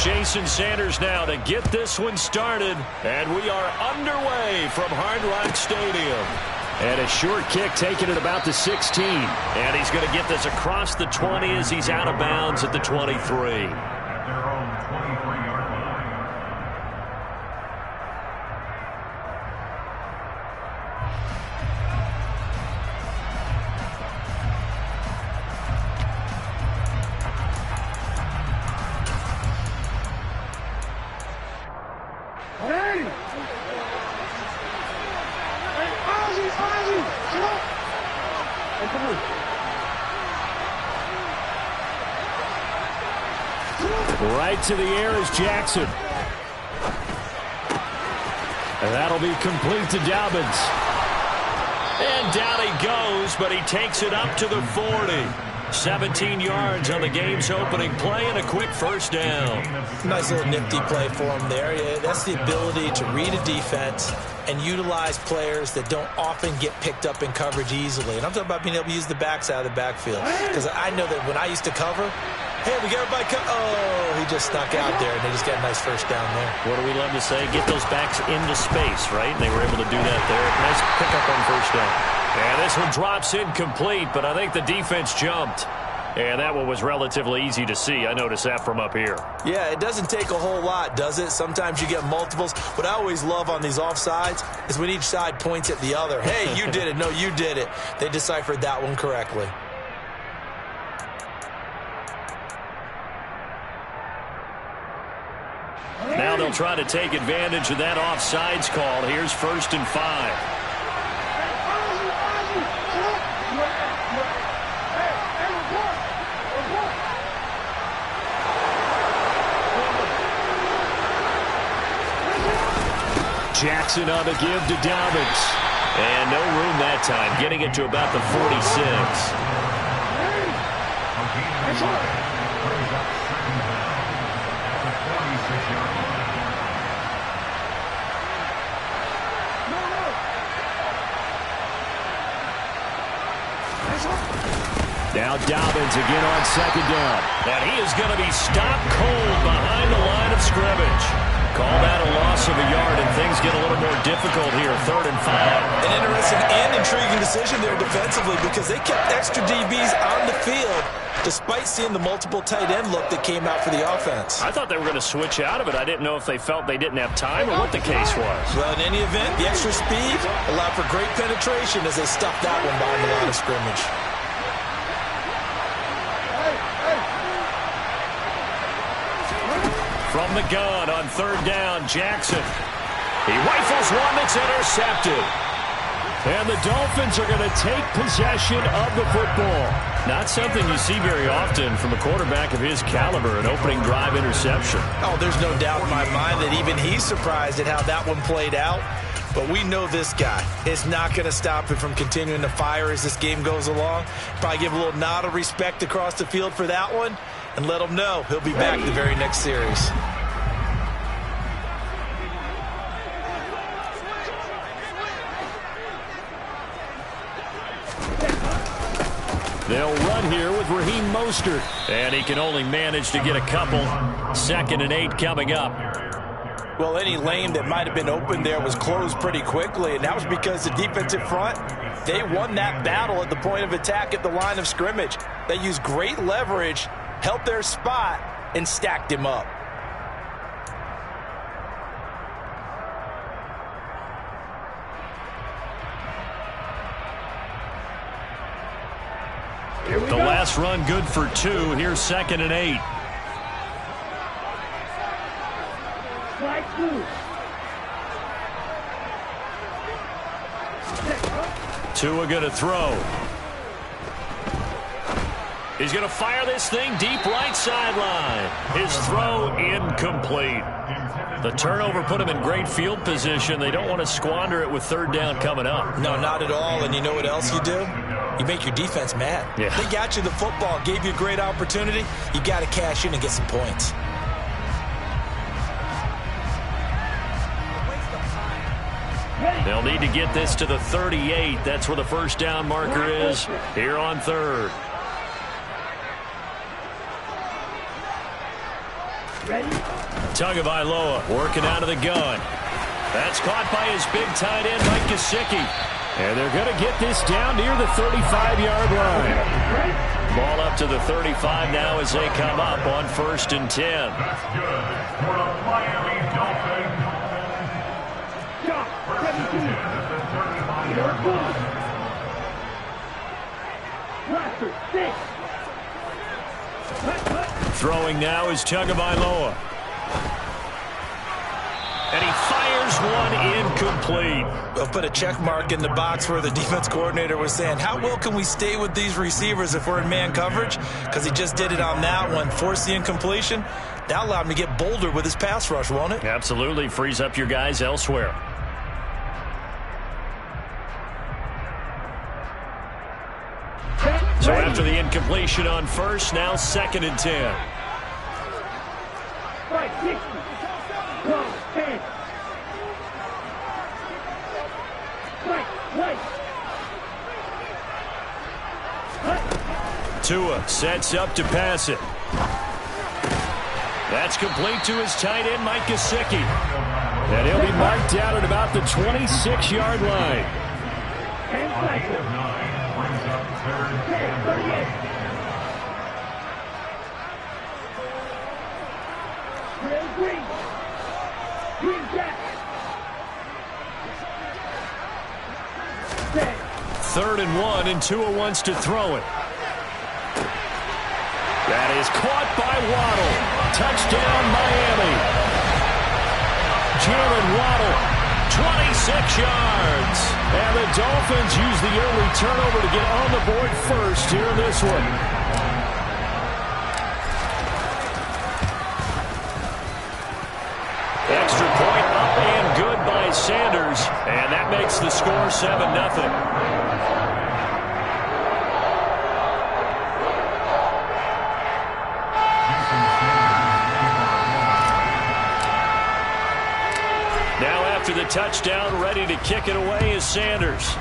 Jason Sanders now to get this one started. And we are underway from Hard Rock Stadium. And a short kick taken at about the 16. And he's going to get this across the 20 as he's out of bounds at the 23. Right to the air is Jackson. And that'll be complete to Dobbins. And down he goes, but he takes it up to the 40. 17 yards on the game's opening play and a quick first down. Nice little nifty play for him there. Yeah, that's the ability to read a defense and utilize players that don't often get picked up in coverage easily. And I'm talking about being able to use the backs out of the backfield. Because I know that when I used to cover, hey, we got everybody oh, he just snuck out there, and they just got a nice first down there. What do we love to say? Get those backs into space, right? And they were able to do that there. Nice pickup on first down. And this one drops incomplete, but I think the defense jumped. And that one was relatively easy to see. I noticed that from up here. Yeah, it doesn't take a whole lot, does it? Sometimes you get multiples. What I always love on these offsides is when each side points at the other. Hey, you did it. No, you did it. They deciphered that one correctly. Now they'll try to take advantage of that offsides call. Here's 1st and 5. Jackson on the give to Dobbins. And no room that time, getting it to about the 46. Now Dobbins again on 2nd down. And he is going to be stopped cold behind the line of scrimmage. Call that a loss of a yard, and things get a little more difficult here. 3rd and 5. An interesting and intriguing decision there defensively because they kept extra DBs on the field despite seeing the multiple tight end look that came out for the offense. I thought they were going to switch out of it. I didn't know if they felt they didn't have time or what the case was. Well, in any event, the extra speed allowed for great penetration as they stuffed that one behind the line of scrimmage. From the gun on 3rd down, Jackson. He rifles one that's intercepted. And the Dolphins are going to take possession of the football. Not something you see very often from a quarterback of his caliber, an opening drive interception. Oh, there's no doubt in my mind that even he's surprised at how that one played out. But we know this guy is not going to stop him from continuing to fire as this game goes along. Probably give a little nod of respect across the field for that one and let him know he'll be back the very next series. They'll run here with Raheem Mostert. And he can only manage to get a couple. 2nd and 8 coming up. Well, any lane that might have been open there was closed pretty quickly, and that was because the defensive front, they won that battle at the point of attack at the line of scrimmage. They used great leverage, held their spot, and stacked him up. The last run good for 2. Here's 2nd and 8. Tua going to throw. He's going to fire this thing deep right sideline. His throw incomplete. The turnover put him in great field position. They don't want to squander it with 3rd down coming up. No, not at all. And you know what else you do? You make your defense mad. Yeah. They got you the football, gave you a great opportunity. You got to cash in and get some points. They'll need to get this to the 38. That's where the first down marker is here on 3rd. Ready? Tagovailoa working out of the gun. That's caught by his big tight end, Mike Gesicki. And they're going to get this down near the 35-yard line. Ball up to the 35 now as they come up on 1st and 10. That's good for the Miami Dolphins. First and 10 at the 35-yard line. Throwing now is Tagovailoa. And he fires one incomplete. They'll put a check mark in the box where the defense coordinator was saying, how well can we stay with these receivers if we're in man coverage? Because he just did it on that one, forced the incompletion. That allowed him to get bolder with his pass rush, won't it? Absolutely. Frees up your guys elsewhere. So after the incompletion on 1st, now 2nd and 10. Tua sets up to pass it. That's complete to his tight end, Mike Gesicki. And he'll be marked down at about the 26-yard line. Third and 1, and Tua wants to throw it. That is caught by Waddle. Touchdown, Miami. Jalen Waddle, 26 yards. And the Dolphins use the early turnover to get on the board first here in this one. Extra point up and good by Sanders. And that makes the score 7-0. To the touchdown, ready to kick it away is Sanders.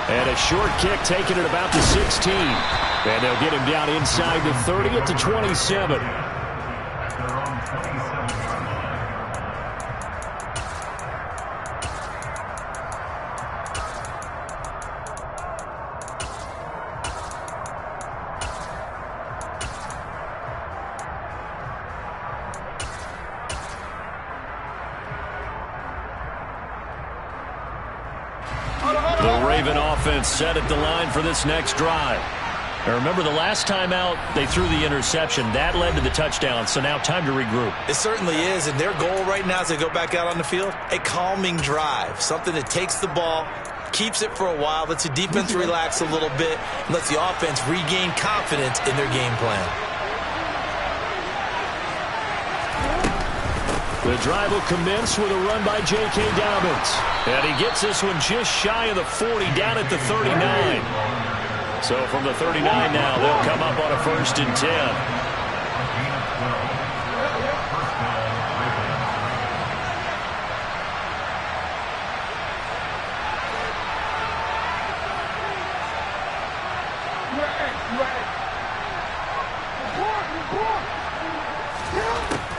And a short kick taken at about the 16. And they'll get him down inside the 30 at the 27. Set at the line for this next drive. Now remember, the last time out, they threw the interception. That led to the touchdown, so now time to regroup. It certainly is, and their goal right now as they go back out on the field, a calming drive, something that takes the ball, keeps it for a while, lets the defense relax a little bit, and lets the offense regain confidence in their game plan. The drive will commence with a run by J.K. Dobbins. And he gets this one just shy of the 40, down at the 39. So from the 39 now, they'll come up on a 1st and 10.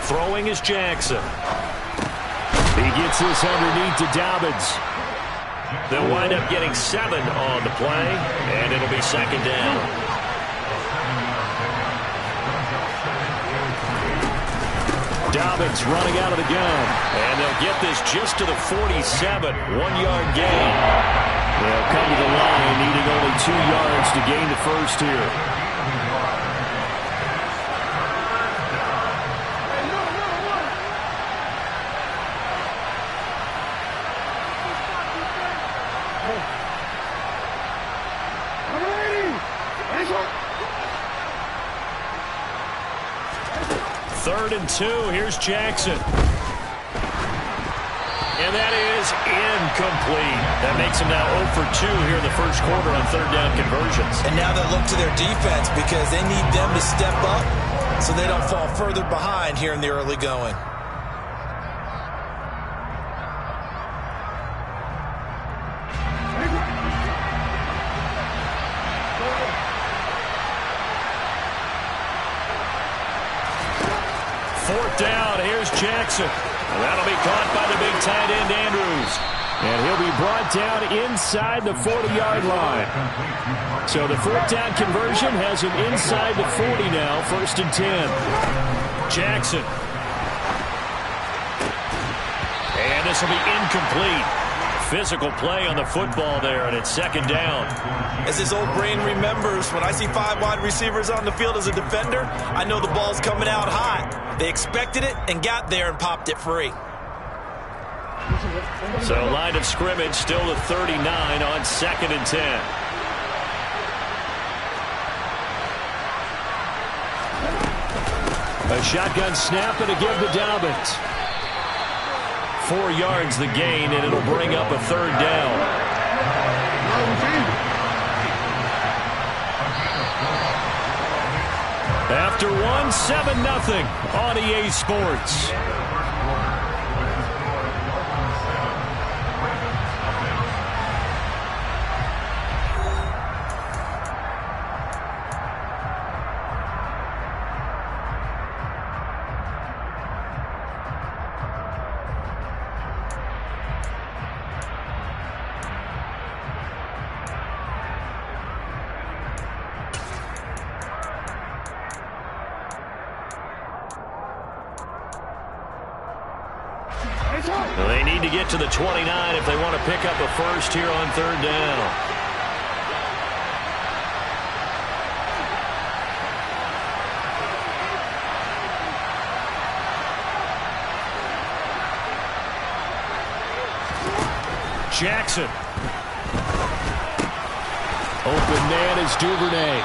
Throwing is Jackson. He gets this underneath to Dobbins. They'll wind up getting 7 on the play, and it'll be 2nd down. Dobbins running out of the gun, and they'll get this just to the 47, 1-yard gain. They'll come to the line, needing only 2 yards to gain the first here. Third and 2. Here's Jackson. And that is incomplete. That makes him now 0 for 2 here in the first quarter on 3rd down conversions. And now they'll look to their defense because they need them to step up so they don't fall further behind here in the early going. brought down. Here's Jackson. And that'll be caught by the big tight end, Andrews. And he'll be brought down inside the 40-yard line. So the fourth down conversion has him inside the 40 now, 1st and 10. Jackson. And this will be incomplete. Physical play on the football there, and it's 2nd down. As his old brain remembers, when I see 5 wide receivers on the field as a defender, I know the ball's coming out hot. They expected it and got there and popped it free. So line of scrimmage still the 39 on 2nd and 10. A shotgun snap and a give to Dobbins. 4 yards the gain, and it'll bring up a 3rd down. After 1, 7-0 on EA Sports. They need to get to the 29 if they want to pick up a first here on 3rd down. Jackson. Open man is Duvernay.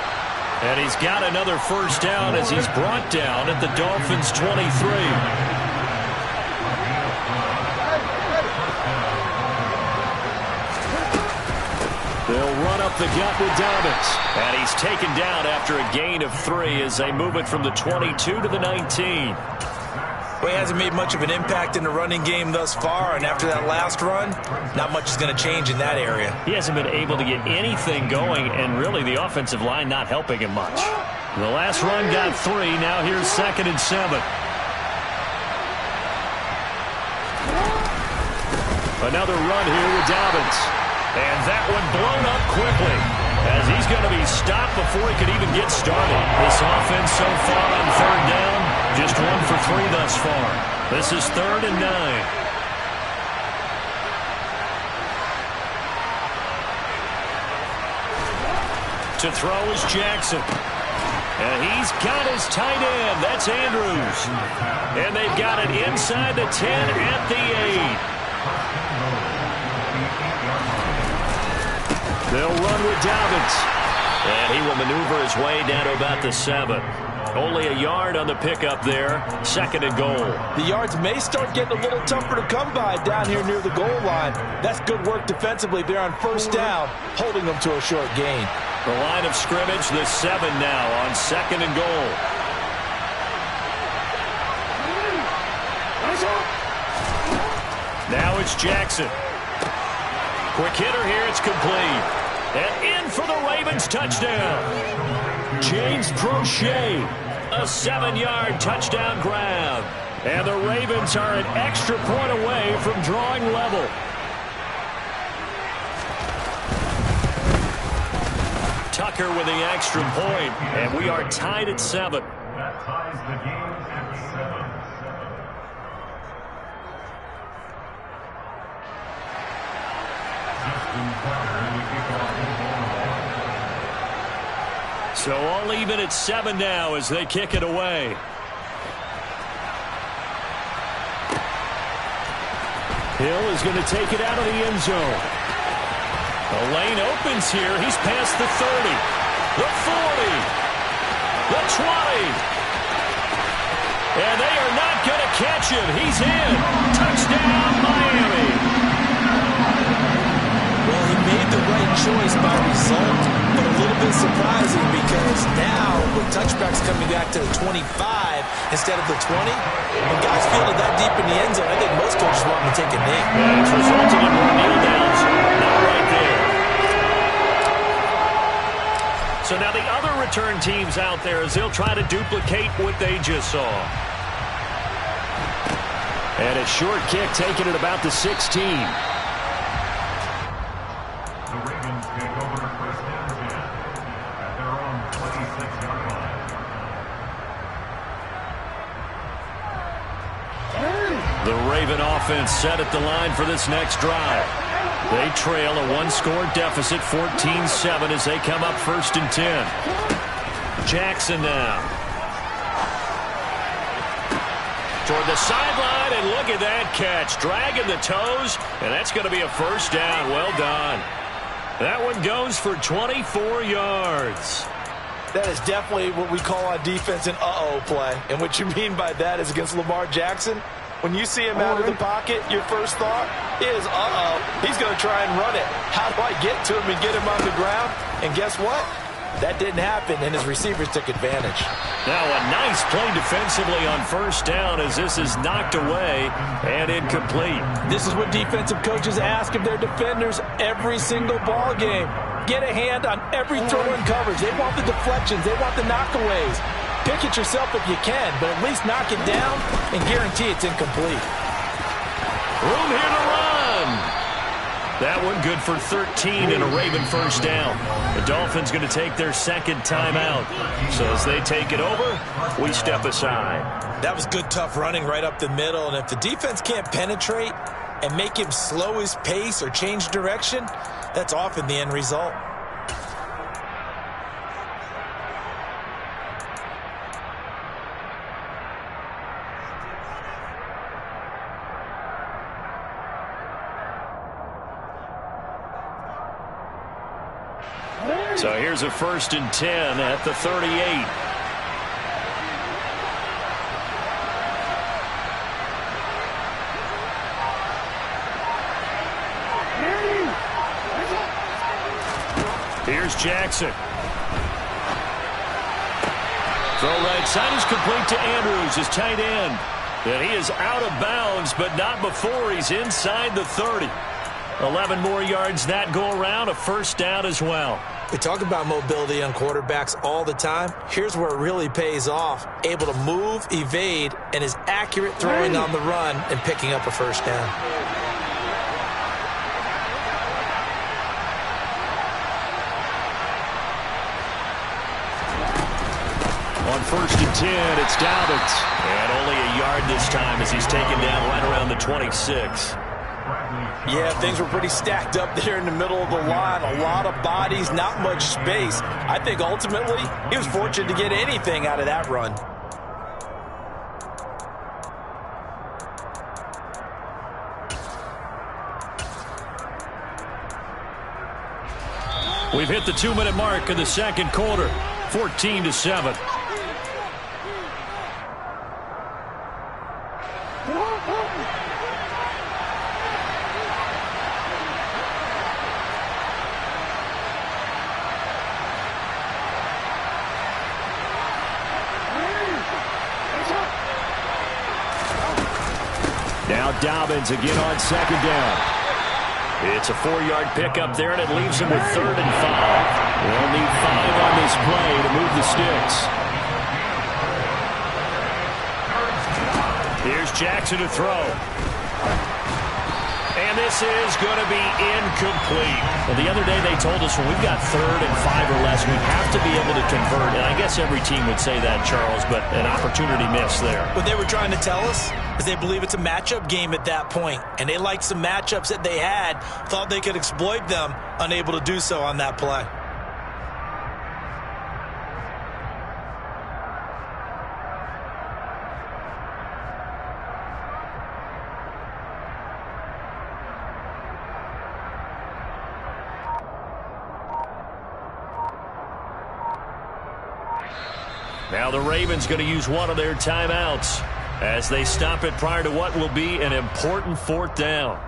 And he's got another 1st down as he's brought down at the Dolphins' 23. They'll run up the gut with Dobbins. And he's taken down after a gain of 3 as they move it from the 22 to the 19. Well, he hasn't made much of an impact in the running game thus far, and after that last run, not much is going to change in that area. He hasn't been able to get anything going, and really the offensive line not helping him much. The last run got 3. Now here's 2nd and 7. Another run here with Dobbins. And that one blown up quickly as he's going to be stopped before he could even get started. This offense so far on 3rd down, just 1 for 3 thus far. This is 3rd and 9. To throw is Jackson. And he's got his tight end. That's Andrews. And they've got it inside the 10 at the 8. They'll run with Dobbins. And he will maneuver his way down to about the 7. Only a yard on the pickup there. 2nd and goal. The yards may start getting a little tougher to come by down here near the goal line. That's good work defensively there on 1st down, holding them to a short gain. The line of scrimmage, the 7 now on 2nd and goal. Now it's Jackson. Quick hitter here, it's complete. And in for the Ravens touchdown. James Prochet, a 7-yard touchdown grab. And the Ravens are an extra point away from drawing level. Tucker with the extra point, and we are tied at 7. That ties the game at 7. So all even at 7 now as they kick it away. Hill is going to take it out of the end zone. The lane opens here. He's past the 30, the 40, the 20. And they are not going to catch him. He's in. Touchdown, Miami. Well, he made the right choice by result, but a little bit surprising because now with touchbacks coming back to the 25 instead of the 20, when guys fielded that deep in the end zone, I think most coaches want to take a knee. Yeah, it's resulted in more kneel downs. Not right there. So now the other return teams out there as they'll try to duplicate what they just saw. And a short kick taken at about the 16. The Ravens take over first down at their own 26-yard line. The Raven offense set at the line for this next drive. They trail a one-score deficit, 14-7, as they come up 1st and 10. Jackson now. Toward the sideline, and look at that catch. Dragging the toes, and that's going to be a first down. Well done. That one goes for 24 yards. That is definitely what we call on defense an uh-oh play. And what you mean by that is against Lamar Jackson, when you see him out of the pocket, your first thought is, uh-oh, he's going to try and run it. How do I get to him and get him on the ground? And guess what? That didn't happen, and his receivers took advantage. Now a nice play defensively on first down as this is knocked away and incomplete. This is what defensive coaches ask of their defenders every single ball game. Get a hand on every throw in coverage. They want the deflections. They want the knockaways. Pick it yourself if you can, but at least knock it down and guarantee it's incomplete. Room here to run. That one good for 13 and a Raven first down. The Dolphins going to take their second timeout. So as they take it over, we step aside. That was good, tough running right up the middle. And if the defense can't penetrate and make him slow his pace or change direction, that's often the end result. So here's a 1st and 10 at the 38. Here's Jackson. Throw right side is complete to Andrews, his tight end. And he is out of bounds, but not before he's inside the 30. 11 more yards that go around, a first down as well. We talk about mobility on quarterbacks all the time. Here's where it really pays off. Able to move, evade, and is accurate throwing on the run and picking up a first down. On 1st and 10, it's Dobbins. And only a yard this time as he's taken down right around the 26. Yeah, things were pretty stacked up there in the middle of the line. A lot of bodies, not much space. I think ultimately he was fortunate to get anything out of that run. We've hit the 2-minute mark in the second quarter, 14-7. Now Dobbins again on 2nd down. It's a 4-yard pickup there, and it leaves him with 3rd and 5. They'll need 5 on this play to move the sticks. Here's Jackson to throw. And this is going to be incomplete. Well, the other day they told us when we've got 3rd and 5 or less, we have to be able to convert. And I guess every team would say that, Charles, but an opportunity missed there. What they were trying to tell us is they believe it's a matchup game at that point. And they liked some matchups that they had, thought they could exploit them, unable to do so on that play. Now the Ravens going to use one of their timeouts as they stop it prior to what will be an important 4th down.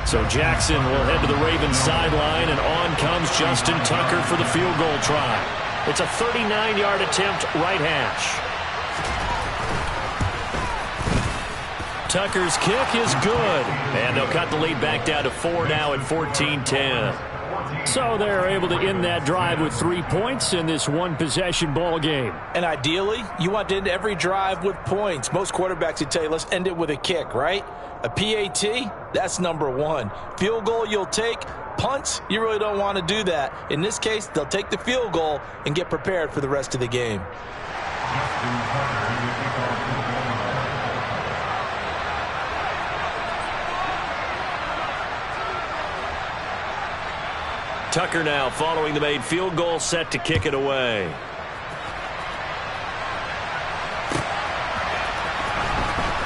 So Jackson will head to the Ravens sideline, and on comes Justin Tucker for the field goal try. It's a 39-yard attempt right hash. Tucker's kick is good, and they'll cut the lead back down to 4 now at 14-10. So they're able to end that drive with 3 points in this one-possession ball game. And ideally, you want to end every drive with points. Most quarterbacks would tell you, let's end it with a kick, right? A PAT, that's number one. Field goal you'll take. Punts, you really don't want to do that. In this case, they'll take the field goal and get prepared for the rest of the game. Tucker now following the made field goal, set to kick it away.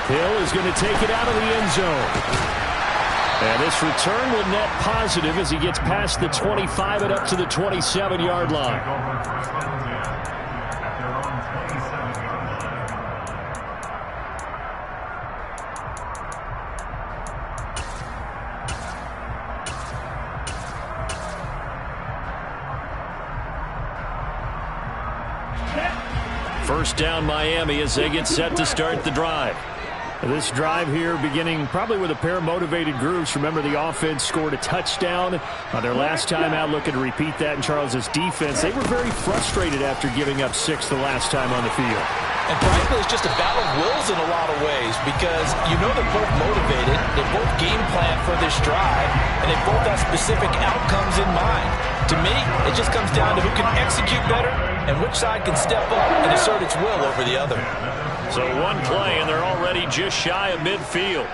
Hill is going to take it out of the end zone. And this return will net positive as he gets past the 25 and up to the 27-yard line. First down Miami as they get set to start the drive. This drive here beginning probably with a pair of motivated groups. Remember, the offense scored a touchdown on their last time out, looking to repeat that in Charles's defense. They were very frustrated after giving up 6 the last time on the field. And frankly, it's just a battle of wills in a lot of ways because you know they're both motivated, they both game plan for this drive, and they both have specific outcomes in mind. To me, it just comes down to who can execute better and which side can step up and assert its will over the other. So one play, and they're already just shy of midfield.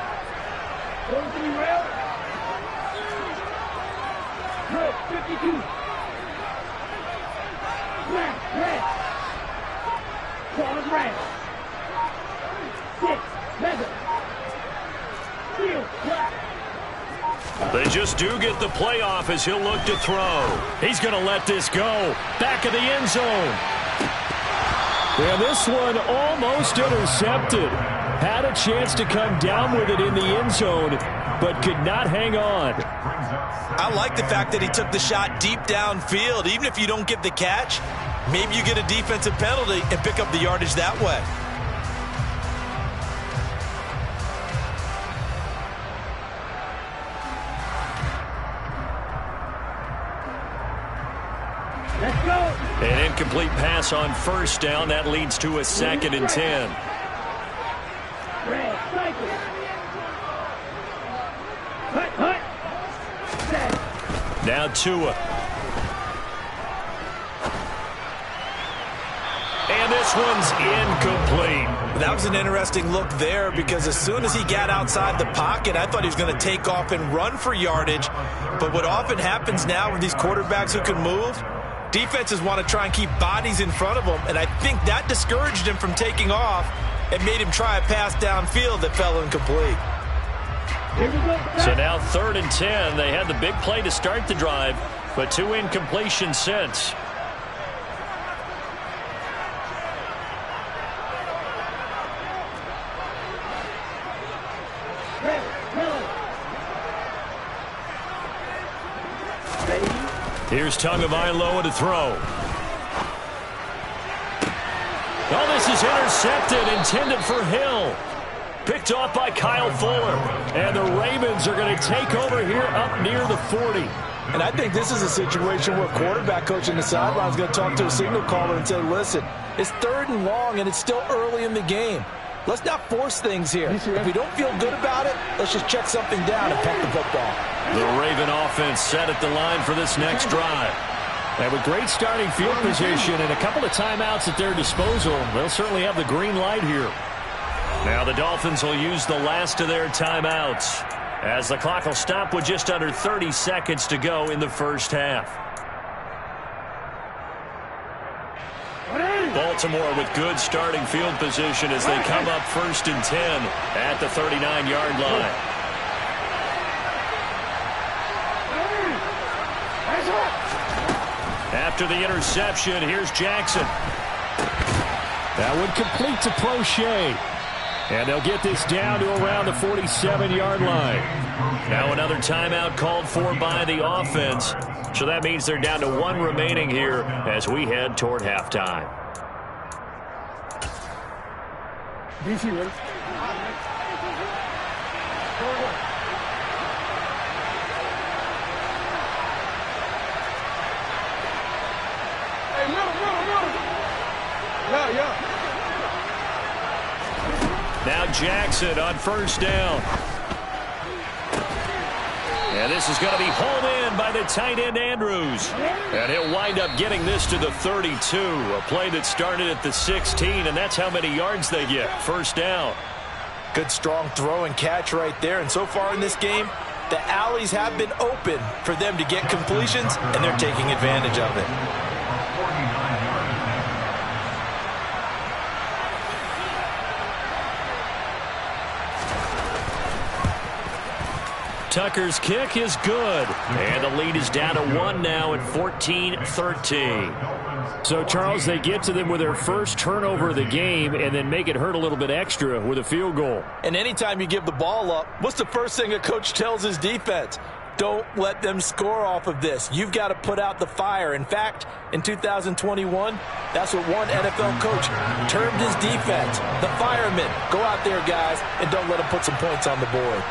Good, 52. Red. Corner's red. 6, leather. Field, black. They just do get the playoff as he'll look to throw. He's going to let this go. Back of the end zone. And this one almost intercepted. Had a chance to come down with it in the end zone, but could not hang on. I like the fact that he took the shot deep downfield. Even if you don't get the catch, maybe you get a defensive penalty and pick up the yardage that way. Let's go. An incomplete pass on first down. That leads to a 2nd and 10. Red, cycle. Hut. Set. Now Tua. And this one's incomplete. That was an interesting look there because as soon as he got outside the pocket, I thought he was going to take off and run for yardage. But what often happens now with these quarterbacks who can move, defenses want to try and keep bodies in front of them, and I think that discouraged him from taking off and made him try a pass downfield that fell incomplete. Here we go. So now 3rd and 10. They had the big play to start the drive, but 2 incompletions since. Here's Tagovailoa to throw. Oh, this is intercepted, intended for Hill. Picked off by Kyle Fuller. And the Ravens are going to take over here up near the 40. And I think this is a situation where a quarterback coach in the sideline is going to talk to a signal caller and say, listen, it's 3rd and long, and it's still early in the game. Let's not force things here. If we don't feel good about it, let's just check something down and punt the football. The Raven offense set at the line for this next drive. And with great starting field position and a couple of timeouts at their disposal, they'll certainly have the green light here. Now the Dolphins will use the last of their timeouts as the clock will stop with just under 30 seconds to go in the first half. Baltimore with good starting field position as they come up 1st and 10 at the 39-yard line. After the interception, here's Jackson. That would complete to Prochet. And they'll get this down to around the 47-yard line. Now another timeout called for by the offense. So that means they're down to 1 remaining here as we head toward halftime. Now Jackson on first down. And this is going to be hauled in by the tight end Andrews. And he'll wind up getting this to the 32. A play that started at the 16, and that's how many yards they get. First down. Good strong throw and catch right there. And so far in this game, the alleys have been open for them to get completions, and they're taking advantage of it. Tucker's kick is good. And the lead is down to 1 now at 14-13. So, Charles, they get to them with their first turnover of the game and then make it hurt a little bit extra with a field goal. And anytime you give the ball up, what's the first thing a coach tells his defense? Don't let them score off of this. You've got to put out the fire. In fact, in 2021, that's what one NFL coach termed his defense. The firemen. Go out there, guys, and don't let them put some points on the board.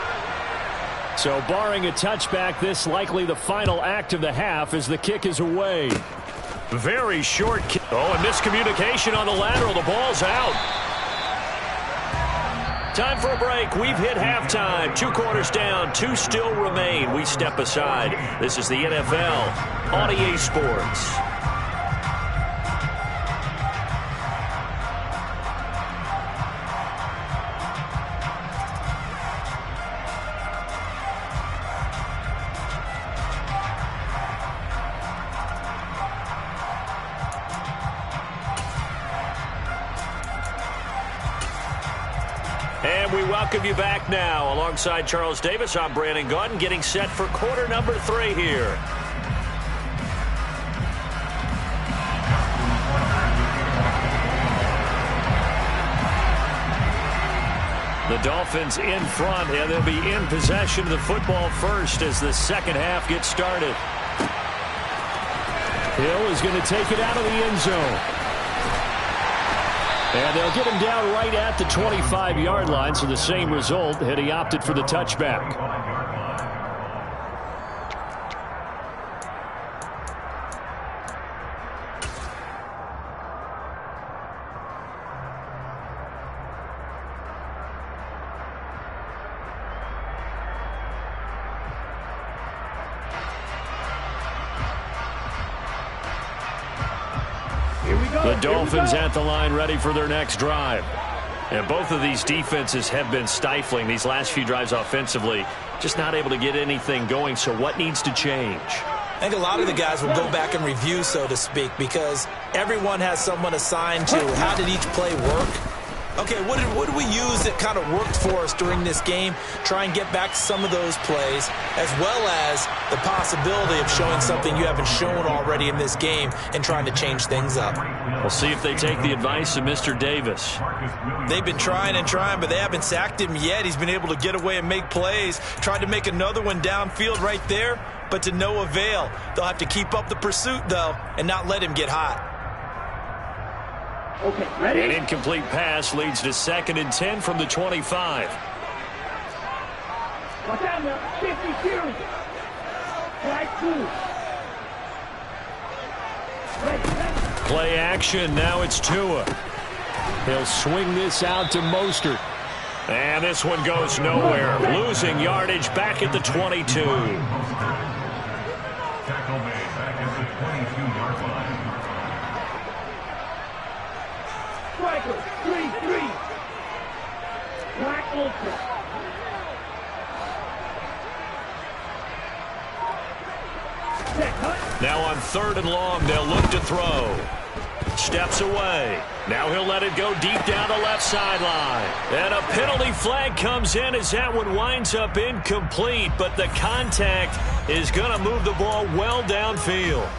So barring a touchback, this likely the final act of the half as the kick is away. Very short kick. Oh, and miscommunication on the lateral. The ball's out. Time for a break. We've hit halftime. 2 quarters down. 2 still remain. We step aside. This is the NFL on EA Sports. And we welcome you back now. Alongside Charles Davis, I'm Brandon Gaudin, getting set for quarter number 3 here. The Dolphins in front, and they'll be in possession of the football first as the second half gets started. Hill is going to take it out of the end zone. And they'll get him down right at the 25-yard line, so the same result had he opted for the touchback. The Dolphins at the line ready for their next drive. And both of these defenses have been stifling these last few drives offensively. Just not able to get anything going. So what needs to change? I think a lot of the guys will go back and review, so to speak, because everyone has someone assigned to how did each play work. Okay, what did we use that kind of worked for us during this game? Try and get back to some of those plays, as well as the possibility of showing something you haven't shown already in this game and trying to change things up. We'll see if they take the advice of Mr. Davis. They've been trying and trying, but they haven't sacked him yet. He's been able to get away and make plays. Tried to make another one downfield right there, but to no avail. They'll have to keep up the pursuit, though, and not let him get hot. Okay, ready? An incomplete pass leads to 2nd and 10 from the 25. Watch out now, 52. Try 2. Ready. Play action, now it's Tua. He'll swing this out to Mostert. And this one goes nowhere. Losing yardage back at the 22. Tackle made back at the 22-yard line. Striker, 3-3. Black Ultra. Now on 3rd and long, they'll look to throw. Steps away. Now he'll let it go deep down the left sideline. And a penalty flag comes in as that one winds up incomplete, but the contact is going to move the ball well downfield.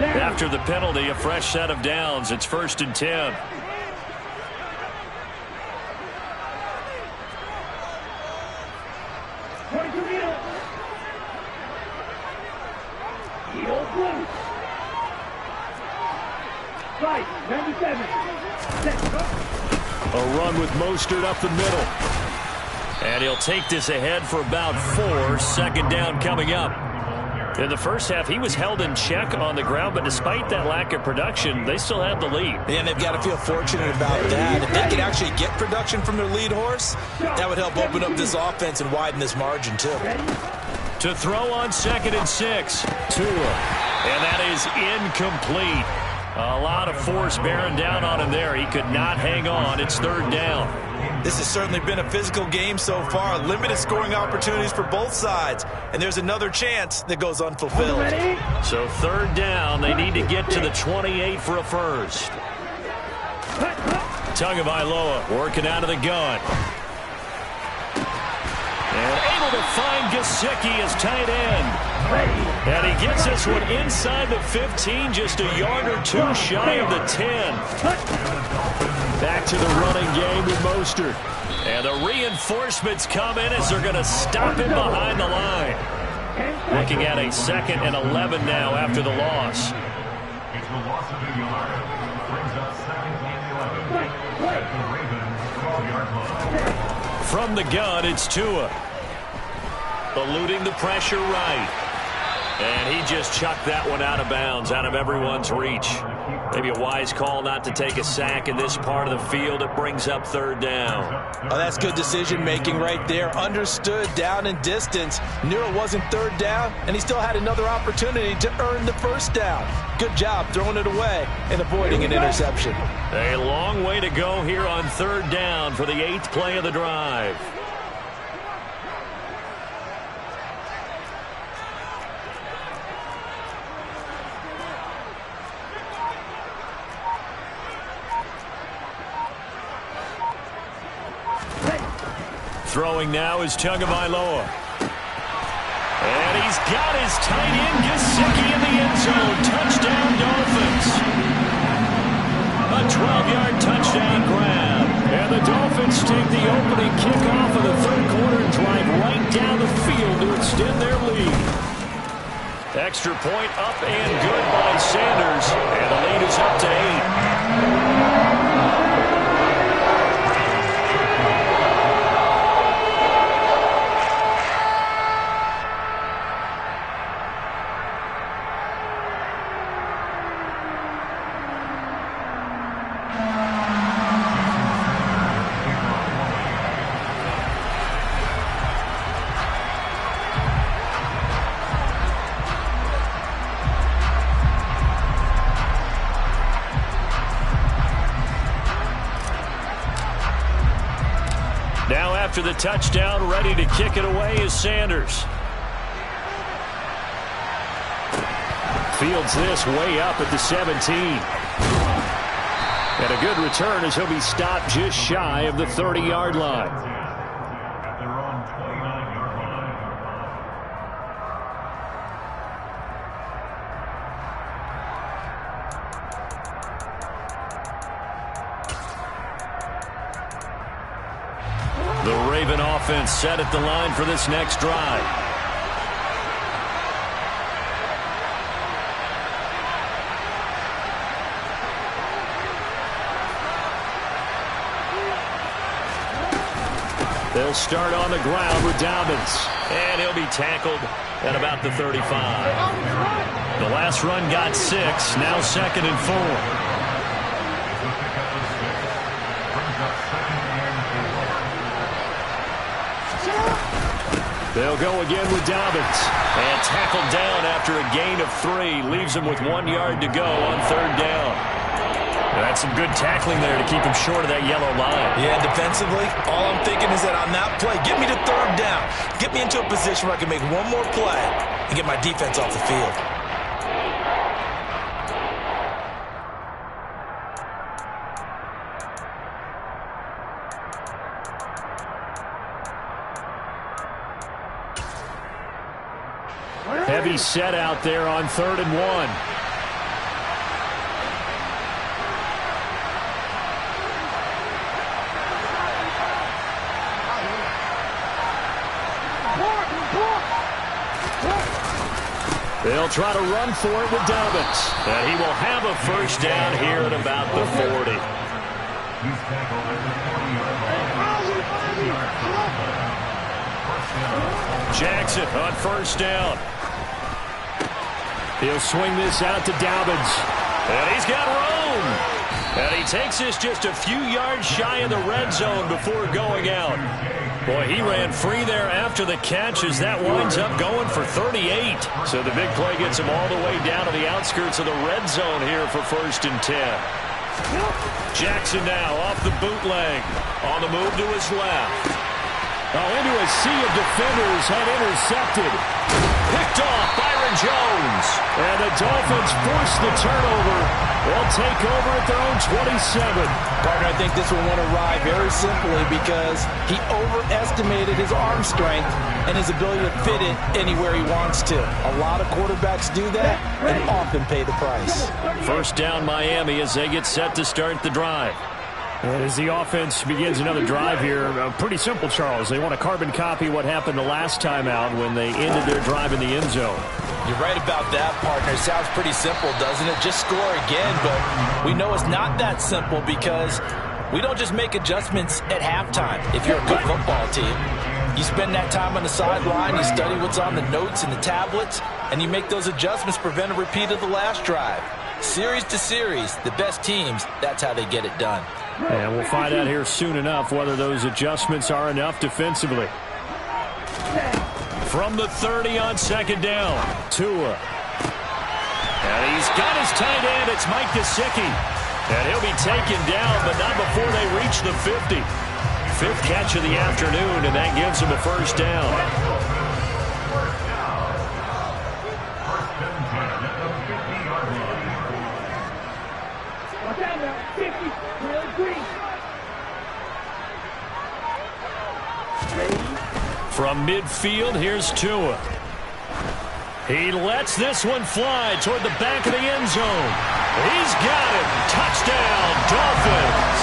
After the penalty, a fresh set of downs. It's 1st and 10. 20. Right, 97. Set, go. A run with Mostert up the middle. And he'll take this ahead for about 4. Second down coming up. In the first half, he was held in check on the ground, but despite that lack of production, they still had the lead. And they've got to feel fortunate about that. If they can actually get production from their lead horse, that would help open up this offense and widen this margin, too. To throw on 2nd and 6. Tua. And that is incomplete. A lot of force bearing down on him there. He could not hang on. It's 3rd down. This has certainly been a physical game so far. Limited scoring opportunities for both sides. And there's another chance that goes unfulfilled. So 3rd down. They need to get to the 28 for a first. Tagovailoa working out of the gun. And able to find Gesicki as tight end. And he gets this one inside the 15, just a yard or 2 shy of the 10. Back to the running game with Mostert. And the reinforcements come in as they're going to stop him behind the line. Looking at a 2nd and 11 now after the loss. It's the loss of a yard. Brings up 2nd and 11 at the Ravens 12-yard line. From the gun, it's Tua. Eluding the pressure right. And he just chucked that one out of bounds, out of everyone's reach. Maybe a wise call not to take a sack in this part of the field. It brings up 3rd down. Oh, that's good decision-making right there. Understood down and distance. Knew it wasn't 3rd down, and he still had another opportunity to earn the 1st down. Good job throwing it away and avoiding an interception. A long way to go here on 3rd down for the 8th play of the drive. Throwing now is Tagovailoa. And he's got his tight end, Gesicki, in the end zone. Touchdown, Dolphins. A 12-yard touchdown grab. And the Dolphins take the opening kickoff of the 3rd quarter and drive right down the field to extend their lead. Extra point up and good by Sanders. And the lead is up to 8. Now after the touchdown, ready to kick it away is Sanders. Fields this way up at the 17. And a good return as he'll be stopped just shy of the 30-yard line. At their own 29-yard line. The Raven offense set at the line for this next drive. They'll start on the ground with Dobbins. And he'll be tackled at about the 35. The last run got 6. Now 2nd and 4. They'll go again with Dobbins. And tackled down after a gain of 3. Leaves him with 1 yard to go on 3rd down. That's some good tackling there to keep him short of that yellow line. Yeah, defensively, all I'm thinking is that on that play, get me to 3rd down. Get me into a position where I can make one more play and get my defense off the field. Heavy set out there on 3rd and 1. They'll try to run for it with Dobbins. And he will have a first down here at about the 40. He's tackled at the 40-yard line. Jackson on first down. He'll swing this out to Dobbins. And he's got room. And he takes this just a few yards shy of the red zone before going out. Boy, he ran free there after the catch as that winds up going for 38. So the big play gets him all the way down to the outskirts of the red zone here for 1st and 10. Jackson now off the bootleg. On the move to his left. Into a sea of defenders, had intercepted. Picked off Byron Jones. And the Dolphins force the turnover. They'll take over at their own 27. Partner, I think this will want to ride very simply because he overestimated his arm strength and his ability to fit it anywhere he wants to. A lot of quarterbacks do that and often pay the price. First down Miami as they get set to start the drive. And as the offense begins another drive here, pretty simple, Charles. They want to carbon copy what happened the last time out when they ended their drive in the end zone. You're right about that, partner. It sounds pretty simple, doesn't it? Just score again, but we know it's not that simple because we don't just make adjustments at halftime. If you're a good football team, you spend that time on the sideline, you study what's on the notes and the tablets, and you make those adjustments to prevent a repeat of the last drive. Series to series, the best teams, that's how they get it done. And we'll find out here soon enough whether those adjustments are enough defensively. From the 30 on second down, Tua. And he's got his tight end. It's Mike Gesicki. And he'll be taken down, but not before they reach the 50. 5th catch of the afternoon, and that gives him a first down. From midfield, here's Tua. He lets this one fly toward the back of the end zone. He's got it. Touchdown, Dolphins.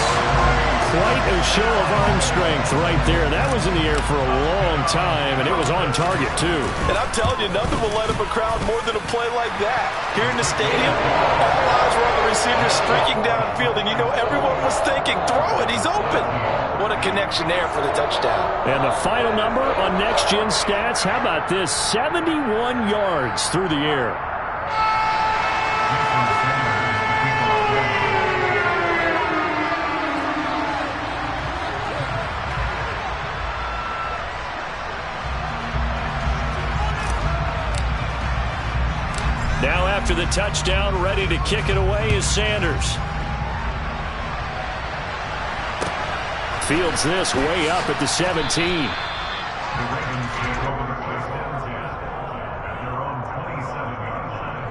Quite a show of arm strength right there. That was in the air for a long time, and it was on target, too. And I'm telling you, nothing will light up a crowd more than a play like that. Here in the stadium, all eyes were on the receiver streaking downfield, and you know everyone was thinking, throw it, he's open. What a connection there for the touchdown. And the final number on Next Gen Stats, how about this? 71 yards through the air. Now after the touchdown, ready to kick it away is Sanders. Fields this way up at the 17. The Ravens take over the 1st and 10 at their own 27-yard line.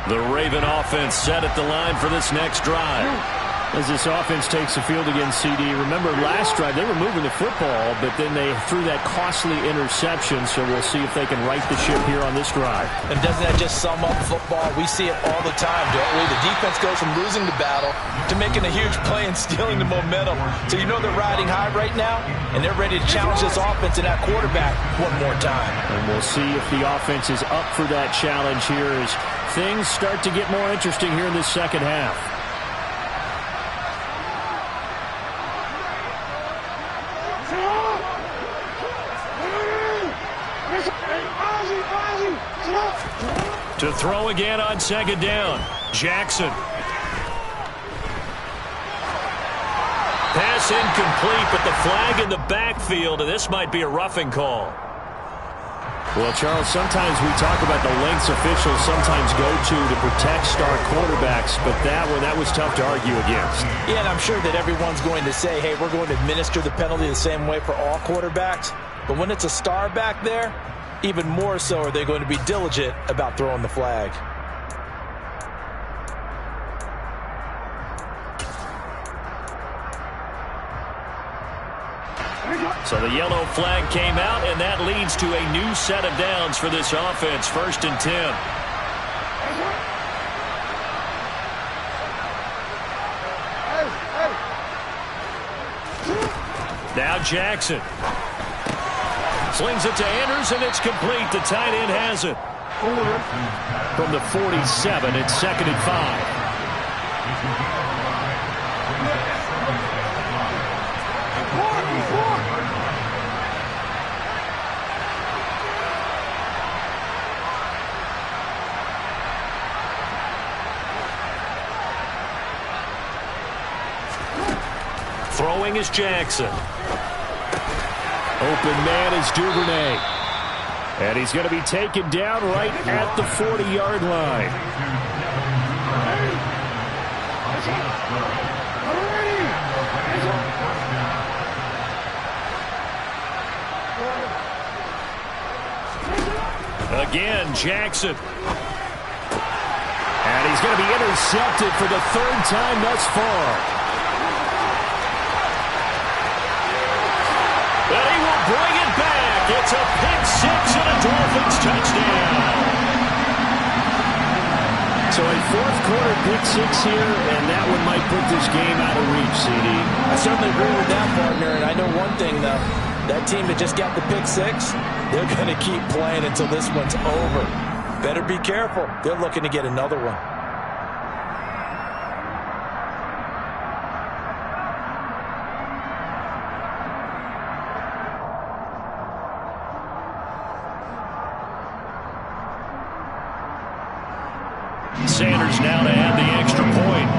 The Raven offense set at the line for this next drive. As this offense takes the field against CD, remember last drive they were moving the football, but then they threw that costly interception, so we'll see if they can right the ship here on this drive. And doesn't that just sum up football? We see it all the time, don't we? The defense goes from losing the battle to making a huge play and stealing the momentum. So you know they're riding high right now, and they're ready to challenge this offense and that quarterback one more time. And we'll see if the offense is up for that challenge here as things start to get more interesting here in this second half. To throw again on second down, Jackson. Pass incomplete, but the flag in the backfield, and this might be a roughing call. Well, Charles, sometimes we talk about the lengths officials sometimes go to protect star quarterbacks, but that was tough to argue against. Yeah, and I'm sure that everyone's going to say, hey, we're going to administer the penalty the same way for all quarterbacks. But when it's a star back there, even more so are they going to be diligent about throwing the flag. So the yellow flag came out, and that leads to a new set of downs for this offense. 1st and 10. Now Jackson. Slings it to Andrews, and it's complete. The tight end has it. From the 47, it's 2nd and 5. Throwing is Jackson. Open man is Duvernay. And he's going to be taken down right at the 40-yard line. Again, Jackson. And he's going to be intercepted for the 3rd time thus far. And he will bring it back. It's a pick 6 and a Dolphins touchdown. So a 4th quarter pick 6 here, and that one might put this game out of reach, CD. I certainly agree with that, partner. And I know one thing, though. That team that just got the pick 6, they're going to keep playing until this one's over. Better be careful. They're looking to get another one. Sanders now to add the extra point.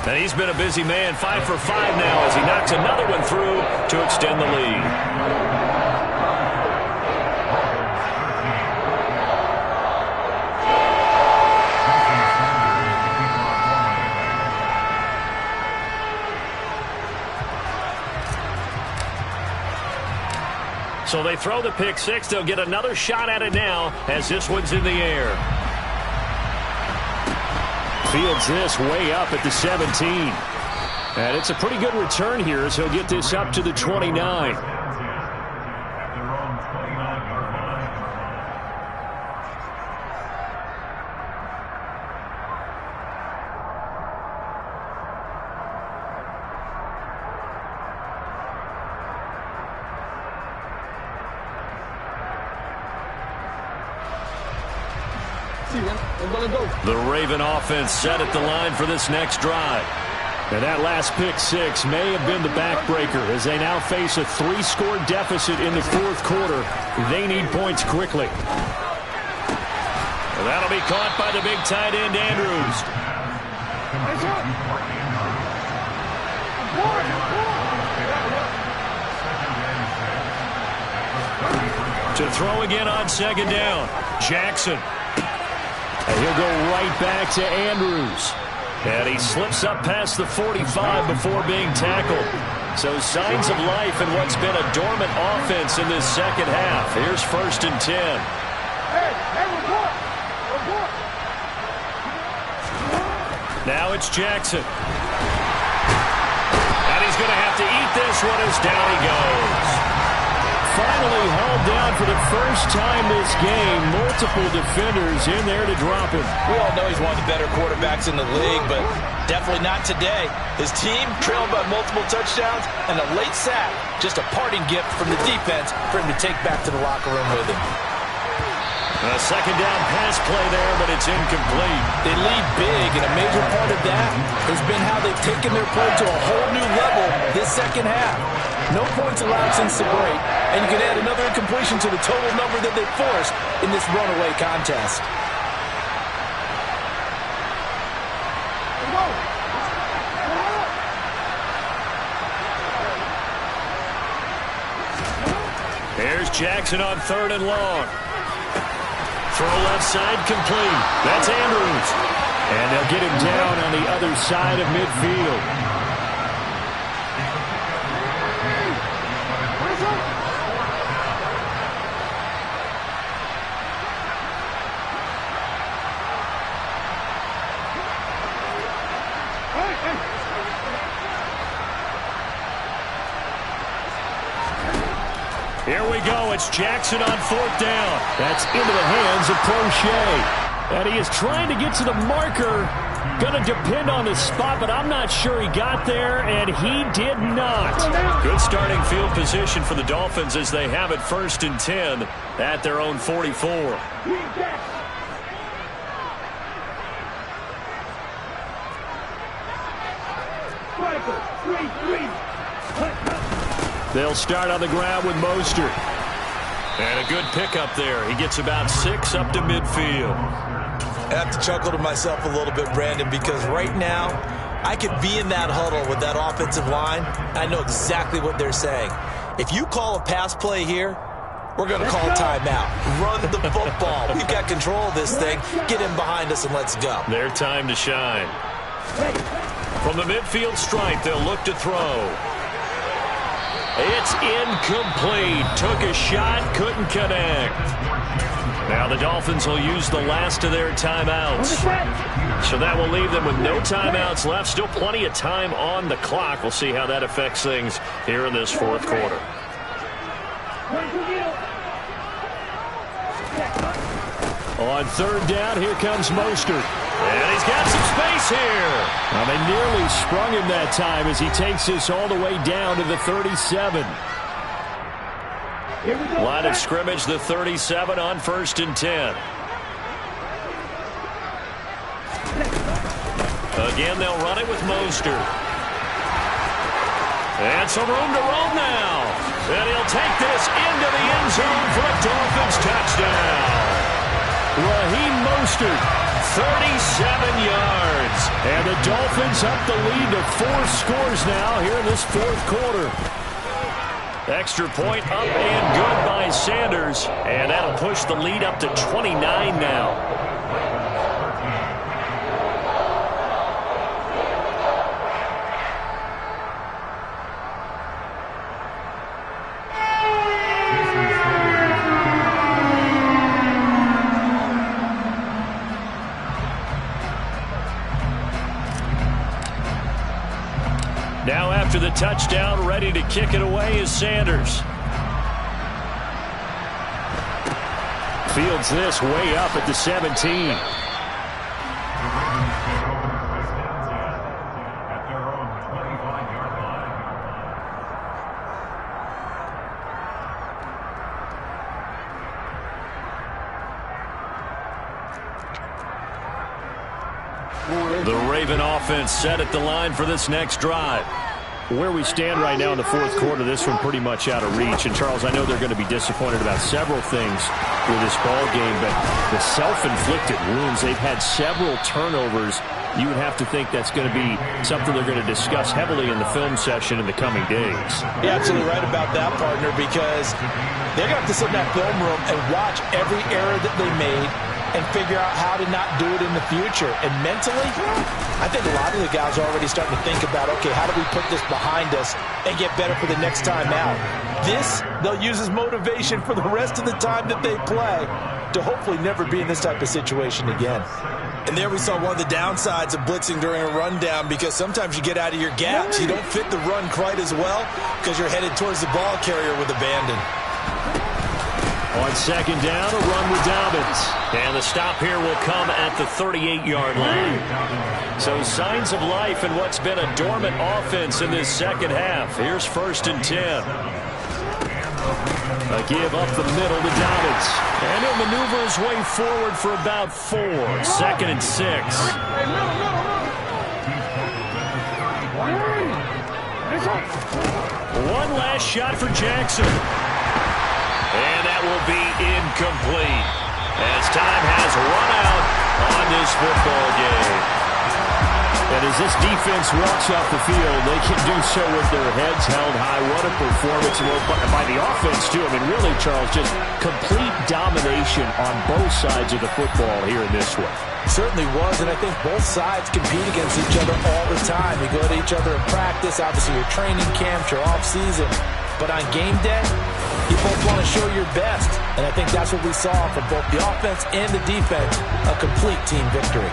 And he's been a busy man, 5 for 5 now as he knocks another one through to extend the lead. So they throw the pick 6. They'll get another shot at it now as this one's in the air. Fields this way up at the 17. And it's a pretty good return here as he'll get this up to the 29. The Raven offense set at the line for this next drive. And that last pick 6 may have been the backbreaker as they now face a 3-score deficit in the 4th quarter. They need points quickly. And that'll be caught by the big tight end, Andrews. To throw again on 2nd down. Jackson. And he'll go right back to Andrews. And he slips up past the 45 before being tackled. So signs of life in what's been a dormant offense in this second half. Here's 1st and 10. Now it's Jackson. And he's going to have to eat this one as down he goes. Finally hauled down for the first time this game. Multiple defenders in there to drop him. We all know he's one of the better quarterbacks in the league, but definitely not today. His team trailed by multiple touchdowns, and a late sack, just a parting gift from the defense for him to take back to the locker room with him. A 2nd down pass play there, but it's incomplete. They lead big, and a major part of that has been how they've taken their play to a whole new level this second half. No points allowed since the break, and you can add another incompletion to the total number that they forced in this runaway contest. There's Jackson on 3rd and long. Throw left side complete. That's Andrews. And they'll get him down on the other side of midfield. Here we go. It's Jackson on 4th down. That's into the hands of Prochet. And he is trying to get to the marker. Going to depend on the spot, but I'm not sure he got there, and he did not. Good starting field position for the Dolphins as they have it 1st and 10 at their own 44. They'll start on the ground with Mostert. And a good pickup there. He gets about 6 up to midfield. I have to chuckle to myself a little bit, Brandon, because right now I could be in that huddle with that offensive line. I know exactly what they're saying. If you call a pass play here, we're going to call a timeout. Run the football. We've got control of this thing. Get in behind us and let's go. Their time to shine. From the midfield stripe, they'll look to throw. It's incomplete. Took a shot, couldn't connect. Now the Dolphins will use the last of their timeouts. So that will leave them with no timeouts left. Still plenty of time on the clock. We'll see how that affects things here in this 4th quarter. On 3rd down, here comes Mostert. And he's got some space here. Well, they nearly sprung him that time as he takes this all the way down to the 37. Line of scrimmage, the 37 on 1st and 10. Again, they'll run it with Mostert. And some room to roam now. And he'll take this into the end zone for a Dolphins touchdown. Raheem Mostert, 37 yards. And the Dolphins up the lead to 4 scores now here in this 4th quarter. Extra point up and good by Sanders. And that'll push the lead up to 29 now. Now after the touchdown, ready to kick it away is Sanders. Fields this way up at the 17. The Raven offense set at the line for this next drive. Where we stand right now in the 4th quarter, this one pretty much out of reach. And, Charles, I know they're going to be disappointed about several things with this ball game, but the self-inflicted wounds, they've had several turnovers. You would have to think that's going to be something they're going to discuss heavily in the film session in the coming days. You're absolutely right about that, partner, because they're going to have to sit in that film room and watch every error that they made and figure out how to not do it in the future. And mentally, I think a lot of the guys are already starting to think about, okay, how do we put this behind us and get better for the next time out? This, they'll use as motivation for the rest of the time that they play to hopefully never be in this type of situation again. And there we saw one of the downsides of blitzing during a rundown, because sometimes you get out of your gaps. You don't fit the run quite as well because you're headed towards the ball carrier with abandon. On 2nd down, a run with Dobbins. And the stop here will come at the 38-yard line. So signs of life in what's been a dormant offense in this 2nd half. Here's 1st and 10. A give up the middle to Dobbins. And he'll maneuver his way forward for about 4. 2nd and 6. One last shot for Jackson. And that will be incomplete as time has run out on this football game. And as this defense walks off the field, they can do so with their heads held high. What a performance by the offense, too. I mean, really, Charles, just complete domination on both sides of the football here in this one. Certainly was, and I think both sides compete against each other all the time. You go to each other in practice, obviously your training camps, your off-season. But on game day, you both want to show your best. And I think that's what we saw from both the offense and the defense, a complete team victory.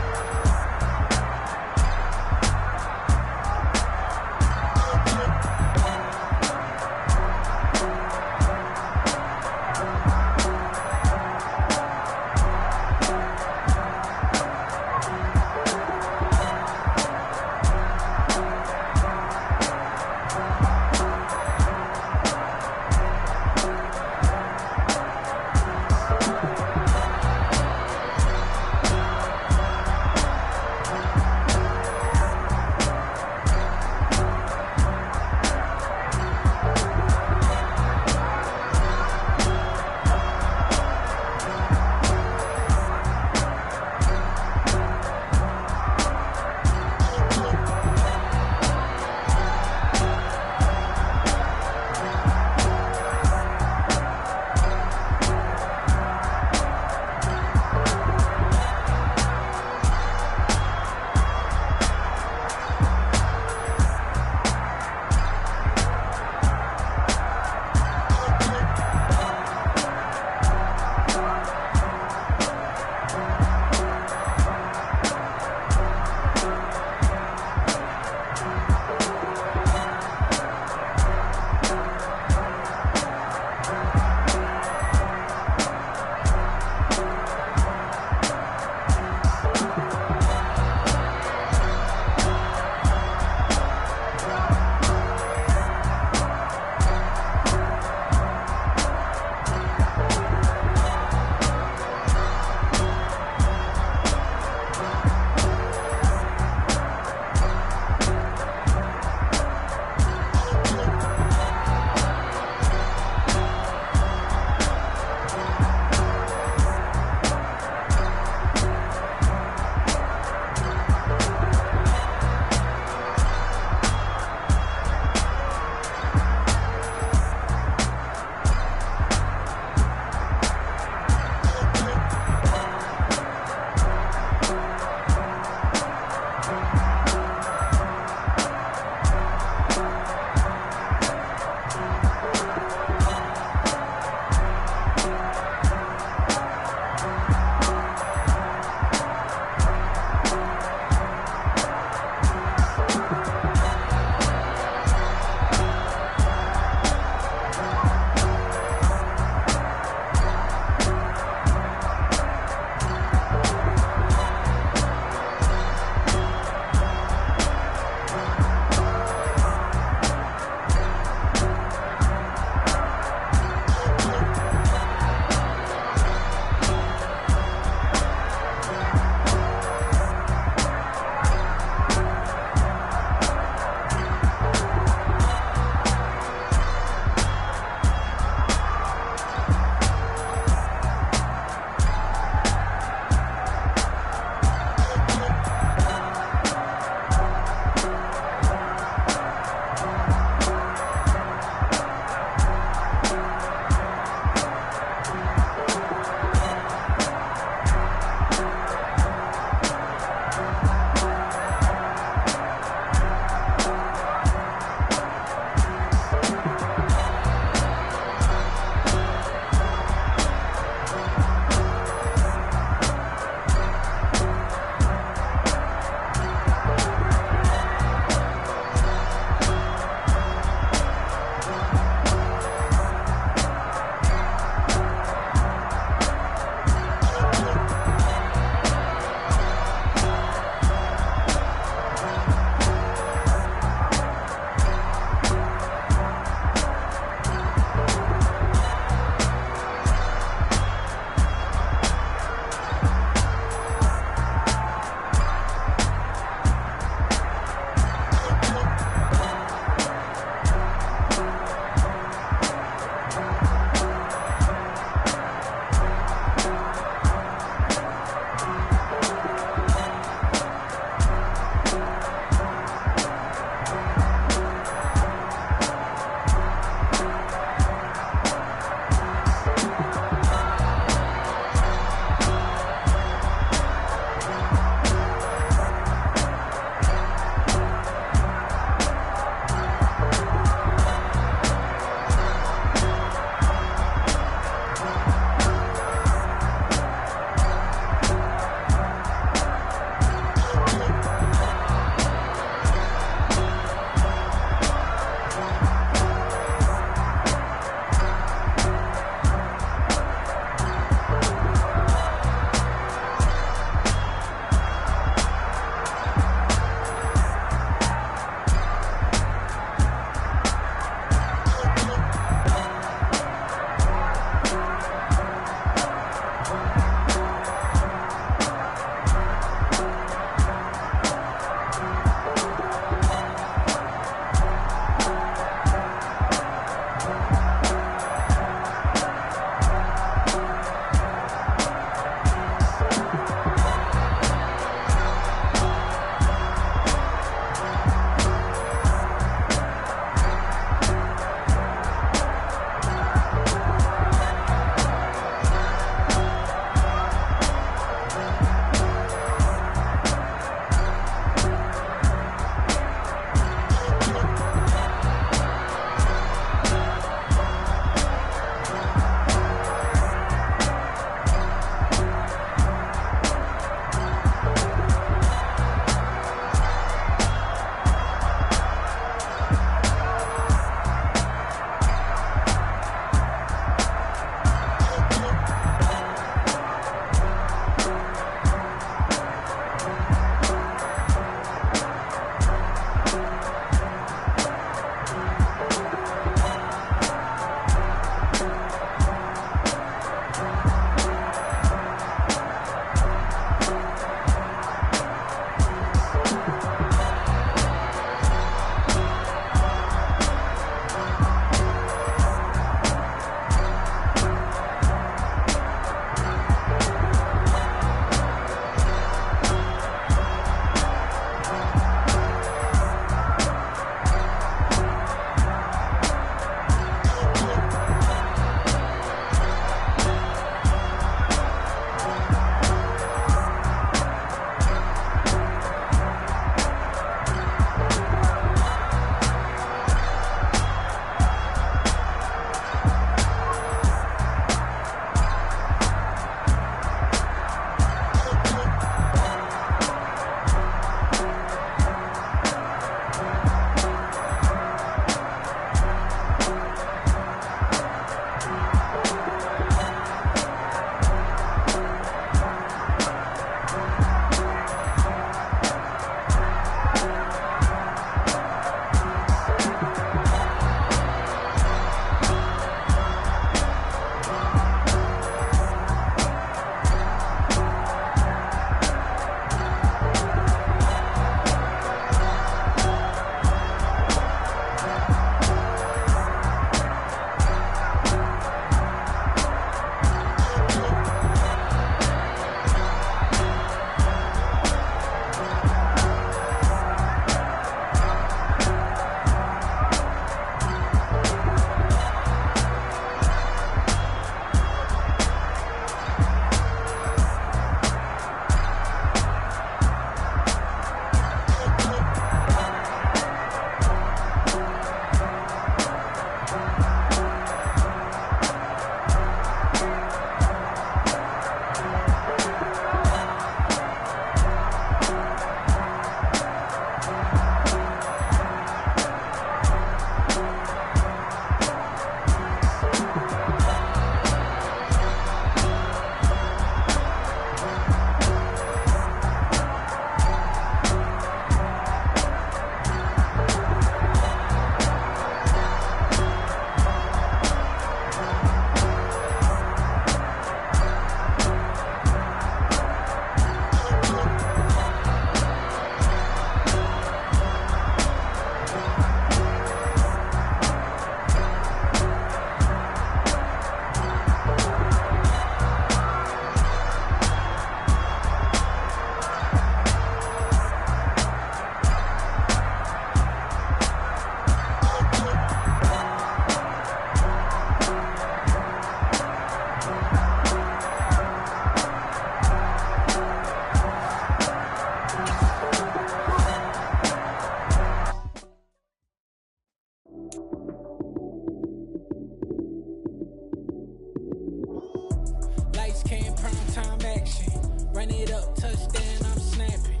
touchdown, I'm snapping.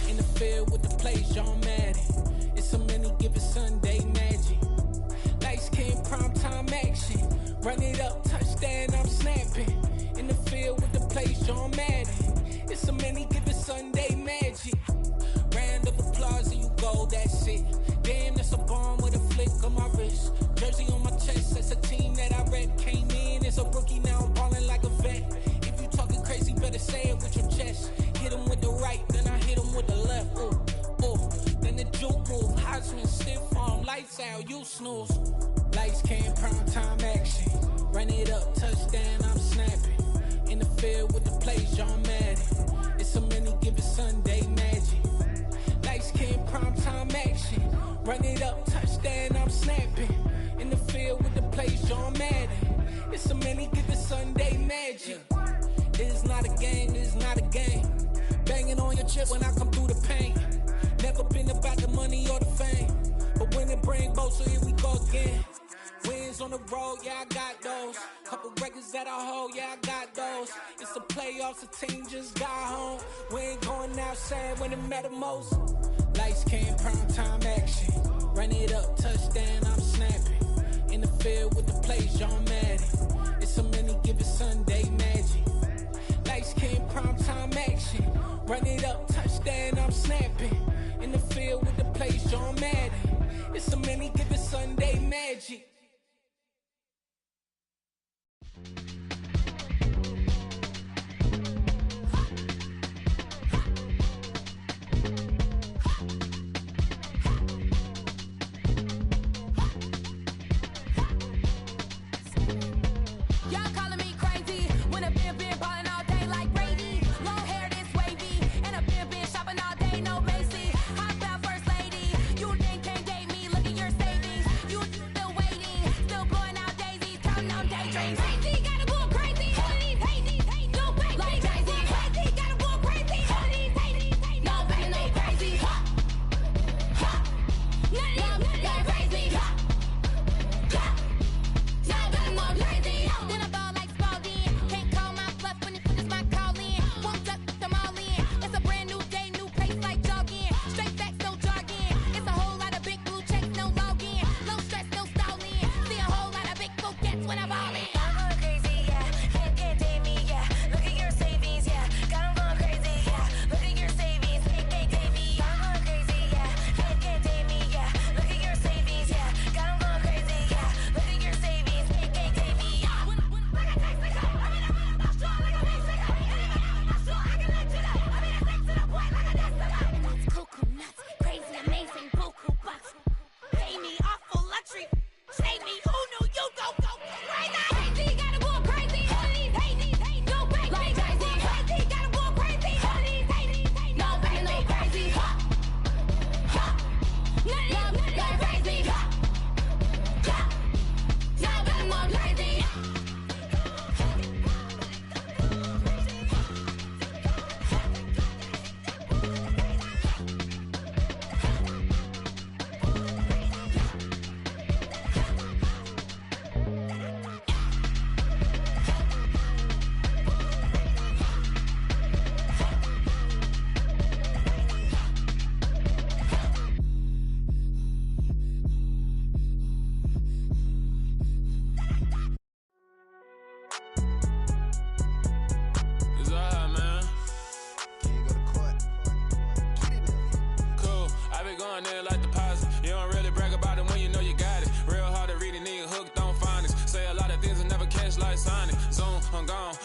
In the field with the plays, John Madden. It's a many given Sunday magic. Light skin, primetime action. Run it up, touchdown, I'm snapping. In the field with the plays, John Madden. It's a many given Sunday magic. Round of applause and you go, that's it. Damn, that's a bomb with a flick on my wrist. Jersey on my chest, that's a team that I rep. Came in as a rookie, now I'm ballin' like a vet. If you talking crazy, better say it with your chest. Hit him with the right, then I hit him with the left. Ooh, ooh. Then the juke move, Heisman, stiff arm, lights out, you snooze. Lights came, prime time action. Run it up, touchdown, I'm snapping. In the field with the plays, John Madden. It's a many given Sunday magic. Lights came, prime time action. Run it up, touchdown, I'm snapping. In the field with the plays, John Madden. It's a many given Sunday magic. It is not a game, it is not a game. Banging on your chip when I come through the pain. Never been about the money or the fame. But when it bring both, so here we go again. Wins on the road, yeah, I got those. Couple records that I hold, yeah, I got those. It's the playoffs, the team just got home. We ain't going outside when it matter most. Lights came, prime time action. Run it up, touchdown, I'm snapping. In the field with the plays, John Madden. It's a many given Sunday magic. Lights came, prime time action. Run it up, touchdown, I'm snapping. In the field with the plays, John Madden. It's a many given Sunday magic.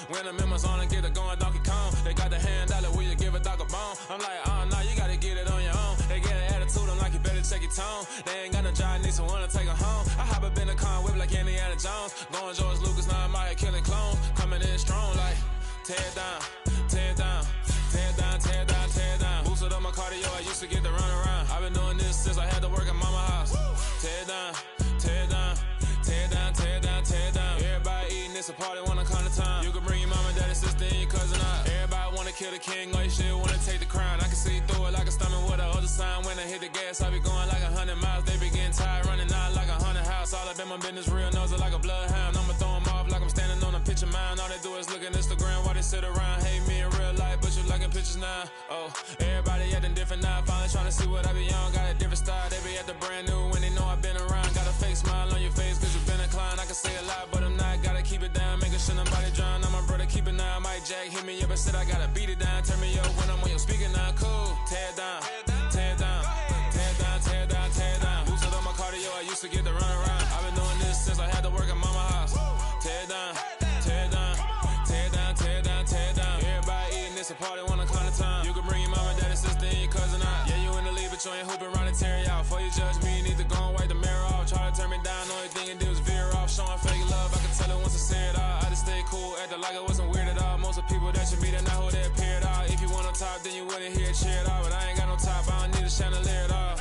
When the members on and get it going Donkey Kong. They got the hand dollar, will you give a dog a bone? I'm like, oh no, you gotta get it on your own. They get an attitude, I'm like, you better check your tone. They ain't got no job, need someone to take her home. I hop up in the car, whip like Indiana Jones. Going George Lucas, now I'm out here killing clones. Coming in strong like, tear it down, tear it down, tear it down, tear it down, tear it down. Boosted up my cardio, I used to get to run around. I've been doing this since I had to work at mama house. Tear it down, tear it down, tear it down, tear it down, tear it down. Everybody eating, it's a party, wanna come to time. You can bring your mama, daddy, sister, and your cousin out. Everybody wanna kill the king, or you shit wanna take the crown. I can see through it like a stomach with a other sign. When I hit the gas, I be going like 100 miles. They be getting tired, running out like 100 house. All up in my business, real nose like a bloodhound. I'ma throw them off like I'm standing on a picture mound. All they do is look at Instagram while they sit around. Hate me in real life, but you like a picture. bitches now. Oh, everybody acting different now. Finally trying to see what I be on. Got a different style. They be at the brand new when they know I've been around. Got a fake smile on your face cause you've been inclined. I can say a lot, but I'm not. Gotta keep it down. Making sure nobody drown. I'm my brother, keep it now. Mike Jack hit me up and said I gotta beat it down. Turn me up when I'm on your speaker now. Cool. Tear it down. Tear it down. Tear it down. Tear it down. Tear it down. Boosted on my cardio. I used to get the run around. I've been doing this since I had to work at mama house. Tear it down. Tear it down. Tear it down. Tear it down. Tear it down. Everybody eating this a party one o'clock of time. You can bring your mama, daddy, sister, and your cousin out. Yeah, you in the lead, but you ain't hooping around and tear you out. Before you judge me, you need to go and wipe the mirror off. Try to turn me down, only thing you did was veer off. Showing fake love, I can tell it once I say it all. I just stay cool, acting like it wasn't weird at all. Most of the people that you meet are not who they appear at all. If you want on top, then you wouldn't hear it cheer at all. But I ain't got no top, I don't need a chandelier at all.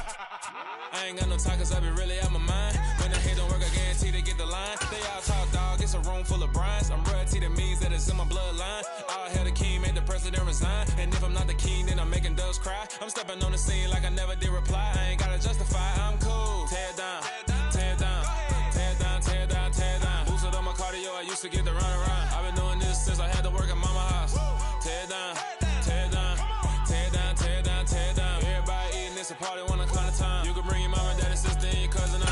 I ain't got no time cause I be really out my mind. When the hate don't work, I guarantee they get the line. They all talk dog, it's a room full of brines. I'm royalty, that means that it's in my bloodline. All hail the king, made the president resign. And if I'm not the king, then I'm making doves cry. I'm stepping on the scene like I never did reply. I ain't gotta justify, I'm cool. Tear it down, tear it down, tear it down, tear it down, tear it down. Boosted on my cardio, I used to get the run around. I've been doing this since I had to work at mama house. Tear it down, tear it down, tear it down, tear it down, tear it down. Everybody eating this a party one o'clock of time. You can bring your mama, daddy, sister, and your cousin out.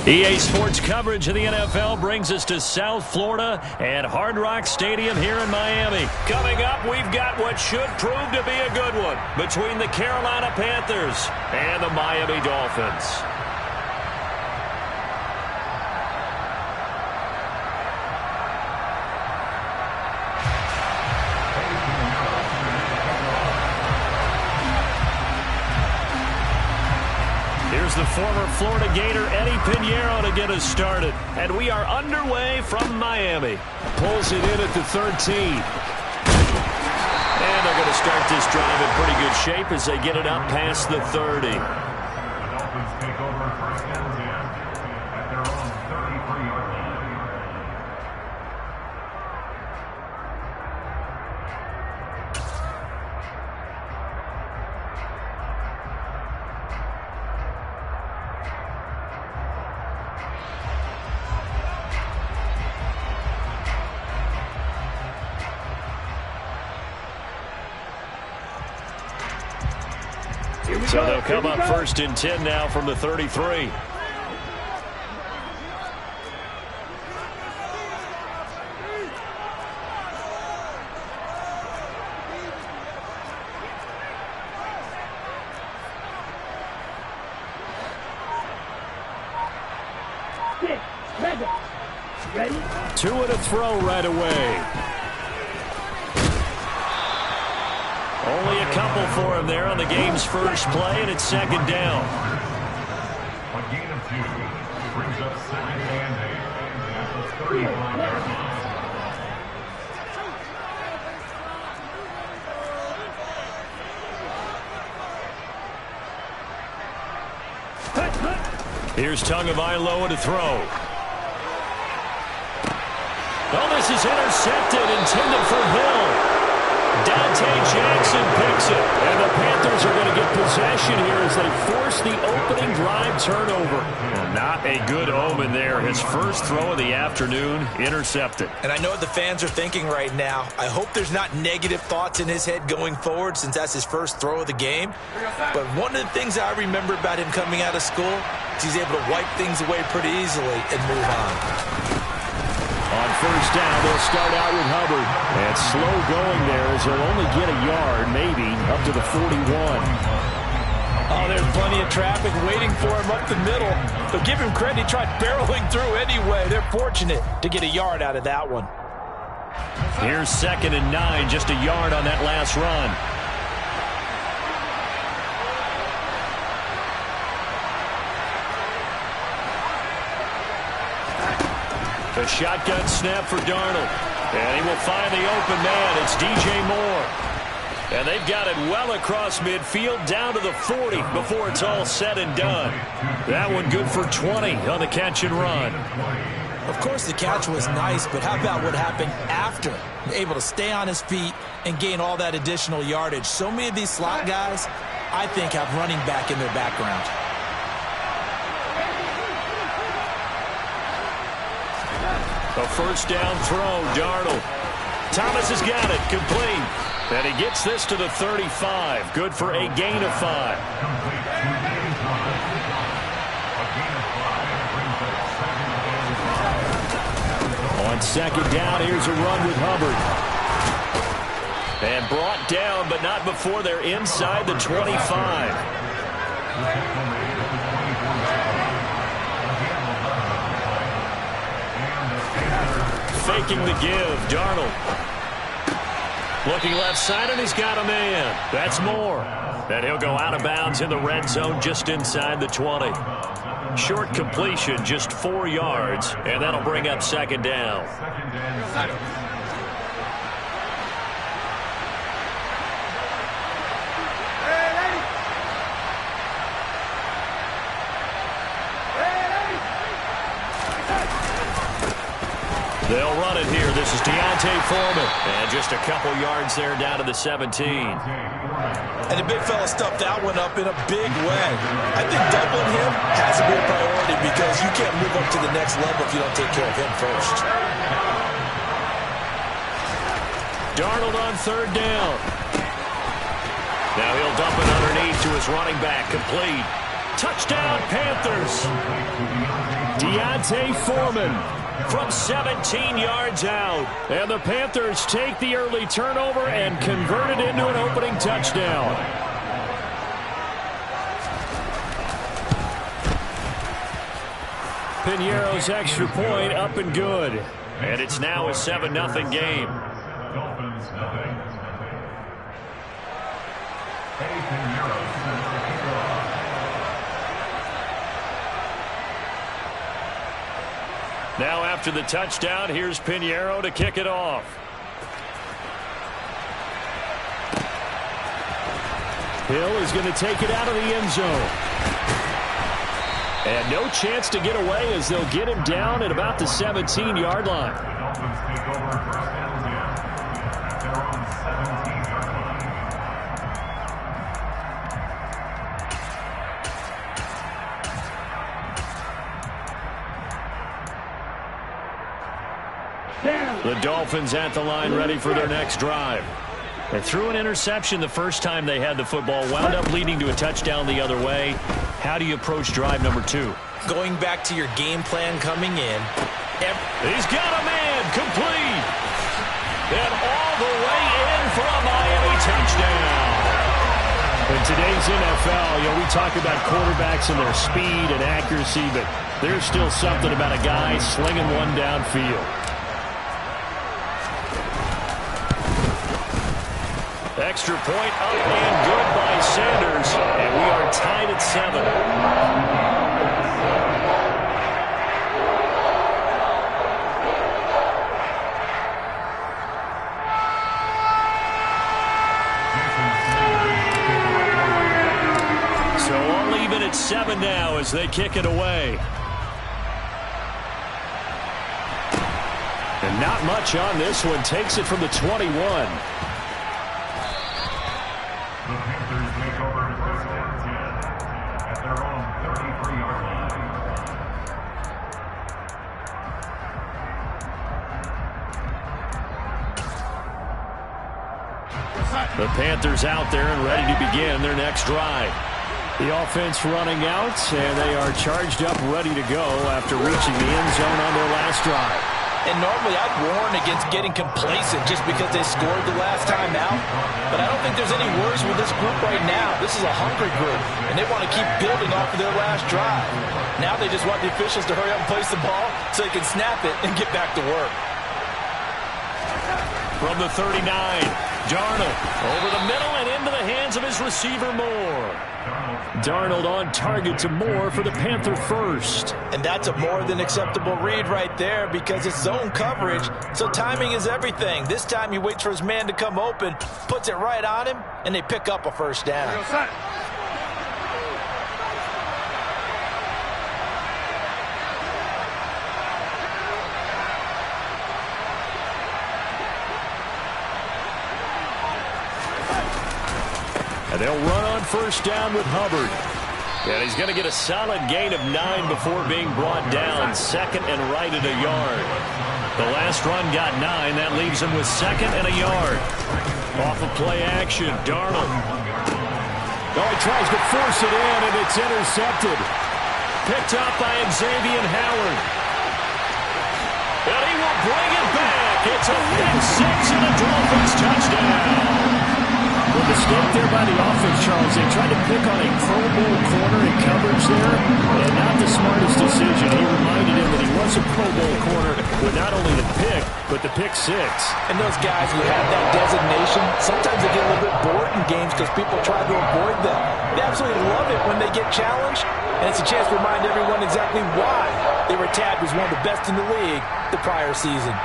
EA Sports coverage of the NFL brings us to South Florida and Hard Rock Stadium here in Miami. Coming up, we've got what should prove to be a good one between the Carolina Panthers and the Miami Dolphins. Here's the former Florida Gator Eddie Pinheiro to get us started. And we are underway from Miami. Pulls it in at the 13. And they're going to start this drive in pretty good shape as they get it up past the 30. The Dolphins take over first and 10 at their own 33-yard line. So they'll come up first and 10 now from the 33. Ready? Two and a throw right away. Only a couple for him there on the game's first play, and it's second down. A gain of 2 brings up second and 8 at the 35-yard line. Here's Tagovailoa to throw. Oh, this is intercepted, intended for Hill. Dante Jackson picks it, and the Panthers are going to get possession here as they force the opening drive turnover. Well, not a good omen there. His first throw of the afternoon intercepted. And I know what the fans are thinking right now. I hope there's not negative thoughts in his head going forward since that's his first throw of the game. But one of the things I remember about him coming out of school is he's able to wipe things away pretty easily and move on. On first down, they'll start out with Hubbard. And slow going there as he'll only get a yard, maybe, up to the 41. Oh, there's plenty of traffic waiting for him up the middle. But give him credit, he tried barreling through anyway. They're fortunate to get a yard out of that one. Here's 2nd and 9, just a yard on that last run. The shotgun snap for Darnold. And he will find the open man. It's DJ Moore. And they've got it well across midfield down to the 40 before it's all said and done. That one good for 20 on the catch and run. Of course, the catch was nice, but how about what happened after? Able to stay on his feet and gain all that additional yardage. So many of these slot guys, I think, have running back in their background. A first down throw, Darnold. Thomas has got it, complete. And he gets this to the 35. Good for a gain of 5. On second down, here's a run with Hubbard. And brought down, but not before they're inside the 25. Faking the give, Darnold. Looking left side, and he's got a man. That's Moore. And he'll go out of bounds in the red zone just inside the 20. Short completion, just 4 yards, and that'll bring up second down. They'll run it here. This is Deontay Foreman. And just a couple yards there down to the 17. And the big fella stuffed that one up in a big way. I think doubling him has to be a priority because you can't move up to the next level if you don't take care of him first. Darnold on third down. Now he'll dump it underneath to his running back. Complete. Touchdown, Panthers. Deontay Foreman from 17 yards out. And the Panthers take the early turnover and convert it into an opening touchdown. Piñeiro's extra point up and good. And it's now a 7-0 game. Dolphins nothing. Now after the touchdown, here's Piñeiro to kick it off. Hill is going to take it out of the end zone. And no chance to get away as they'll get him down at about the 17-yard line. The Dolphins take over first and 10 at their own 17-yard line. The Dolphins at the line ready for their next drive. They threw an interception the first time they had the football, wound up leading to a touchdown the other way. How do you approach drive number 2? Going back to your game plan coming in. He's got a man, complete. And all the way in for a Miami touchdown. In today's NFL, we talk about quarterbacks and their speed and accuracy, but there's still something about a guy slinging one downfield. Extra point up and good by Sanders, and we are tied at 7. So all even at 7 now as they kick it away. And not much on this one. Takes it from the 21. The Panthers take over first and 10 at their own 33-yard line. The Panthers out there and ready to begin their next drive. The offense running out, and they are charged up, ready to go after reaching the end zone on their last drive. And normally I'd warn against getting complacent just because they scored the last time out. But I don't think there's any worries with this group right now. This is a hungry group, and they want to keep building off of their last drive. Now they just want the officials to hurry up and place the ball so they can snap it and get back to work. From the 39, Darnold over the middle and into the hands of his receiver Moore. Darnold on target to Moore for the Panther first. And that's a more than acceptable read right there because it's zone coverage, so timing is everything. This time he waits for his man to come open, puts it right on him, and they pick up a first down. And they'll run on first down with Hubbard. And he's going to get a solid gain of 9 before being brought down. Second and right at a yard. The last run got 9. That leaves him with second and a yard. Off of play action, Darnold. Oh, he tries to force it in, and it's intercepted. Picked up by Xavier Howard. And he will bring it back. It's a pick six and a Dolphins touchdown. The mistake there by the offense, Charles. They tried to pick on a Pro Bowl corner in coverage there, and not the smartest decision. He reminded him that he was a Pro Bowl corner with not only the pick, but the pick six. And those guys who have that designation, sometimes they get a little bit bored in games because people try to avoid them. They absolutely love it when they get challenged, and it's a chance to remind everyone exactly why they were tagged as one of the best in the league the prior season.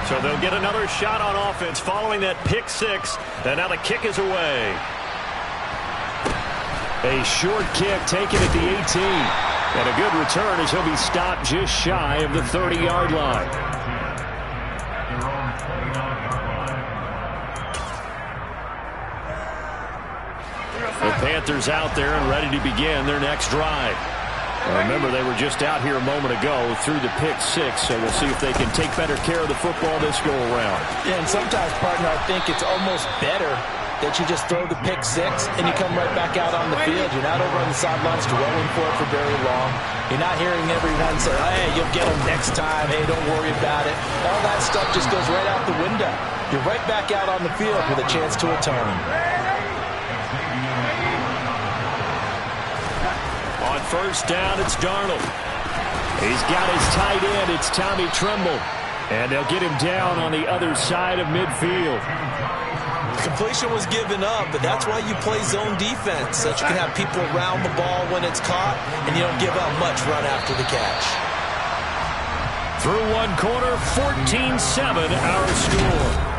So they'll get another shot on offense following that pick six. And now the kick is away. A short kick taken at the 18. And a good return as he'll be stopped just shy of the 30-yard line. The Panthers out there and ready to begin their next drive. Remember, they were just out here a moment ago through the pick six, so we'll see if they can take better care of the football this go-around. Yeah, and sometimes, partner, I think it's almost better that you just throw the pick six and you come right back out on the field. You're not over on the sidelines dwelling for it for very long. You're not hearing everyone say, hey, you'll get them next time. Hey, don't worry about it. All that stuff just goes right out the window. You're right back out on the field with a chance to atone. On first down, it's Darnold. He's got his tight end. It's Tommy Tremble. And they'll get him down on the other side of midfield. Completion was given up, but that's why you play zone defense, so that you can have people around the ball when it's caught, and you don't give up much run after the catch. Through one quarter, 14-7 our score.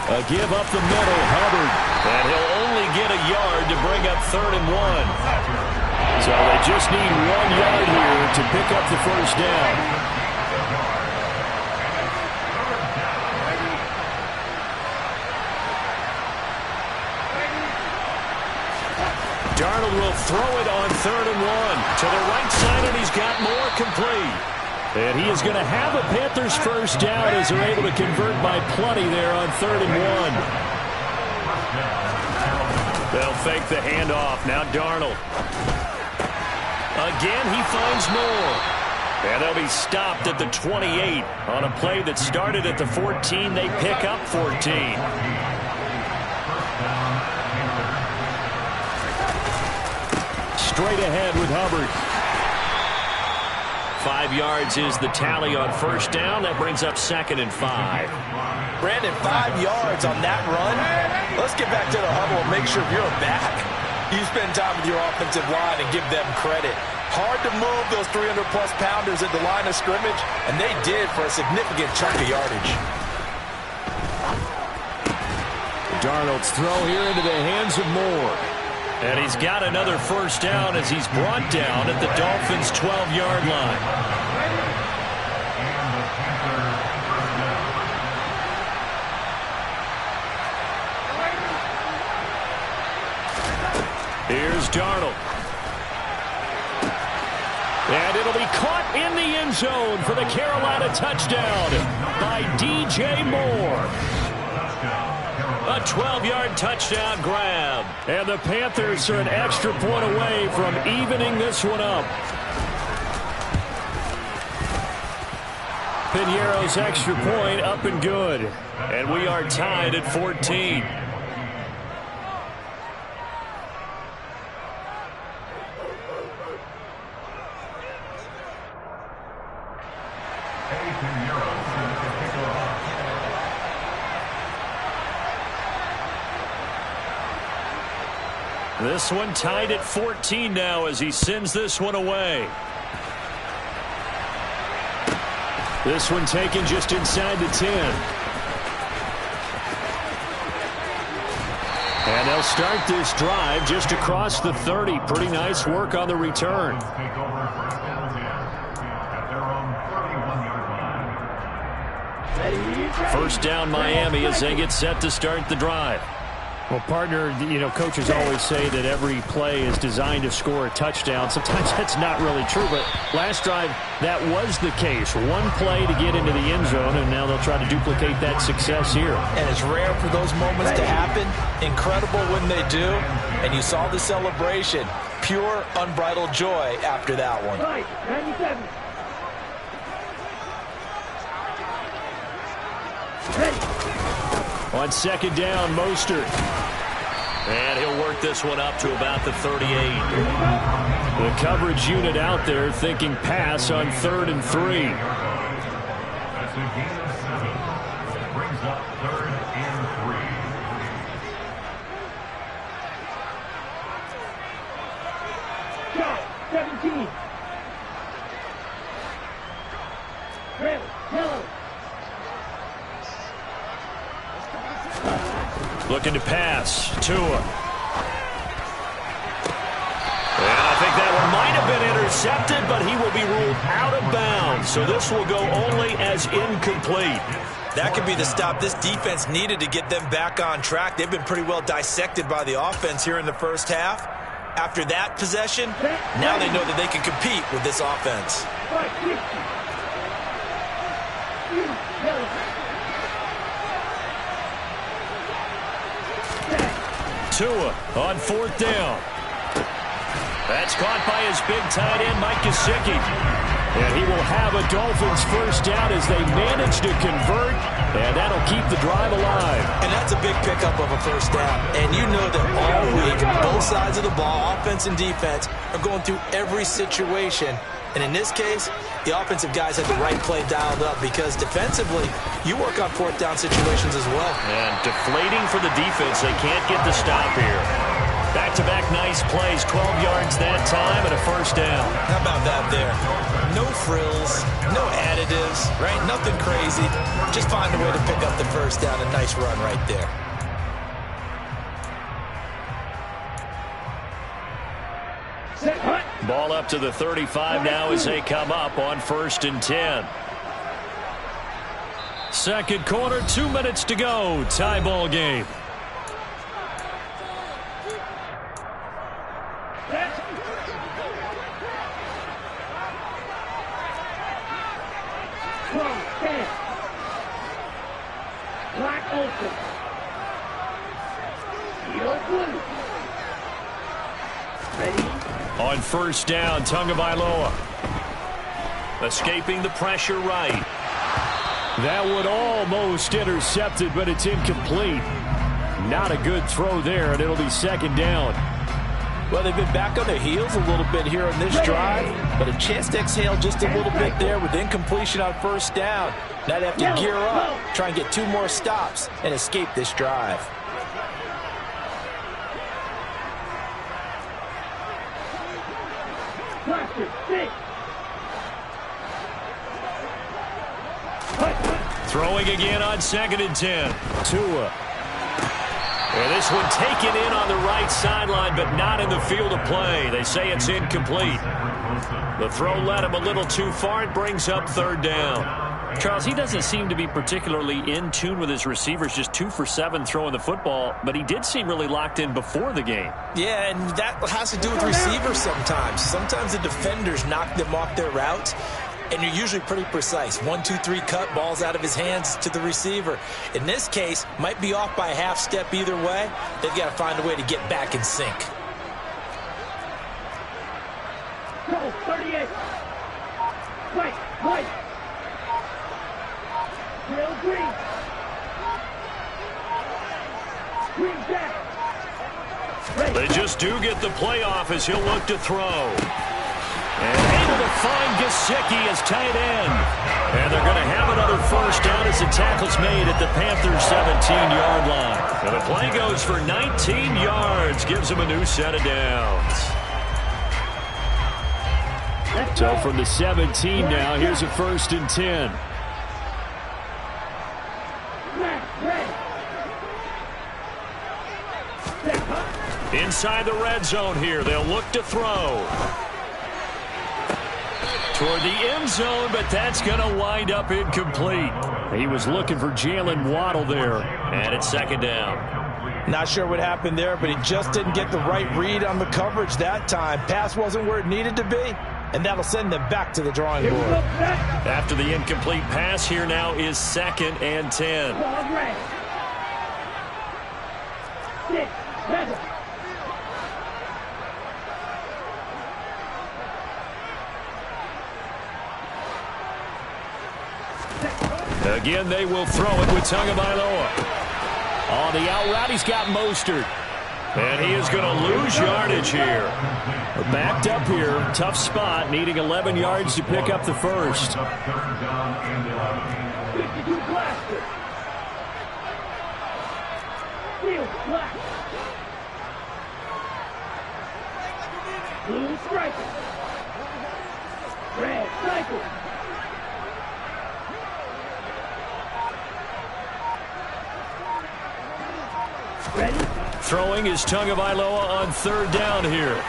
A give up the middle, Hubbard. And he'll only get a yard to bring up 3rd and 1. So they just need 1 yard here to pick up the first down. Darnold will throw it on 3rd and 1. To the right side, and he's got more complete. And he is going to have a Panthers first down as they're able to convert by plenty there on 3rd and 1. They'll fake the handoff. Now Darnold. Again, he finds more. And they'll be stopped at the 28. On a play that started at the 14, they pick up 14. Straight ahead with Hubbard. 5 yards is the tally on first down. That brings up 2nd and 5. Brandon, 5 yards on that run. Let's get back to the huddle and make sure you're back. You spend time with your offensive line and give them credit. Hard to move those 300-plus pounders at the line of scrimmage, and they did for a significant chunk of yardage. Darnold's throw here into the hands of Moore. And he's got another first down as he's brought down at the Dolphins' 12-yard line. Here's Darnold. And it'll be caught in the end zone for the Carolina touchdown by DJ Moore. A 12-yard touchdown grab. And the Panthers are an extra point away from evening this one up. Piñeiro's extra point up and good. And we are tied at 14. This one tied at 14 now as he sends this one away. This one taken just inside the 10. And they'll start this drive just across the 30. Pretty nice work on the return. First down Miami as they get set to start the drive. Well, partner, coaches always say that every play is designed to score a touchdown. Sometimes that's not really true, but last drive, that was the case. One play to get into the end zone, and now they'll try to duplicate that success here. And it's rare for those moments to happen. Incredible when they do. And you saw the celebration. Pure, unbridled joy after that one. 97. On second down, Mostert. And he'll work this one up to about the 38. The coverage unit out there thinking pass on 3rd and 3. That's a gain of 7. Brings up 3rd and 3. Shot. 17. Red. Yellow. Looking to pass. Tua. And I think that one might have been intercepted, but he will be ruled out of bounds. So this will go only as incomplete. That could be the stop this defense needed to get them back on track. They've been pretty well dissected by the offense here in the first half. After that possession, now they know that they can compete with this offense. Tua on 4th down. That's caught by his big tight end, Mike Gesicki. And he will have a Dolphins first down as they manage to convert, and that'll keep the drive alive. And that's a big pickup of a first down. And you know that all week, both sides of the ball, offense and defense, are going through every situation. And in this case, the offensive guys had the right play dialed up because defensively, you work on 4th down situations as well. And deflating for the defense. They can't get the stop here. Back-to-back nice plays, 12 yards that time and a first down. How about that there? No frills, no additives, right? Nothing crazy. Just find a way to pick up the first down. A nice run right there. Ball up to the 35 now as they come up on 1st and 10. Second quarter, 2 minutes to go. Tie ball game. Black Olsen. Yellow blue. Ready? On 1st down, Tagovailoa. Escaping the pressure right. That would almost intercepted, but it's incomplete. Not a good throw there, and it'll be 2nd down. Well, they've been back on their heels a little bit here on this drive, but a chance to exhale just a little bit there with incompletion on 1st down. Now they have to gear up, try and get 2 more stops, and escape this drive. Throwing again on 2nd and 10. Tua. And this one taken in on the right sideline, but not in the field of play. They say it's incomplete. The throw led him a little too far. It brings up 3rd down. Charles, he doesn't seem to be particularly in tune with his receivers, just 2 for 7 throwing the football, but he did seem really locked in before the game. Yeah, and that has to do with receivers sometimes. Sometimes the defenders knock them off their routes, and you're usually pretty precise. 1, 2, 3 cut, balls out of his hands to the receiver. In this case, might be off by a half step either way. They've got to find a way to get back in sync. Go, 38. Right. do get the playoff as he'll look to throw. And able to find Gesicki as tight end. And they're going to have another first down as the tackle's made at the Panthers' 17-yard line. And the play goes for 19 yards. Gives them a new set of downs. So from the 17 now, here's a 1st and 10. Inside the red zone here. They'll look to throw. Toward the end zone, but that's going to wind up incomplete. He was looking for Jalen Waddle there. And it's 2nd down. Not sure what happened there, but he just didn't get the right read on the coverage that time. Pass wasn't where it needed to be, and that'll send them back to the drawing board. After the incomplete pass, here now is 2nd and 10. Again, they will throw it with Tagovailoa. On the out route, he's got Mostert. And he is going to lose yardage here. We're backed up here. Tough spot, needing 11 yards to pick up the first. Blue striker. Red cycle. Ready? Throwing is Tagovailoa on 3rd down here.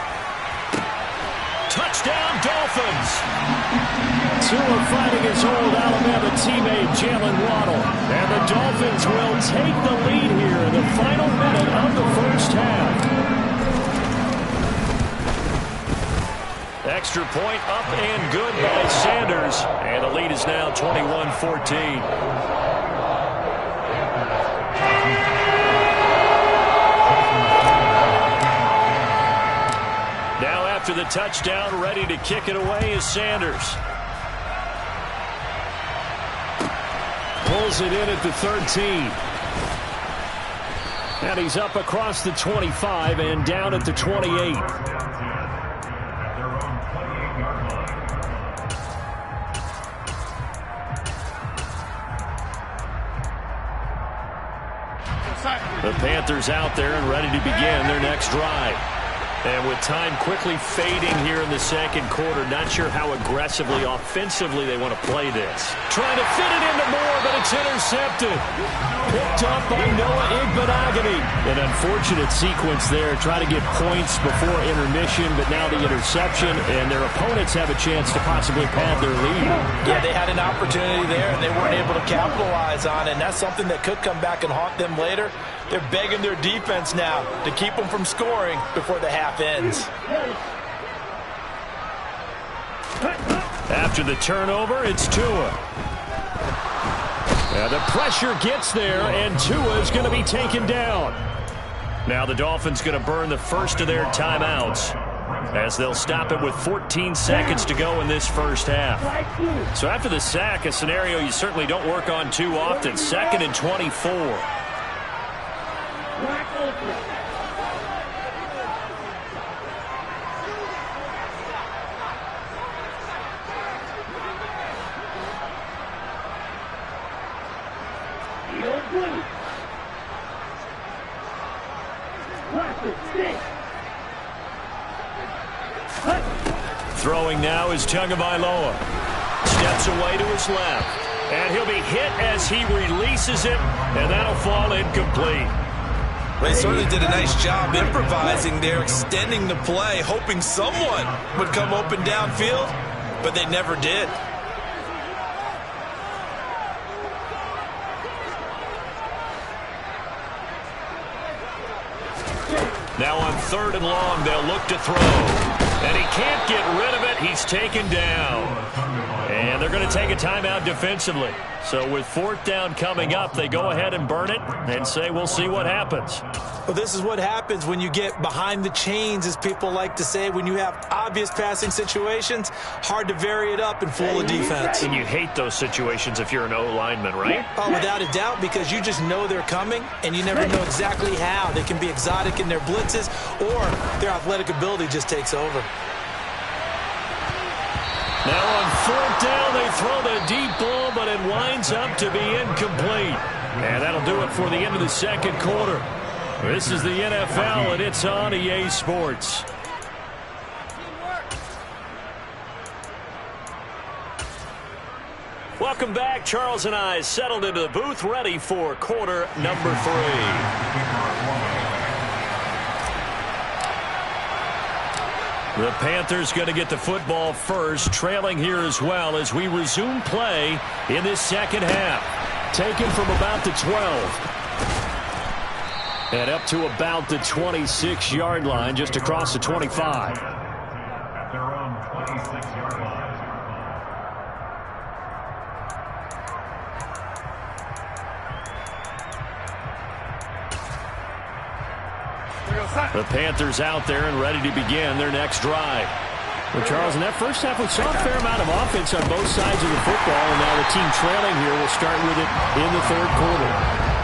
Touchdown, Dolphins! Tua fighting his old Alabama teammate Jalen Waddle. And the Dolphins will take the lead here in the final minute of the first half. Extra point up and good by Sanders. And the lead is now 21-14. After the touchdown, ready to kick it away is Sanders. Pulls it in at the 13. And he's up across the 25 and down at the 28. The Panthers out there and ready to begin their next drive. And with time quickly fading here in the 2nd quarter, not sure how aggressively, offensively they want to play this. Trying to fit it into Moore, but it's intercepted. Picked up by Noah Igbenogany. An unfortunate sequence there. Try to get points before intermission, but now the interception, and their opponents have a chance to possibly pad their lead. Yeah, they had an opportunity there, and they weren't able to capitalize on it, and that's something that could come back and haunt them later. They're begging their defense now to keep them from scoring before the half ends. After the turnover, it's Tua. The pressure gets there, and Tua is going to be taken down. Now the Dolphins going to burn the first of their timeouts as they'll stop it with 14 seconds to go in this first half. So after the sack, a scenario you certainly don't work on too often. 2nd and 24. Throwing now is Tagovailoa. Steps away to his left. And he'll be hit as he releases it, and that'll fall incomplete. Well, they certainly did a nice job improvising there, extending the play, hoping someone would come open downfield, but they never did. Now on 3rd and long, they'll look to throw. And he can't get rid of it. He's taken down. And they're they're going to take a timeout defensively. So with 4th down coming up, they go ahead and burn it and say we'll see what happens. Well, this is what happens when you get behind the chains, as people like to say. When you have obvious passing situations, hard to vary it up and fool the defense. And you hate those situations if you're an O-lineman, right? Oh, without a doubt, because you just know they're coming, and you never know exactly how. They can be exotic in their blitzes, or their athletic ability just takes over. Now on 4th down, they throw the deep ball, but it winds up to be incomplete. And that'll do it for the end of the second quarter. This is the NFL, and it's on EA Sports. Welcome back. Charles and I settled into the booth, ready for quarter number 3. The Panthers going to get the football first, trailing here as well as we resume play in this second half. Taken from about the 12. And up to about the 26-yard line, just across the 25. At their own 26-yard line. The Panthers out there and ready to begin their next drive. Well, Charles, in that first half, we saw a fair amount of offense on both sides of the football, and now the team trailing here will start with it in the third quarter.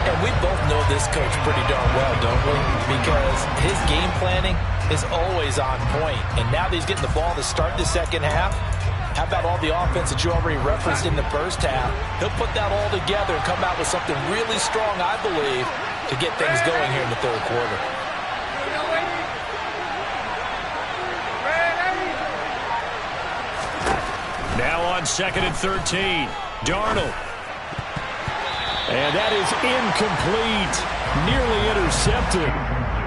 And we both know this coach pretty darn well, don't we? Because his game planning is always on point. And now that he's getting the ball to start the second half, how about all the offense that you already referenced in the first half? He'll put that all together and come out with something really strong, I believe, to get things going here in the third quarter. Now on 2nd and 13, Darnold. And that is incomplete. Nearly intercepted.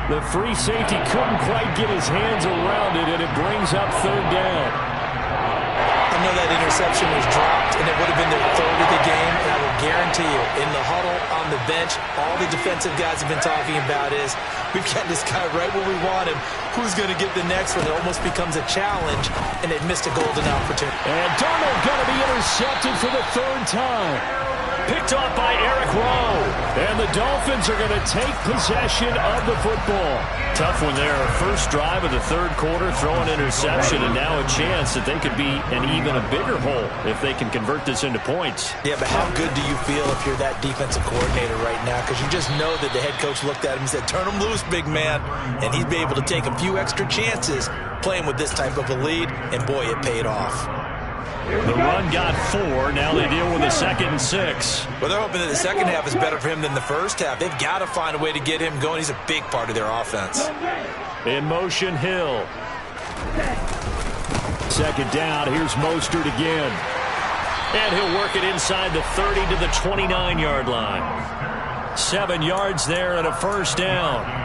The free safety couldn't quite get his hands around it, and it brings up 3rd down. I know that interception was dropped, and it would have been their 3rd of the game, and I will guarantee you, in the huddle, on the bench, all the defensive guys have been talking about is, we've got this guy right where we want him. Who's going to get the next one? It almost becomes a challenge, and they've missed a golden opportunity. And Darnold going to be intercepted for the 3rd time. Picked off by Eric Rowe. And the Dolphins are going to take possession of the football. Tough one there. First drive of the third quarter, throw an interception, and now a chance that they could be in even a bigger hole if they can convert this into points. Yeah, but how good do you feel if you're that defensive coordinator right now? Because you just know that the head coach looked at him and said, turn him loose, big man. And he'd be able to take a few extra chances playing with this type of a lead, and boy, it paid off. The run got 4. Now they deal with a 2nd and 6. Well, they're hoping that the second half is better for him than the first half. They've got to find a way to get him going. He's a big part of their offense. In motion, Hill. 2nd down. Here's Mostert again. And he'll work it inside the 30 to the 29-yard line. 7 yards there and a 1st down.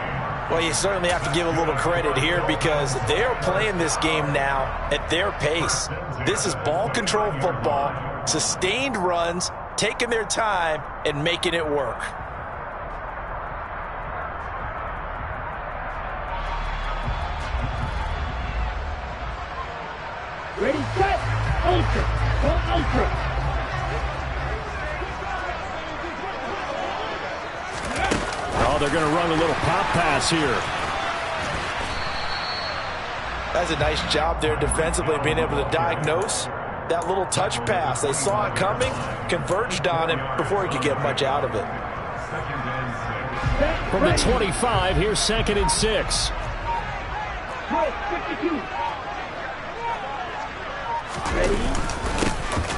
Well, you certainly have to give a little credit here because they are playing this game now at their pace. This is ball control football, sustained runs, taking their time, and making it work. Ready, set, ultra, go ultra. Oh, they're going to run a little pop pass here. That's a nice job there defensively, being able to diagnose that little touch pass. They saw it coming, converged on him before he could get much out of it. From the 25, here's 2nd and 6. 52. Ready?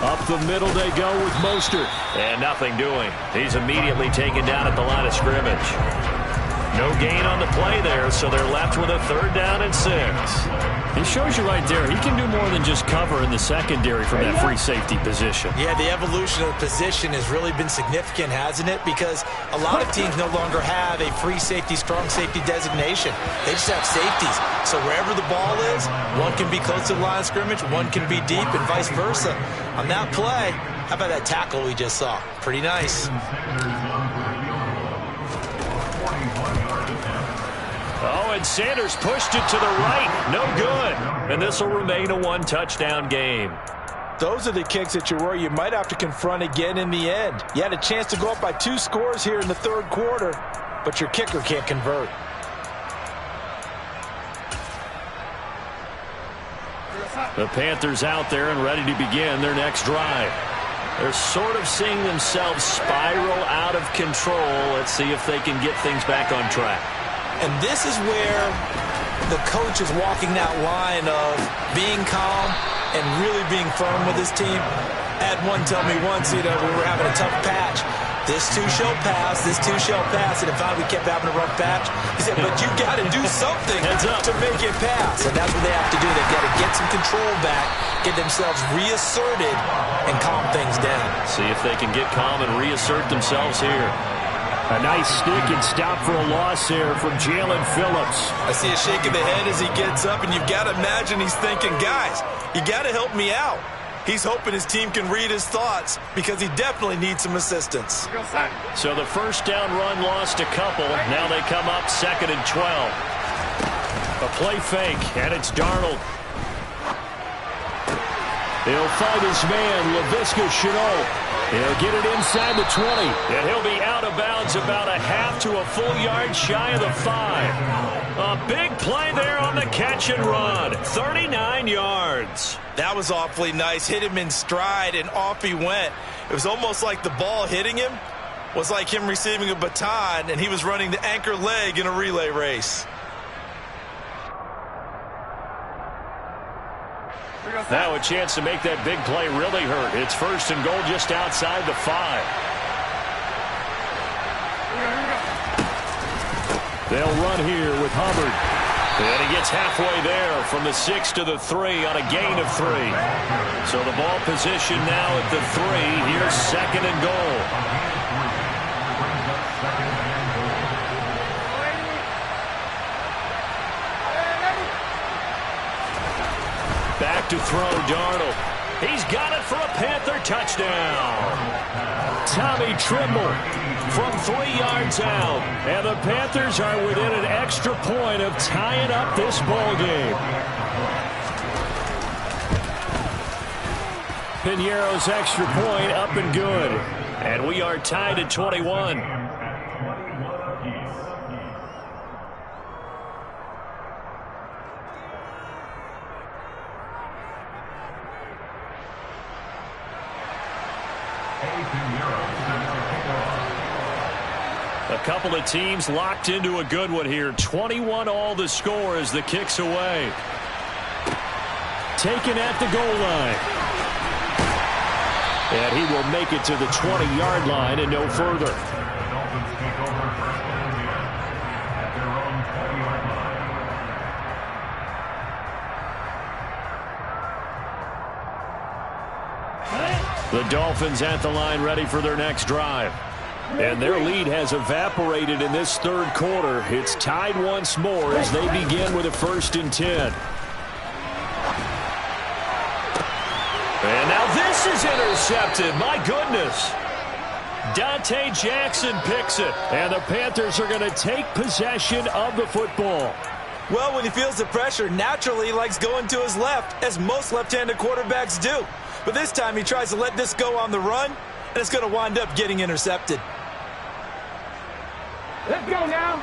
Up the middle they go with Mostert. And nothing doing. He's immediately taken down at the line of scrimmage. No gain on the play there, so they're left with a 3rd down and 6. He shows you right there, he can do more than just cover in the secondary from that free safety position. Yeah, the evolution of the position has really been significant, hasn't it? Because a lot of teams no longer have a free safety, strong safety designation. They just have safeties. So wherever the ball is, one can be close to the line of scrimmage, one can be deep, and vice versa. On that play, how about that tackle we just saw? Pretty nice. Oh, and Sanders pushed it to the right. No good. And this will remain a 1-touchdown game. Those are the kicks that you worry you might have to confront again in the end. You had a chance to go up by 2 scores here in the third quarter, but your kicker can't convert. The Panthers out there and ready to begin their next drive. They're sort of seeing themselves spiral out of control. Let's see if they can get things back on track. And this is where the coach is walking that line of being calm and really being firm with his team. I had one tell me once, we were having a tough patch. This too shall pass, this too shall pass. And finally we kept having a rough patch. He said, but you got to do something to make it pass. And that's what they have to do. They've got to get some control back, get themselves reasserted, and calm things down. See if they can get calm and reassert themselves here. A nice stick and stop for a loss here from Jalen Phillips. I see a shake of the head as he gets up, and you've got to imagine he's thinking, guys, you got to help me out. He's hoping his team can read his thoughts because he definitely needs some assistance. So the first down run lost a couple. Now they come up 2nd and 12. A play fake, and it's Darnold. He'll fight his man, Laviska Shenault. He'll get it inside the 20, and he'll be out of bounds about a half to a full yard shy of the 5. A big play there on the catch and run. 39 yards. That was awfully nice. Hit him in stride, and off he went. It was almost like the ball hitting him was like him receiving a baton, and he was running the anchor leg in a relay race. Now a chance to make that big play really hurt. It's 1st and goal just outside the 5. They'll run here with Hubbard. And he gets halfway there from the 6 to the 3 on a gain of 3. So the ball position now at the 3. Here's 2nd and goal. Back to throw, Darnold. He's got it for a Panther touchdown. Tommy Trimble from 3 yards out. And the Panthers are within an extra point of tying up this ball game. Piñeiro's extra point up and good. And we are tied at 21. A couple of teams locked into a good one here. 21 all the score as the kick's away. Taken at the goal line. And he will make it to the 20-yard line and no further. The Dolphins take over 1st and 10 at their own 20-yard line. The Dolphins at the line ready for their next drive. And their lead has evaporated in this third quarter. It's tied once more as they begin with a 1st and 10. And now this is intercepted. My goodness. Dante Jackson picks it. And the Panthers are going to take possession of the football. Well, when he feels the pressure, naturally he likes going to his left, as most left-handed quarterbacks do. But this time he tries to let this go on the run, and it's going to wind up getting intercepted. Let's go now.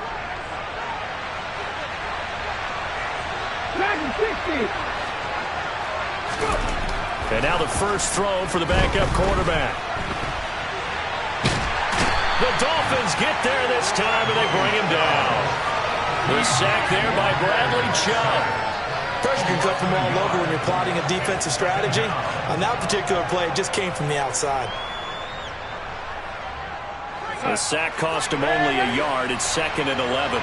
60. And now the first throw for the backup quarterback. The Dolphins get there this time, and they bring him down. The sack there by Bradley Chubb. Pressure can come from all over when you're plotting a defensive strategy. On that particular play, it just came from the outside. The sack cost him only a yard. It's 2nd and 11.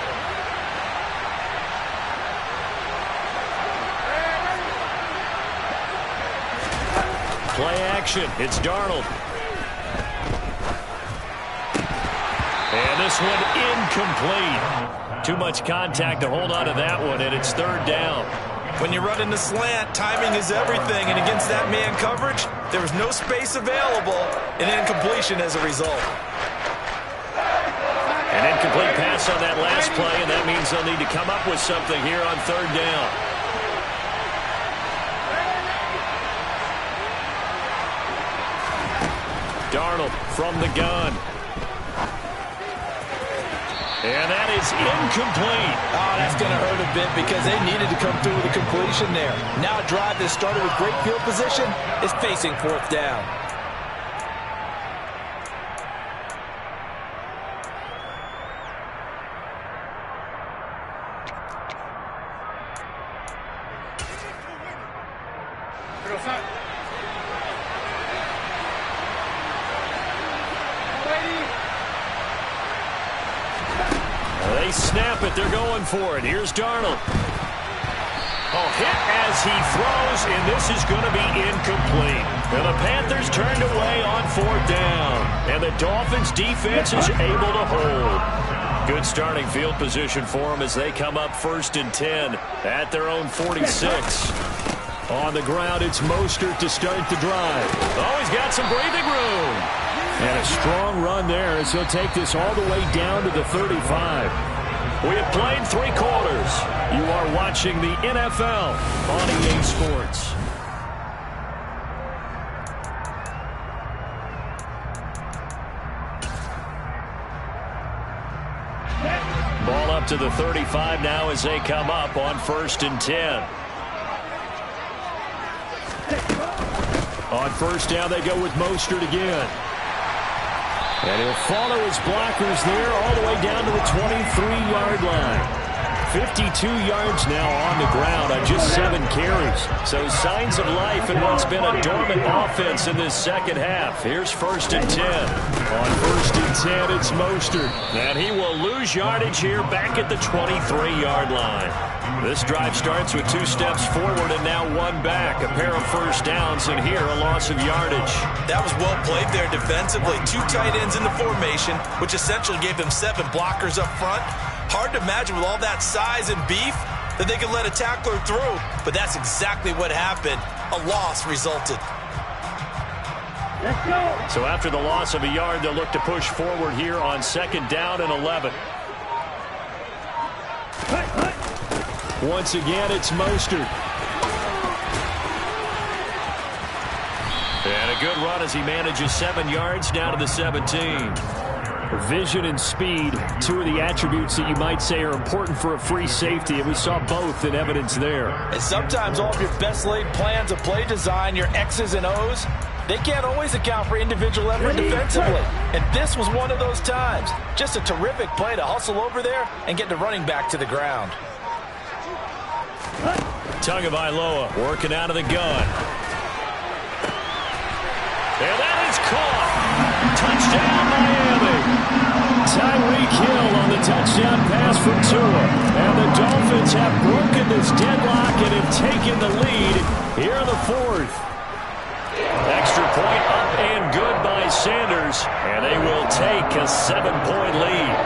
Play action. It's Darnold. And this one incomplete. Too much contact to hold on to that one, and it's 3rd down. When you're running the slant, timing is everything, and against that man coverage, there was no space available, and incompletion as a result. An incomplete pass on that last play, and that means they'll need to come up with something here on 3rd down. Darnold from the gun. And that is incomplete. Oh, that's going to hurt a bit because they needed to come through with a completion there. Now a drive that started with great field position is facing fourth down. They snap it. They're going for it. Here's Darnold. Oh, hit as he throws, and this is going to be incomplete. And the Panthers turned away on fourth down. And the Dolphins' defense is able to hold. Good starting field position for them as they come up 1st and 10 at their own 46. On the ground, it's Mostert to start the drive. Oh, he's got some breathing room. And a strong run there as he'll take this all the way down to the 35. We have played 3 quarters. You are watching the NFL on EA Sports. Ball up to the 35 now as they come up on 1st and 10. On 1st down, they go with Mostert again. And he'll follow his blockers there all the way down to the 23-yard line. 52 yards now on the ground on just 7 carries. So signs of life in what's been a dormant offense in this second half. Here's 1st and 10. On 1st and 10, it's Mostert. And he will lose yardage here back at the 23-yard line. This drive starts with 2 steps forward and now 1 back. A pair of first downs, and here a loss of yardage. That was well played there defensively. 2 tight ends in the formation, which essentially gave them 7 blockers up front. Hard to imagine with all that size and beef that they could let a tackler through, but that's exactly what happened. A loss resulted. Let's go. So after the loss of a yard, they'll look to push forward here on 2nd down and 11. Once again, it's Mostert. And a good run as he manages 7 yards down to the 17. Vision and speed, 2 of the attributes that you might say are important for a free safety, and we saw both in evidence there. And sometimes all of your best laid plans of play design, your X's and O's, they can't always account for individual effort defensively. And this was one of those times. Just a terrific play to hustle over there and get the running back to the ground. Tagovailoa working out of the gun. And that is caught. Touchdown, Miami. Tyreek Hill on the touchdown pass from Tua. And the Dolphins have broken this deadlock and have taken the lead here in the 4th. Extra point up and good by Sanders. And they will take a 7-point lead.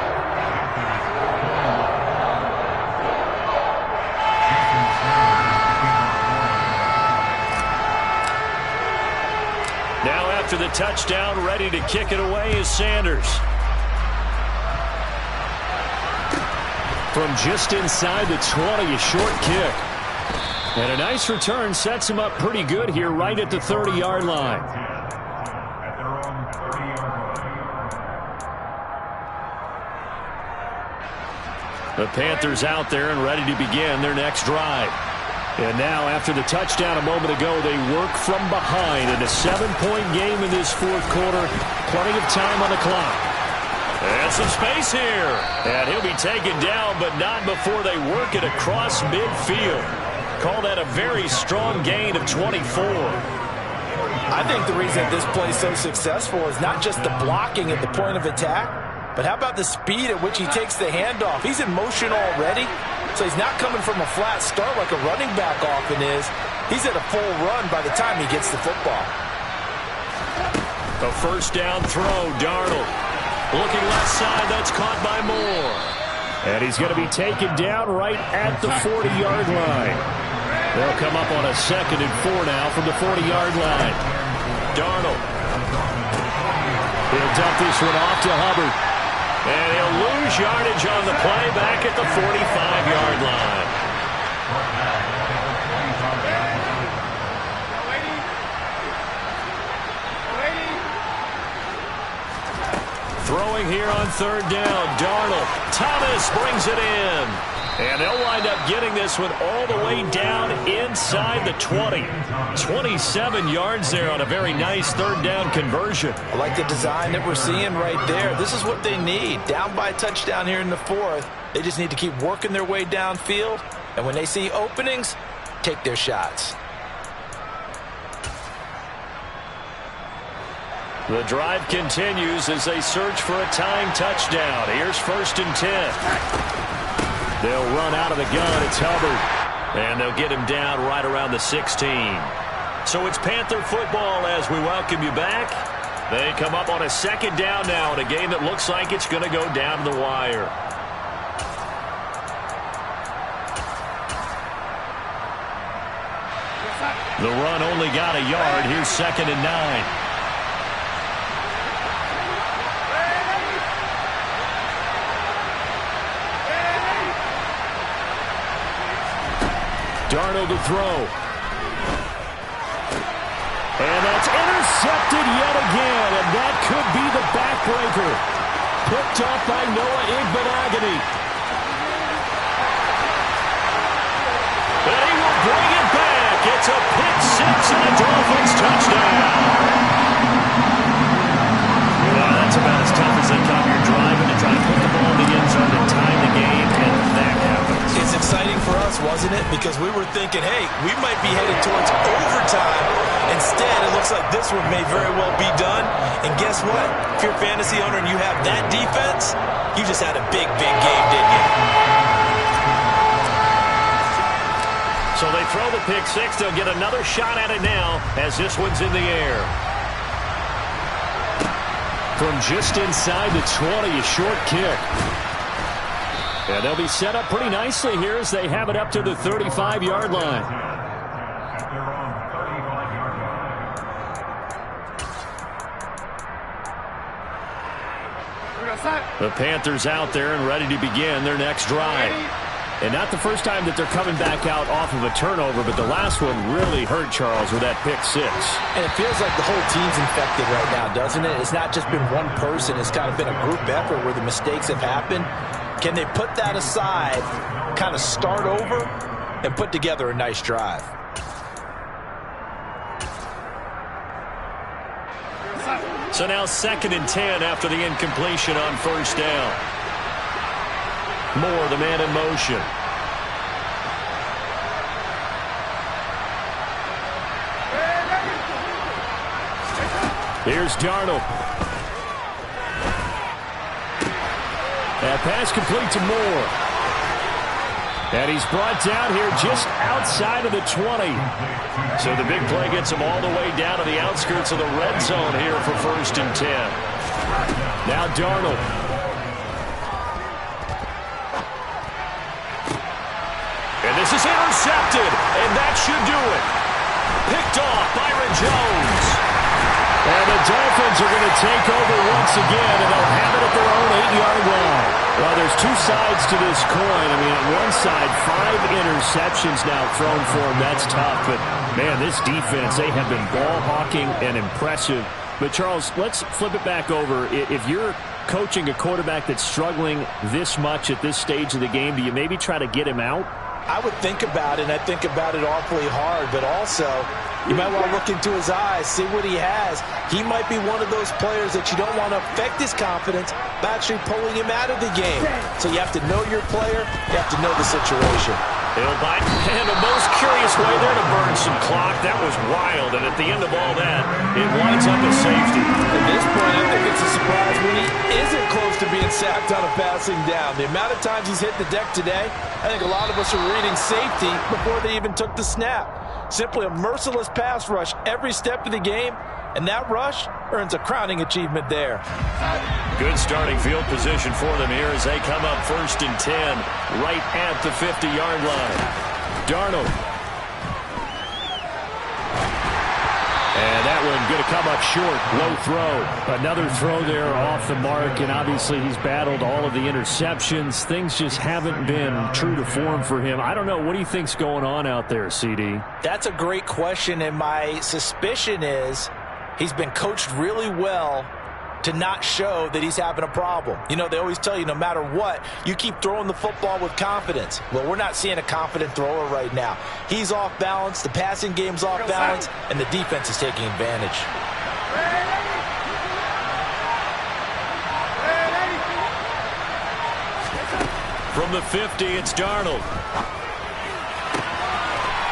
Now after the touchdown, ready to kick it away is Sanders. From just inside the 20, a short kick. And a nice return sets him up pretty good here right at the 30-yard line. At their own 30-yard line. The Panthers out there and ready to begin their next drive. And now, after the touchdown a moment ago, they work from behind in a 7-point game in this 4th quarter. Plenty of time on the clock. And some space here. And he'll be taken down, but not before they work it across midfield. Call that a very strong gain of 24. I think the reason this play is so successful is not just the blocking at the point of attack, but how about the speed at which he takes the handoff? He's in motion already. So he's not coming from a flat start like a running back often is. He's at a full run by the time he gets the football. A first down throw, Darnold. Looking left side, that's caught by Moore. And he's going to be taken down right at the 40-yard line. They'll come up on a 2nd and 4 now from the 40-yard line. Darnold. He'll dump this one off to Hubbard. And he'll lose yardage on the play back at the 45-yard line. Throwing here on third down. Darnold. Thomas brings it in. And they'll wind up getting this one all the way down inside the 20. 27 yards there on a very nice third down conversion. I like the design that we're seeing right there. This is what they need. Down by a touchdown here in the fourth. They just need to keep working their way downfield. And when they see openings, take their shots. The drive continues as they search for a tying touchdown. Here's 1st and 10. They'll run out of the gun. It's Hubbard. And they'll get him down right around the 16. So it's Panther football as we welcome you back. They come up on a 2nd down now in a game that looks like it's going to go down to the wire. The run only got a yard. Here's 2nd and 9. Darnold to throw. And that's intercepted yet again, and that could be the backbreaker. Picked off by Noah Igbenogany. And he will bring it back. It's a pick six and a Dolphins touchdown. Well, that's about as tough as they come. You're driving to try to put the ball in the end zone and tie the game, and that happens. It's exciting for us, wasn't it? Because we were thinking, hey, we might be headed towards overtime. Instead, it looks like this one may very well be done. And guess what? If you're a fantasy owner and you have that defense, you just had a big, big game, didn't you? So they throw the pick six. They'll get another shot at it now as this one's in the air. From just inside the 20, a short kick. And they'll be set up pretty nicely here as they have it up to the 35-yard line. The Panthers out there and ready to begin their next drive. And not the first time that they're coming back out off of a turnover, but the last one really hurt Charles with that pick six. And it feels like the whole team's infected right now, doesn't it? It's not just been one person. It's kind of been a group effort where the mistakes have happened. Can they put that aside, kind of start over, and put together a nice drive? So now 2nd and 10 after the incompletion on 1st down. Moore, the man in motion. Here's Darnold. That pass complete to Moore. And he's brought down here just outside of the 20. So the big play gets him all the way down to the outskirts of the red zone here for 1st and 10. Now Darnold. And this is intercepted, and that should do it. Picked off Byron Jones. And the Dolphins are going to take over once again, and they'll have it at their own 8-yard line. Well, there's two sides to this coin. I mean, on one side, 5 interceptions now thrown for them. That's tough, but, man, this defense, they have been ball hawking and impressive. But, Charles, let's flip it back over. If you're coaching a quarterback that's struggling this much at this stage of the game, do you maybe try to get him out? I would think about it, and I think about it awfully hard, but also you might want to look into his eyes, see what he has. He might be one of those players that you don't want to affect his confidence by actually pulling him out of the game. So you have to know your player, you have to know the situation. He'll bite, and the most curious way there to burn some clock. That was wild, and at the end of all that, it winds up a safety. At this point, I think it's a surprise when he isn't close to being sacked on a passing down. The amount of times he's hit the deck today, I think a lot of us are reading safety before they even took the snap. Simply a merciless pass rush every step of the game, and that rush earns a crowning achievement there. Good starting field position for them here as they come up 1st and 10 right at the 50-yard line. Darnold. And that one going to come up short. Low throw. Another throw there off the mark, and obviously he's battled all of the interceptions. Things just haven't been true to form for him. I don't know. What do you think's going on out there, CD? That's a great question, and my suspicion is he's been coached really well to not show that he's having a problem. You know, they always tell you no matter what, you keep throwing the football with confidence. Well, we're not seeing a confident thrower right now. He's off balance, the passing game's off balance, and the defense is taking advantage. From the 50, it's Darnold.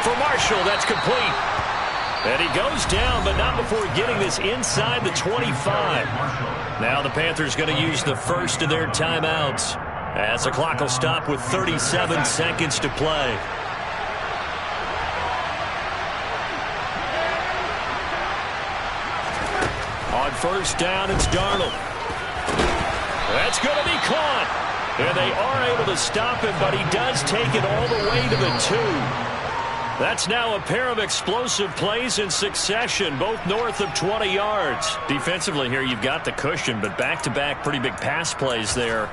For Marshall, that's complete. And he goes down, but not before getting this inside the 25. Now the Panthers going to use the first of their timeouts, as the clock will stop with 37 seconds to play. On first down, it's Darnold. That's going to be caught. And they are able to stop him, but he does take it all the way to the 2. That's now a pair of explosive plays in succession, both north of 20 yards. Defensively here, you've got the cushion, but back-to-back pretty big pass plays there.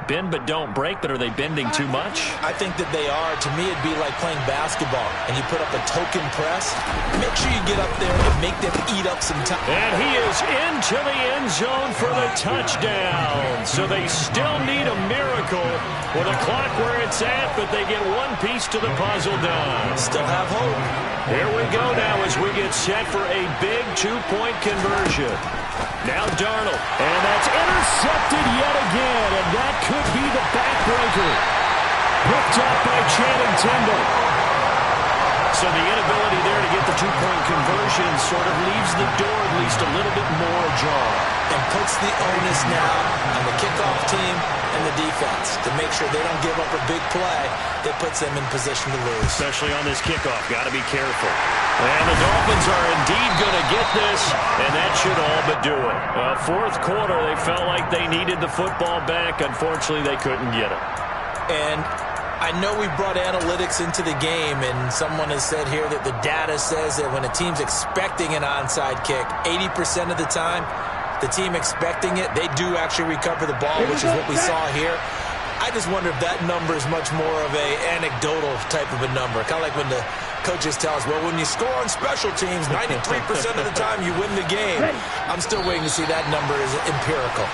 Bend but don't break, but are they bending too much? I think that they are. To me, it'd be like playing basketball, and you put up a token press. Make sure you get up there and make them eat up some time. And he is into the end zone for the touchdown. So they still need a miracle with a clock where it's at, but they get one piece to the puzzle done. Still have hope. Here we go now as we get set for a big two-point conversion. Now Darnold, and that's intercepted yet again, and that could be the backbreaker. Picked up by Channing Tindall. So the inability there to get the two-point conversion sort of leaves the door at least a little bit more ajar. And puts the onus now on the kickoff team and the defense to make sure they don't give up a big play that puts them in position to lose. Especially on this kickoff. Got to be careful. And the Dolphins are indeed going to get this, and that should all but do it. Well, fourth quarter, they felt like they needed the football back. Unfortunately, they couldn't get it. And I know we brought analytics into the game, and someone has said here that the data says that when a team's expecting an onside kick, 80% of the time, the team expecting it, they do actually recover the ball, which is what we saw here. I just wonder if that number is much more of a anecdotal type of a number. Kind of like when the coaches tell us, well, when you score on special teams, 93% of the time you win the game. I'm still waiting to see that number is empirical.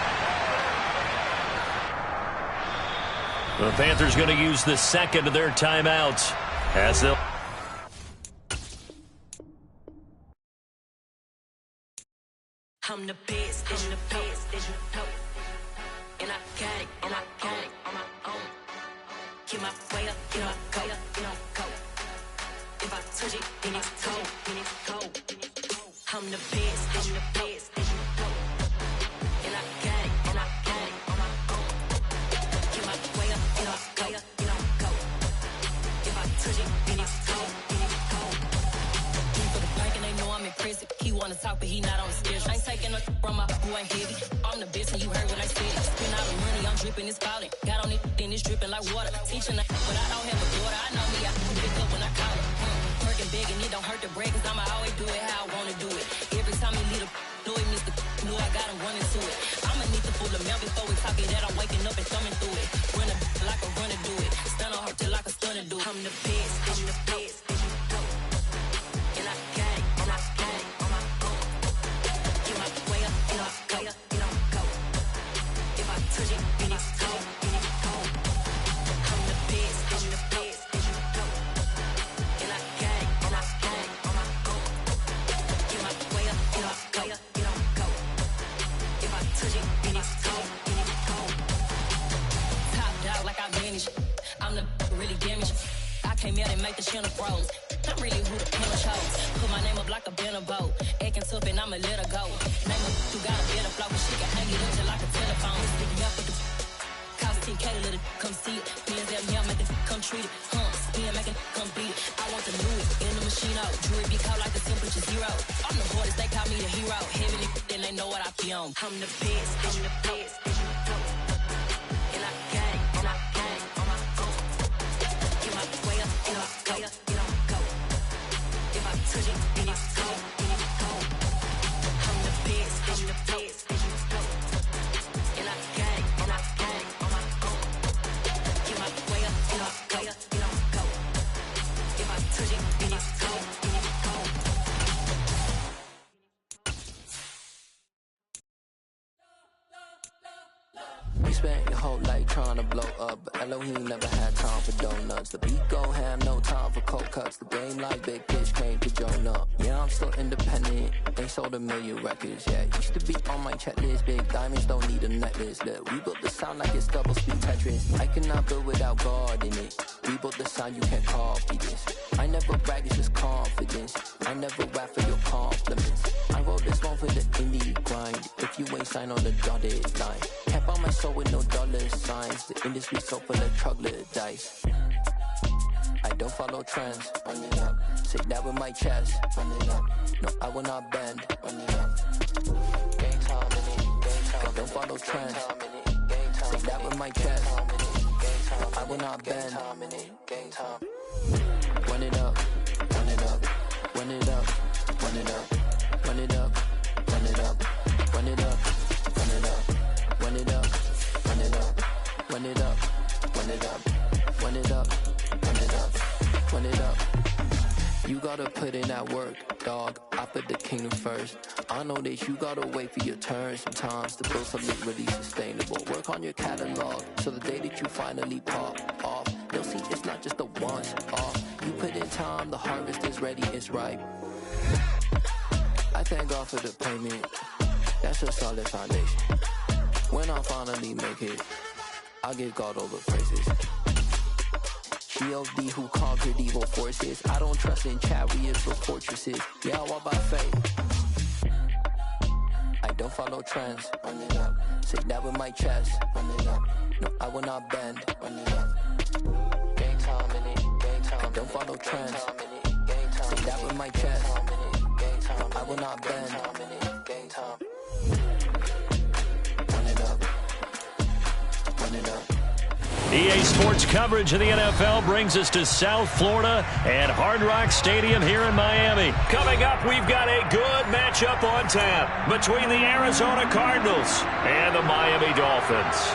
The Panthers going to use the second of their timeouts as they'll... I'm the best, I'm the best, and I got it, and I got it on my own. Get my way up, get my go, go. If I touch it, then it's cold, then it's cold. I'm the best, I'm the best, and I got it, and I got it on my own. Get my way up, get my go, go. If I touch it, then it's cold, then it's cold. For the bank and they know I'm impressive. He wanna talk, but he not on the schedule. I ain't taking no from my boy ain't heavy. I'm the best and you heard what I said. Spend all the money, I'm dripping, it's falling. Got on it, then it's dripping like water. Teaching that, but I don't have a daughter. I know me, I can pick up when I call her. Working big and it don't hurt to break, cause I'ma always do it how I wanna do it. Every time he lead a know it, Mr. Know I got him running to it. I'ma need to pull the mail before we talk it that I'm waking up and thumbing through it. Run a like a runner do it. Stun on her till like a stunner do it. I'm the best, I'm the best. And I got it, and I got it on my own. Get my way up, get my way up, go. If I touch it, then it's cold, then it's cold. I'm the best, I'm the best. And I got it, and I got it on my own. Get my way up, get my way up, go. If I touch it, then it's cold, then it's cold. Top dog like I vanished. I'm the really damaged. I came out and make the channel froze. I'm really who the panel chose. Put my name up like a banner boat. Acting tough and I'ma let her go. Name her who got a better flow. She can hang it up just like a telephone. Stick me up with the cost 10K to let it come see it. Hands down here, make it come treat it. Spin, make it come beat it. I want to do it in the machine out. Jewelry be cold like the temperature 0. I'm the boys, they call me the hero. Heaven and then they know what I be on. I'm the best, I'm the best. And I got it, and I got it on my own. Get my way up, and I way up, go. If I touch it, then it's cold, then it's cold. I'm the best, I'm the best. And I got it, and I got it on my own. Get my way up, and I way up, go. If I touch it, then it's cold, then it's cold. spent your whole life trying to blow up, but Elohim never had time for donuts. The beat go ham, no time for cold cuts. The game like Big Fish came to Jonah. Yeah, I'm still independent. They sold 1 million records. Yeah, used to be on my checklist. Big diamonds don't need a necklace. Look, we built the sound like it's double speed Tetris. I cannot build without God in it. We built the sound, you can't copy this. I never brag, it's just confidence. I never rap for your compliments. I wrote this one for the indie grind. If you ain't signed on the dotted line, can't buy my soul with no dollar signs. The industry so full of troglodytes. I don't follow trends. Run it up. Say that with my chest. Run it up. No, I will not bend. Run it up. Game time in it. Game time. I don't follow trends. Say that with my chest. No, I will not bend. Game time. Run it up. Run it up. Run it up. Run it up. Run it up. Run it up. Run it up. Run it up. Run it up. Run it up. Run it up. Run it up. Run it up. Run it up. Run it up. You gotta put in that work, dog. I put the kingdom first. I know that you gotta wait for your turn sometimes to build something really sustainable. Work on your catalog, so the day that you finally pop off, you'll see it's not just a once off. You put in time, the harvest is ready, it's ripe. I thank God for the payment. That's a solid foundation. When I finally make it, I'll give God all the praises. G.O.D. who conquered evil forces. I don't trust in chariots or fortresses. Yeah, I walk by faith. I don't follow trends. Run it up. Say that with my chest. Run it up. No, I will not bend. Run it up. Game time in it. Game time. I don't follow trends. Say that with my chest. No, I will not bend. Game time. Run it up. Run it up. EA Sports coverage of the NFL brings us to South Florida and Hard Rock Stadium here in Miami. Coming up, we've got a good matchup on tap between the Arizona Cardinals and the Miami Dolphins.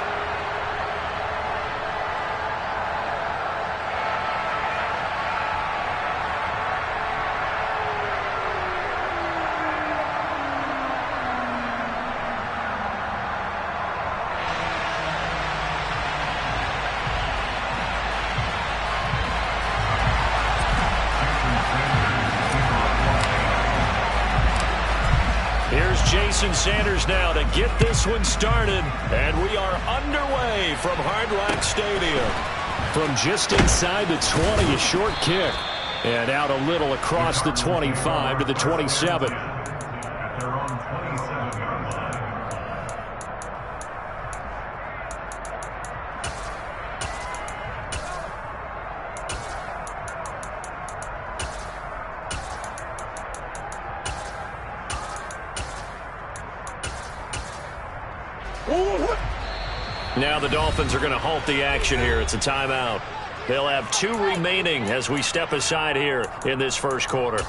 Jason Sanders now to get this one started, and we are underway from Hard Rock Stadium. From just inside the 20, a short kick, and out a little across the 25 to the 27. At their own 27-yard line. Now the Dolphins are going to halt the action here. It's a timeout. They'll have 2 remaining as we step aside here in this first quarter.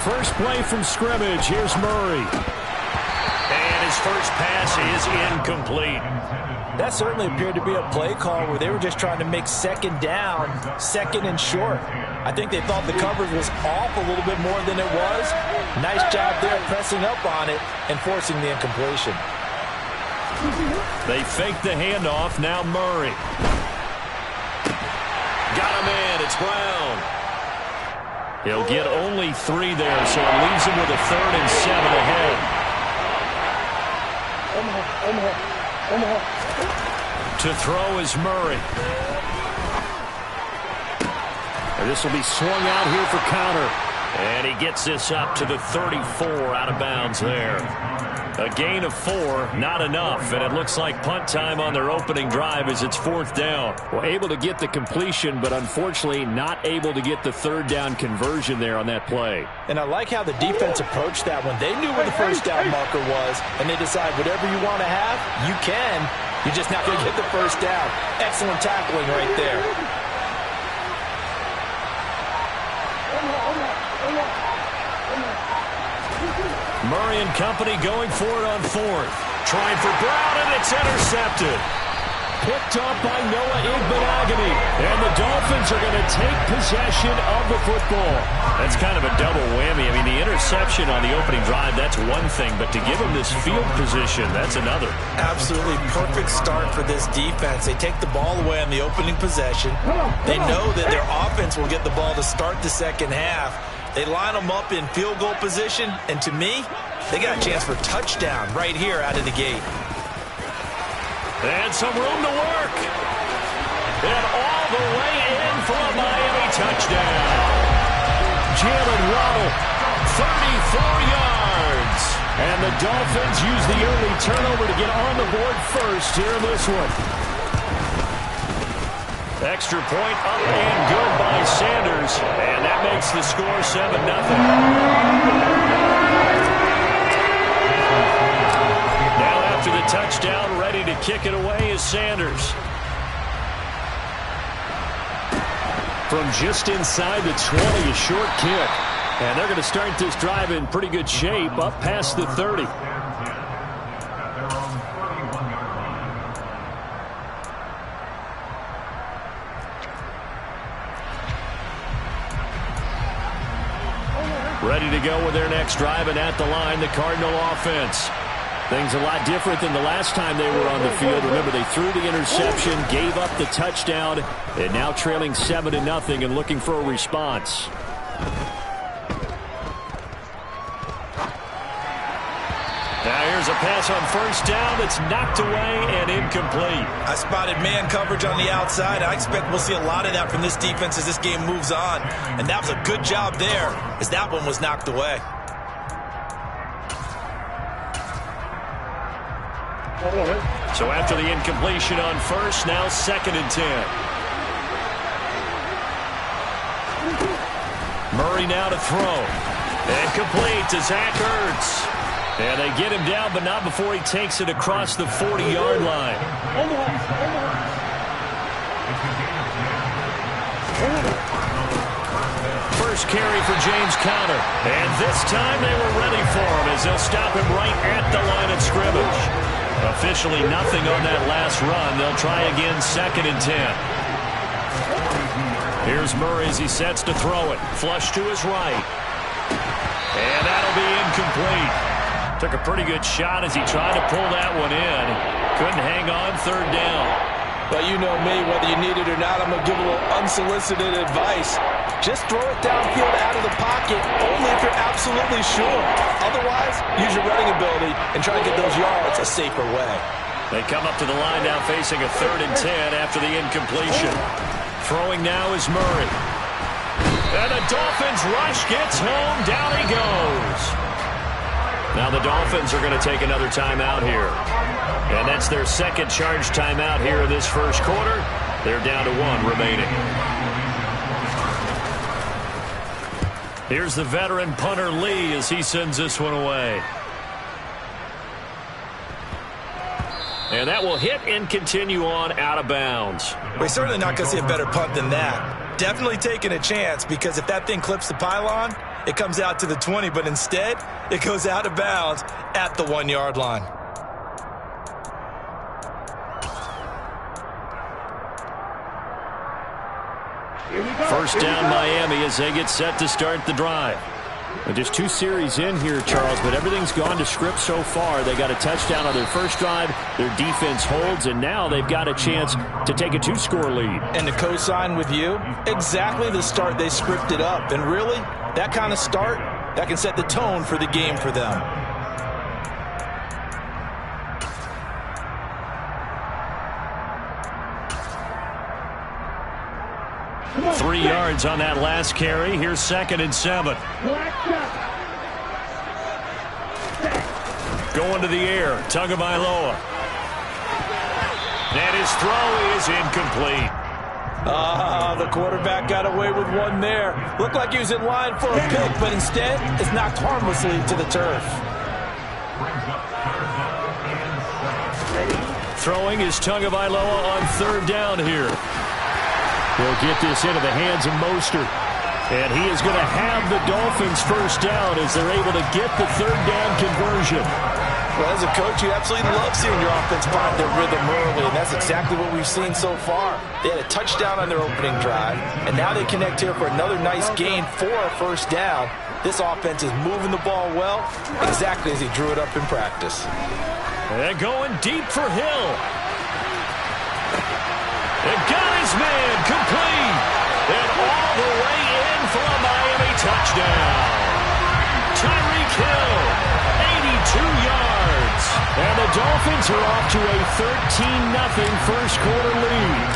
First play from scrimmage. Here's Murray. And his first pass is incomplete. That certainly appeared to be a play call where they were just trying to make second down, second and short. I think they thought the coverage was off a little bit more than it was. Nice job there pressing up on it and forcing the incompletion. They fake the handoff. Now Murray. Got him in. It's Brown. He'll get only 3 there, so it leaves him with a 3rd and 7 ahead. To throw is Murray. And this will be swung out here for counter. And he gets this up to the 34, out of bounds there. A gain of 4, not enough. And it looks like punt time on their opening drive as it's 4th down. Well, able to get the completion, but unfortunately not able to get the 3rd down conversion there on that play. And I like how the defense approached that one. They knew where the first down marker was, and they decide whatever you want to have, you can. You're just not going to get the first down. Excellent tackling right there. Murray and company going for it on 4th. Trying for Brown, and it's intercepted. picked up by Noah Igbenogany. And the Dolphins are going to take possession of the football. That's kind of a double whammy. I mean, the interception on the opening drive, that's one thing. But to give them this field position, that's another. Absolutely perfect start for this defense. They take the ball away on the opening possession. They know that their offense will get the ball to start the second half. They line them up in field goal position. And to me, they got a chance for touchdown right here out of the gate. And some room to work. And all the way in for a Miami touchdown. Jalen Waddle, 34 yards. And the Dolphins use the early turnover to get on the board first here in this one. Extra point up and good by Sanders. And that makes the score 7-0. After the touchdown, ready to kick it away is Sanders. From just inside the 20, a short kick. And they're going to start this drive in pretty good shape, up past the 30. Ready to go with their next drive, and at the line, the Cardinal offense. Things a lot different than the last time they were on the field. Remember, they threw the interception, gave up the touchdown, and now trailing 7-0 and looking for a response. Now here's a pass on first down that's knocked away and incomplete. I spotted man coverage on the outside. I expect we'll see a lot of that from this defense as this game moves on. And that was a good job there as that one was knocked away. So after the incompletion on first, now 2nd and 10. Murray now to throw. And complete to Zach Ertz. And they get him down, but not before he takes it across the 40-yard line. First carry for James Conner. And this time they were ready for him as they'll stop him right at the line of scrimmage. Officially nothing on that last run. They'll try again 2nd and 10. Here's Murray as he sets to throw it. Flush to his right. And that'll be incomplete. Took a pretty good shot as he tried to pull that one in. Couldn't hang on 3rd down. Well, you know me, whether you need it or not, I'm going to give a little unsolicited advice. Just throw it downfield out of the pocket, only if you're absolutely sure. Otherwise, use your running ability and try to get those yards a safer way. They come up to the line now facing a 3rd and 10 after the incompletion. Throwing now is Murray. And the Dolphins rush gets home. Down he goes. Now the Dolphins are going to take another timeout here. And that's their 2nd charge timeout here in this first quarter. They're down to 1 remaining. Here's the veteran punter Lee as he sends this one away. And that will hit and continue on out of bounds. We're certainly not going to see a better punt than that. Definitely taking a chance, because if that thing clips the pylon, it comes out to the 20, but instead it goes out of bounds at the 1-yard line. First down Miami as they get set to start the drive. And just 2 series in here, Charles, but everything's gone to script so far. They got a touchdown on their first drive. Their defense holds, and now they've got a chance to take a 2-score lead. And to co-sign with you, exactly the start they scripted up. And really, that kind of start, that can set the tone for the game for them. 3 yards on that last carry. Here's 2nd and 7. Going to the air. Tagovailoa. And his throw is incomplete. The quarterback got away with one there. Looked like he was in line for a pick, but instead it's knocked harmlessly to the turf. Throwing is Tagovailoa on 3rd down here. He'll get this into the hands of Mostert. And he is going to have the Dolphins first down as they're able to get the 3rd down conversion. Well, as a coach, you absolutely love seeing your offense find their rhythm early, and that's exactly what we've seen so far. They had a touchdown on their opening drive, and now they connect here for another nice gain for a first down. This offense is moving the ball well, exactly as he drew it up in practice. And going deep for Hill. And got his man complete. And all the way in for a Miami touchdown. Tyreek Hill, 82 yards. And the Dolphins are off to a 13-0 first quarter lead.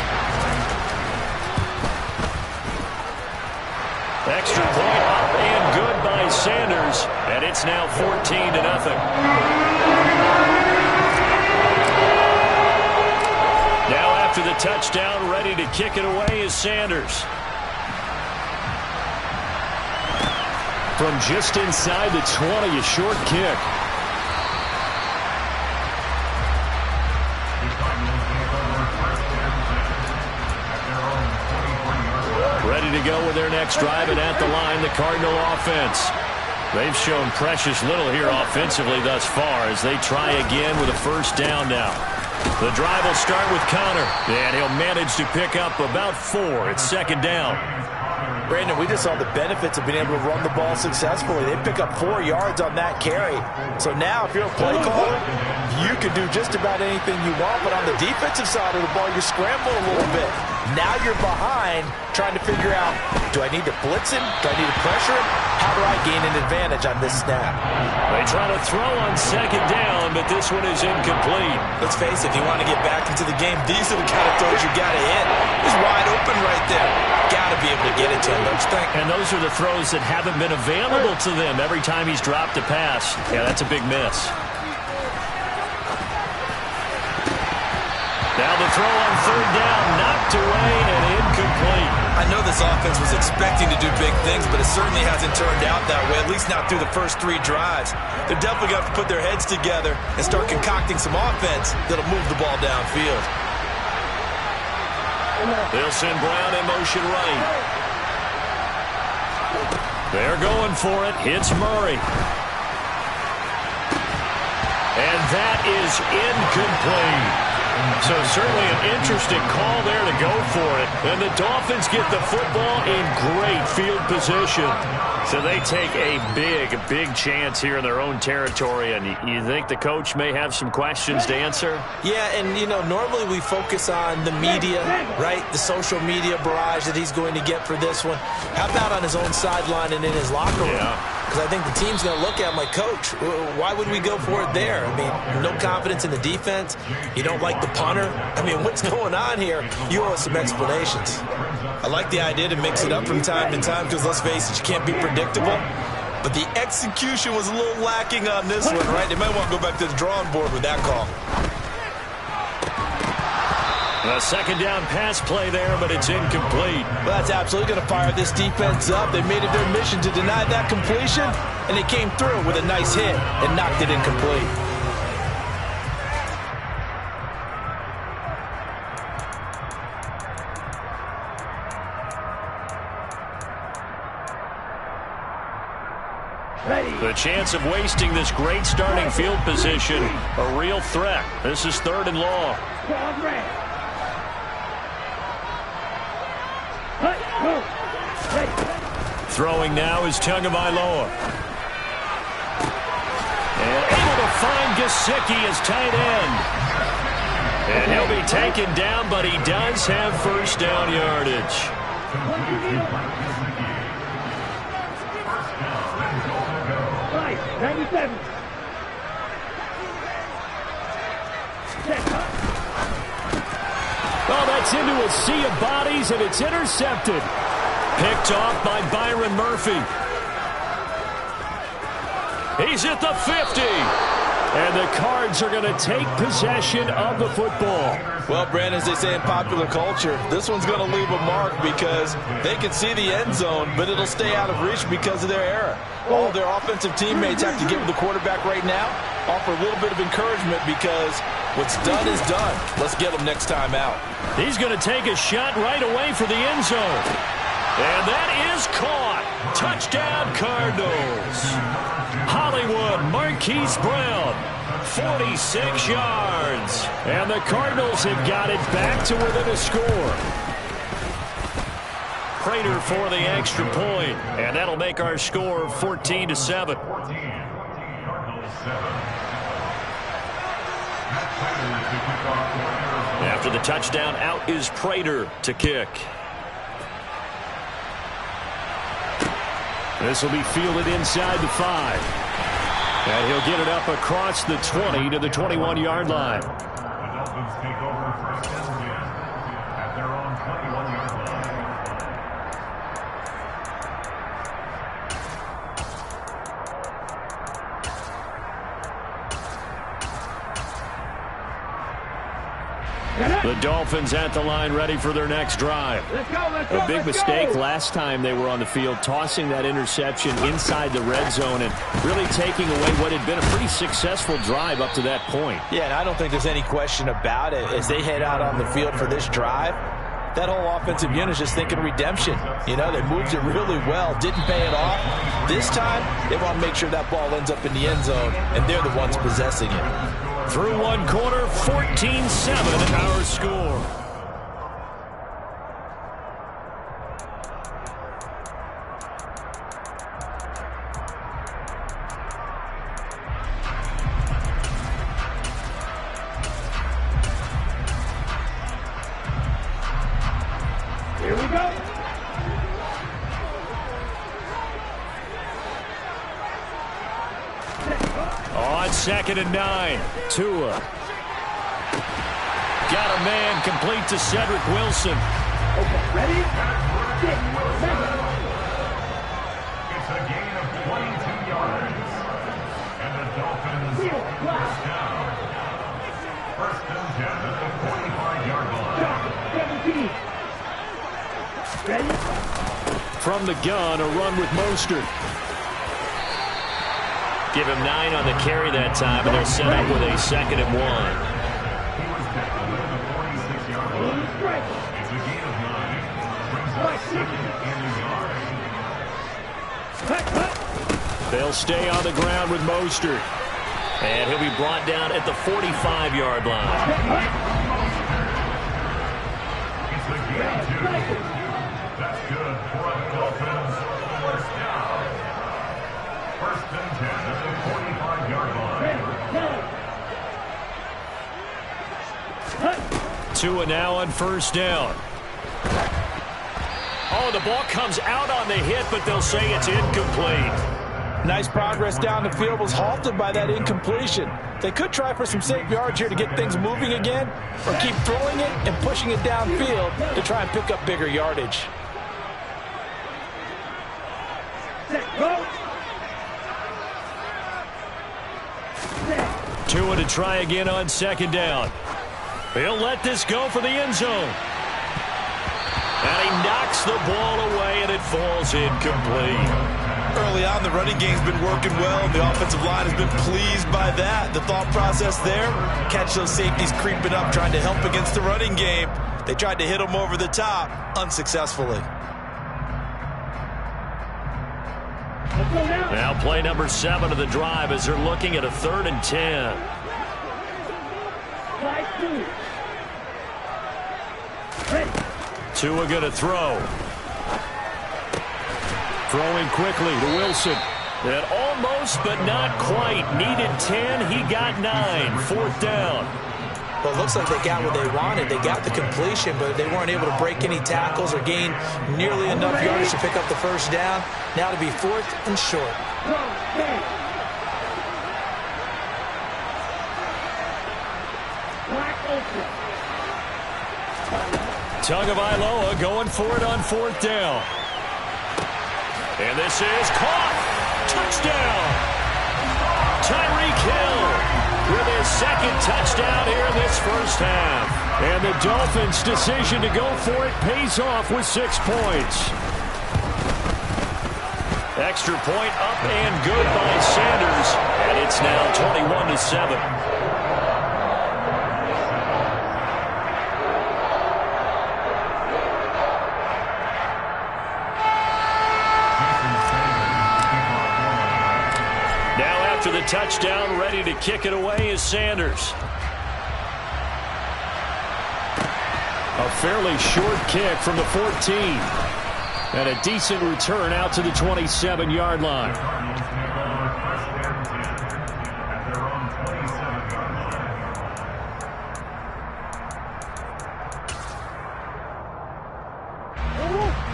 Extra point up and good by Sanders. And it's now 14-0. Now after the touchdown, ready to kick it away is Sanders. From just inside the 20, a short kick. Ready to go with their next drive, and at the line, the Cardinal offense. They've shown precious little here offensively thus far as they try again with a first down now. The drive will start with Connor, and he'll manage to pick up about 4. It's second down. Brandon, we just saw the benefits of being able to run the ball successfully. They pick up 4 yards on that carry. So now, if you're a play caller, you can do just about anything you want. But on the defensive side of the ball, you scramble a little bit. Now you're behind, trying to figure out, do I need to blitz him? Do I need to pressure him? How do I gain an advantage on this snap? They try to throw on second down, but this one is incomplete. Let's face it, if you want to get back into the game, these are the kind of throws you got to hit. He's wide open right there. Got to be able to get it to him, don't you think? And those are the throws that haven't been available to them every time he's dropped a pass. Yeah, that's a big miss. Now the throw on third down, knocked away and incomplete. I know this offense was expecting to do big things, but it certainly hasn't turned out that way, at least not through the first 3 drives. They're definitely going to put their heads together and start concocting some offense that'll move the ball downfield. They'll send Brown in motion right. They're going for it. Hits Murray. And that is incomplete. So certainly an interesting call there to go for it. And the Dolphins get the football in great field position. So they take a big chance here in their own territory. And you think the coach may have some questions to answer? Yeah, and, you know, normally we focus on the media, right? The social media barrage that he's going to get for this one. How about on his own sideline and in his locker room? Because I think the team's going to look at him like, Coach, why would we go for it there? I mean, no confidence in the defense. You don't like the punter. I mean, what's going on here? You owe us some explanations. I like the idea to mix it up from time to time because, let's face it, you can't be predictable. But the execution was a little lacking on this one, right? They might want to go back to the drawing board with that call. A second down pass play there, but it's incomplete. Well, that's absolutely going to fire this defense up. They made it their mission to deny that completion, and they came through with a nice hit and knocked it incomplete. The chance of wasting this great starting field position, a real threat. This is 3rd and long. Throwing now is Tagovailoa. And able to find Gesicki as tight end. And he'll be taken down, but he does have first down yardage. 97. Oh, that's into a sea of bodies, and it's intercepted. Picked off by Byron Murphy. He's at the 50. And the Cards are going to take possession of the football. Well, Brandon, as they say in popular culture, this one's going to leave a mark because they can see the end zone, but it'll stay out of reach because of their error. All their offensive teammates have to give the quarterback right now, offer a little bit of encouragement because what's done is done. Let's get them next time out. He's going to take a shot right away for the end zone. And that is caught. Touchdown, Cardinals. Hollywood Marquise Brown 46 yards. And the Cardinals have got it back to within a score. Prater for the extra point, and that'll make our score 14-7. After the touchdown, out is Prater to kick. This will be fielded inside the 5. And he'll get it up across the 20 to the 21-yard line. The Dolphins take over first and 10 at their own 21-yard line. The Dolphins at the line ready for their next drive. A big mistake last time they were on the field, tossing that interception inside the red zone and really taking away what had been a pretty successful drive up to that point. Yeah, and I don't think there's any question about it. As they head out on the field for this drive, that whole offensive unit is just thinking redemption. You know, they moved it really well, didn't pay it off. This time, they want to make sure that ball ends up in the end zone, and they're the ones possessing it. Through one quarter, 14-7 our score. Here we go. On 2nd and 9, Tua. Got a man complete to Cedric Wilson. Okay, ready? It's a gain of 22 yards. And the Dolphins first down. First and 10 at the 45-yard line. 17. Ready? From the gun, a run with Mostert. Give him 9 on the carry that time, and they'll set up with a 2nd and 1. He was tackled at the 46-yard line. It's a gain of 9. Brings up 2nd and a yard. They'll stay on the ground with Mostert. And he'll be brought down at the 45-yard line. It's a gain of 2. That's good for the Dolphins. First down. First and 10 at the 45-yard line. Tua now on first down. Oh, the ball comes out on the hit, but they'll say it's incomplete. Nice progress down the field, was halted by that incompletion. They could try for some safe yards here to get things moving again, or keep throwing it and pushing it downfield to try and pick up bigger yardage. Go. Tua to try again on 2nd down. He'll let this go for the end zone. And he knocks the ball away, and it falls incomplete. Early on, the running game's been working well, and the offensive line has been pleased by that. The thought process there, catch those safeties creeping up, trying to help against the running game. They tried to hit them over the top, unsuccessfully. Now play number 7 of the drive as they're looking at a 3rd and 10. Tua going to throw. Throwing quickly to Wilson. And almost, but not quite. Needed 10. He got 9. 4th down. Well, it looks like they got what they wanted. They got the completion, but they weren't able to break any tackles or gain nearly enough yardage to pick up the first down. Now to be 4th and short. Tagovailoa going for it on 4th down. And this is caught. Touchdown. Tyreek Hill with his 2nd touchdown here in this first half. And the Dolphins' decision to go for it pays off with 6 points. Extra point up and good by Sanders. And it's now 21-7. touchdown. Ready to kick it away is Sanders. A fairly short kick from the 14. And a decent return out to the 27-yard line.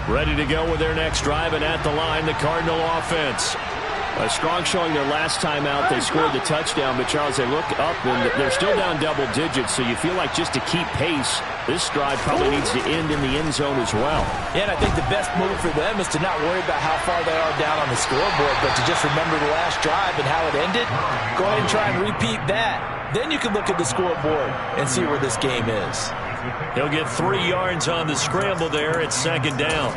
Ready to go with their next drive, and at the line, the Cardinal offense. A strong showing their last time out. They scored the touchdown, but Charles, they look up, and they're still down double digits, so you feel like just to keep pace, this drive probably needs to end in the end zone as well. Yeah, and I think the best move for them is to not worry about how far they are down on the scoreboard, but to just remember the last drive and how it ended. Go ahead and try and repeat that. Then you can look at the scoreboard and see where this game is. He'll get 3 yards on the scramble there at second down.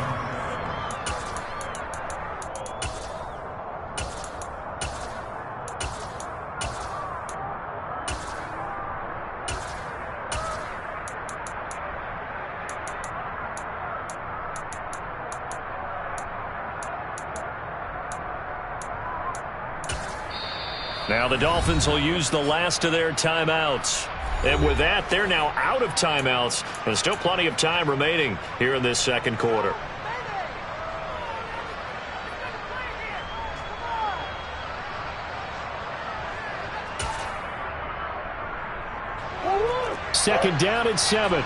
Now the Dolphins will use the last of their timeouts. And with that, they're now out of timeouts. There's still plenty of time remaining here in this second quarter. Second down and 7.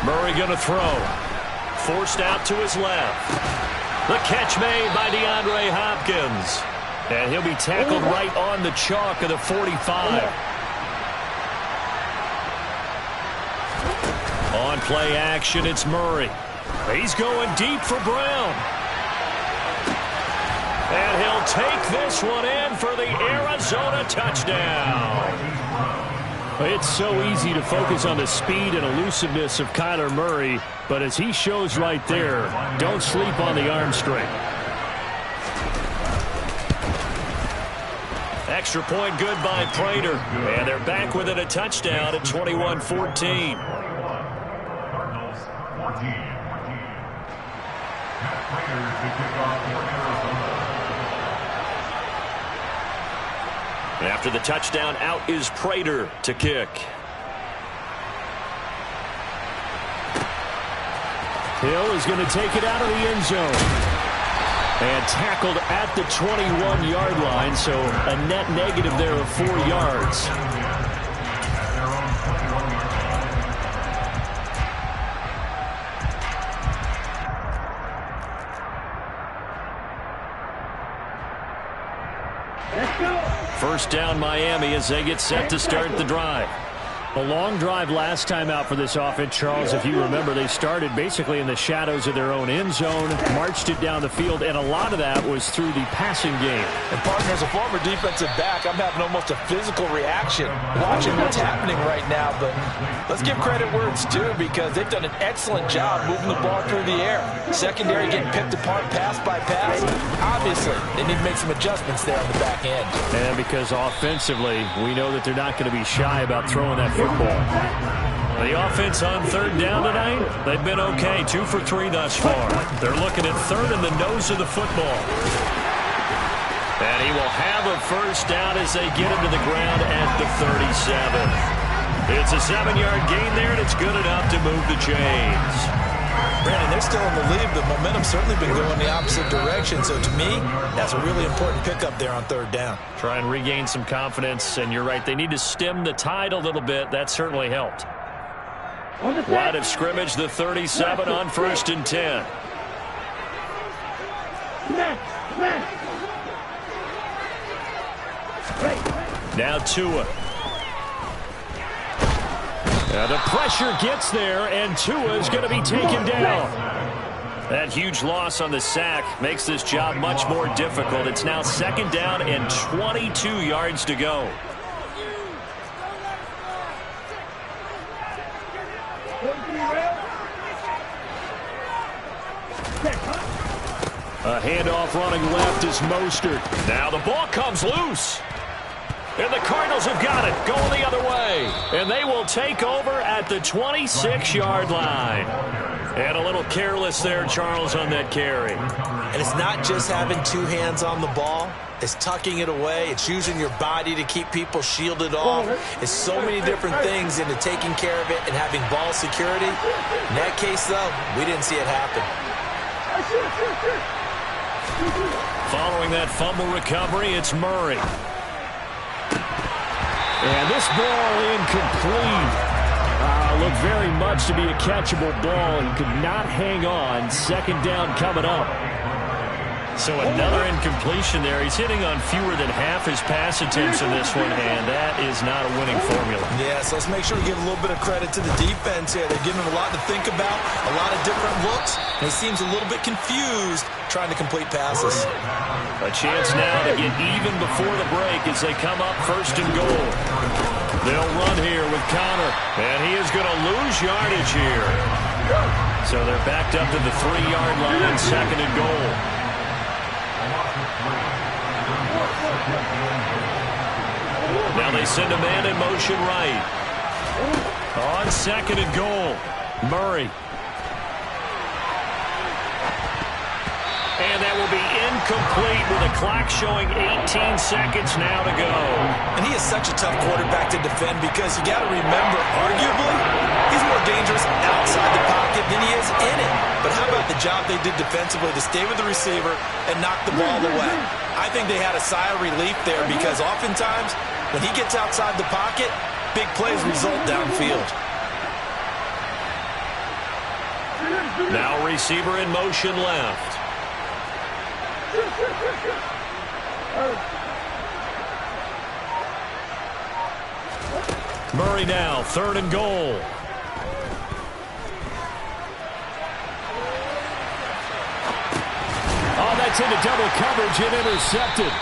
Murray going to throw. Forced out to his left. The catch made by DeAndre Hopkins. And he'll be tackled right on the chalk of the 45. On play action, it's Murray. He's going deep for Brown. And he'll take this one in for the Arizona touchdown. It's so easy to focus on the speed and elusiveness of Kyler Murray, but as he shows right there, don't sleep on the arm strength. Extra point good by Prater, and they're back within a touchdown at 21-14. Cardinals 14. Matt Prater to kick off for Arizona. After the touchdown, out is Prater to kick. Hill is going to take it out of the end zone. And tackled at the 21-yard line, so a net negative there of 4 yards. First down Miami as they get set to start the drive. A long drive last time out for this offense, Charles. If you remember, they started basically in the shadows of their own end zone, marched it down the field, and a lot of that was through the passing game. And partner, as a former defensive back, I'm having almost a physical reaction watching what's happening right now. But let's give credit where it's due, because they've done an excellent job moving the ball through the air. Secondary getting picked apart pass by pass. Obviously, they need to make some adjustments there on the back end. And because offensively, we know that they're not going to be shy about throwing that football. The offense on third down tonight, they've been okay. 2 for 3 thus far. They're looking at third in the nose of the football. And he will have a first down as they get him to the ground at the 37. It's a 7-yard gain there, and it's good enough to move the chains. Brandon, they're still in the lead. The momentum's certainly been going the opposite direction. So to me, that's a really important pickup there on third down. Try and regain some confidence, and you're right. They need to stem the tide a little bit. That certainly helped. Line of scrimmage, the 37 on 1st and 10. Now Tua. The pressure gets there, and Tua is going to be taken down. That huge loss on the sack makes this job much more difficult. It's now 2nd down and 22 yards to go. A handoff running left is Mostert. Now the ball comes loose. And the Cardinals have got it, going the other way. And they will take over at the 26-yard line. And a little careless there, Charles, on that carry. And it's not just having two hands on the ball. It's tucking it away. It's using your body to keep people shielded off. It's so many different things into taking care of it and having ball security. In that case, though, we didn't see it happen. Following that fumble recovery, it's Murray. And this ball incomplete. Looked very much to be a catchable ball. He could not hang on. Second down coming up. So another incompletion there. He's hitting on fewer than half his pass attempts in this one, and that is not a winning formula. Yeah, so let's make sure we give a little bit of credit to the defense here. They're giving him a lot to think about, a lot of different looks, and he seems a little bit confused trying to complete passes. A chance now to get even before the break as they come up first and goal. They'll run here with Connor, and he is going to lose yardage here. So they're backed up to the 3-yard line, second and goal. Now they send a man in motion right. On second and goal, Murray. And that will be incomplete with a clock showing 18 seconds now to go. And he is such a tough quarterback to defend because you got to remember, arguably, he's more dangerous outside the pocket than he is in it. But how about the job they did defensively to stay with the receiver and knock the ball away? I think they had a sigh of relief there because oftentimes when he gets outside the pocket, big plays result downfield. Now receiver in motion left. Murray now, third and goal. Oh, that's into double coverage and intercepted.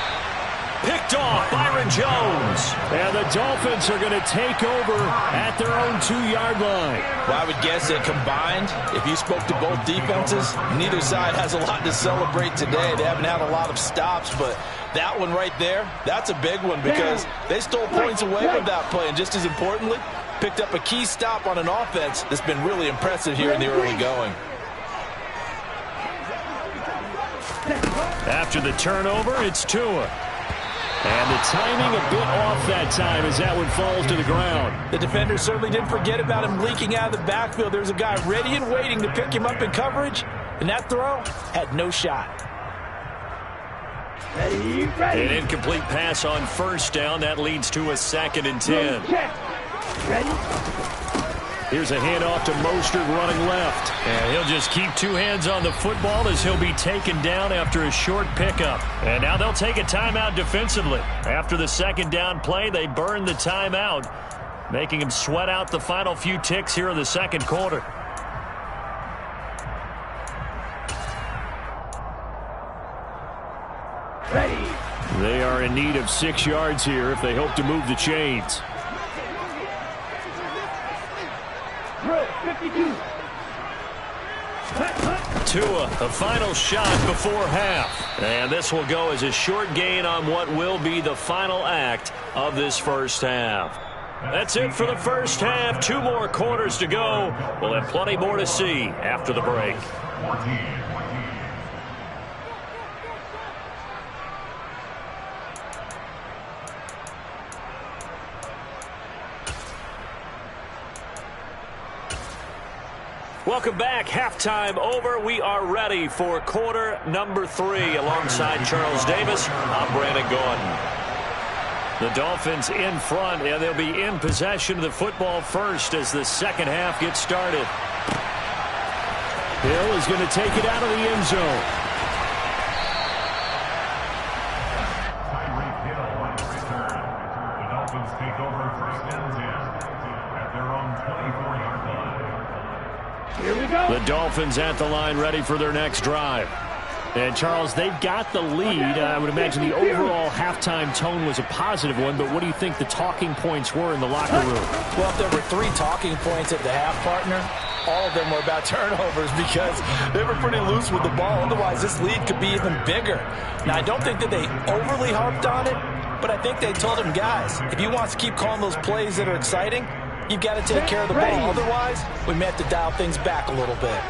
Picked off Byron Jones. And the Dolphins are going to take over at their own 2-yard line. Well, I would guess that combined, if you spoke to both defenses, neither side has a lot to celebrate today. They haven't had a lot of stops, but that one right there, that's a big one because they stole points away with that play. And just as importantly, picked up a key stop on an offense that's been really impressive here in the early going. After the turnover, it's Tua. And the timing a bit off that time as that one falls to the ground. The defender certainly didn't forget about him leaking out of the backfield. There's a guy ready and waiting to pick him up in coverage, and that throw had no shot. An incomplete pass on first down. That leads to a 2nd and 10. Here's a handoff to Mostert running left. And he'll just keep two hands on the football as he'll be taken down after a short pickup. And now they'll take a timeout defensively. After the second down play, they burn the timeout, making him sweat out the final few ticks here in the second quarter. They are in need of 6 yards here if they hope to move the chains. Tua, a final shot before half. And this will go as a short gain on what will be the final act of this first half. That's it for the first half. 2 more quarters to go. We'll have plenty more to see after the break. Welcome back. Halftime over. We are ready for quarter number 3. Alongside Charles Davis, I'm Brandon Gordon. The Dolphins in front, and they'll be in possession of the football first as the second half gets started. Hill is going to take it out of the end zone. Tyreek Hill on the return. The Dolphins take over first and 10 at their own 24-yard line. Here we go. The Dolphins at the line ready for their next drive. And, Charles, they've got the lead. I would imagine the overall halftime tone was a positive one, but what do you think the talking points were in the locker room? Well, if there were 3 talking points at the half, partner, all of them were about turnovers because they were pretty loose with the ball. Otherwise, this lead could be even bigger. Now, I don't think that they overly harped on it, But I think they told him, guys, if he wants to keep calling those plays that are exciting, you've got to take care of the ball. Otherwise, we may have to dial things back a little bit.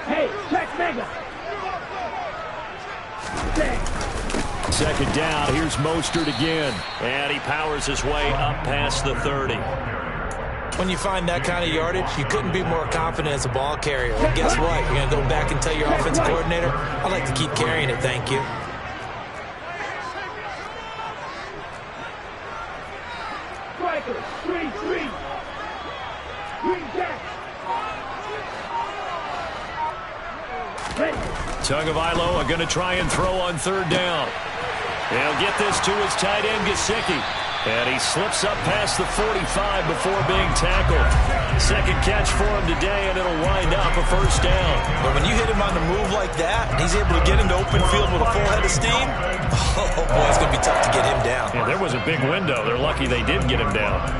Hey, check mega. Second down, here's Mostert again. And he powers his way up past the 30. When you find that kind of yardage, you couldn't be more confident as a ball carrier. And guess what? You're going to go back and tell your offensive coordinator, I'd like to keep carrying it, thank you. Strikers, 3-3. Green jack. Tagovailoa are going to try and throw on third down. He'll get this to his tight end, Gesicki. And he slips up past the 45 before being tackled. Second catch for him today, and it'll wind up a first down. But when you hit him on the move like that, and he's able to get into open field with a full head of steam, oh boy, it's going to be tough to get him down. Yeah, there was a big window. They're lucky they did get him down.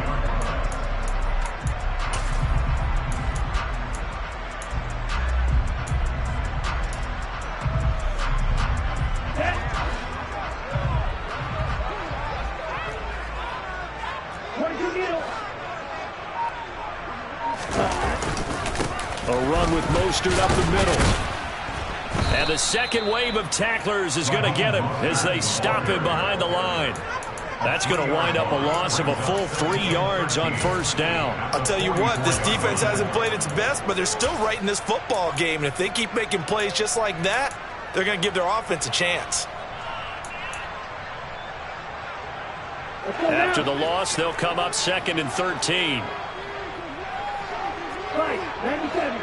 A run with Mostert up the middle. And the second wave of tacklers is going to get him as they stop him behind the line. That's going to wind up a loss of a full 3 yards on first down. I'll tell you what, this defense hasn't played its best, but they're still right in this football game. And if they keep making plays just like that, they're going to give their offense a chance. After the loss, they'll come up second and 13. Right, 97.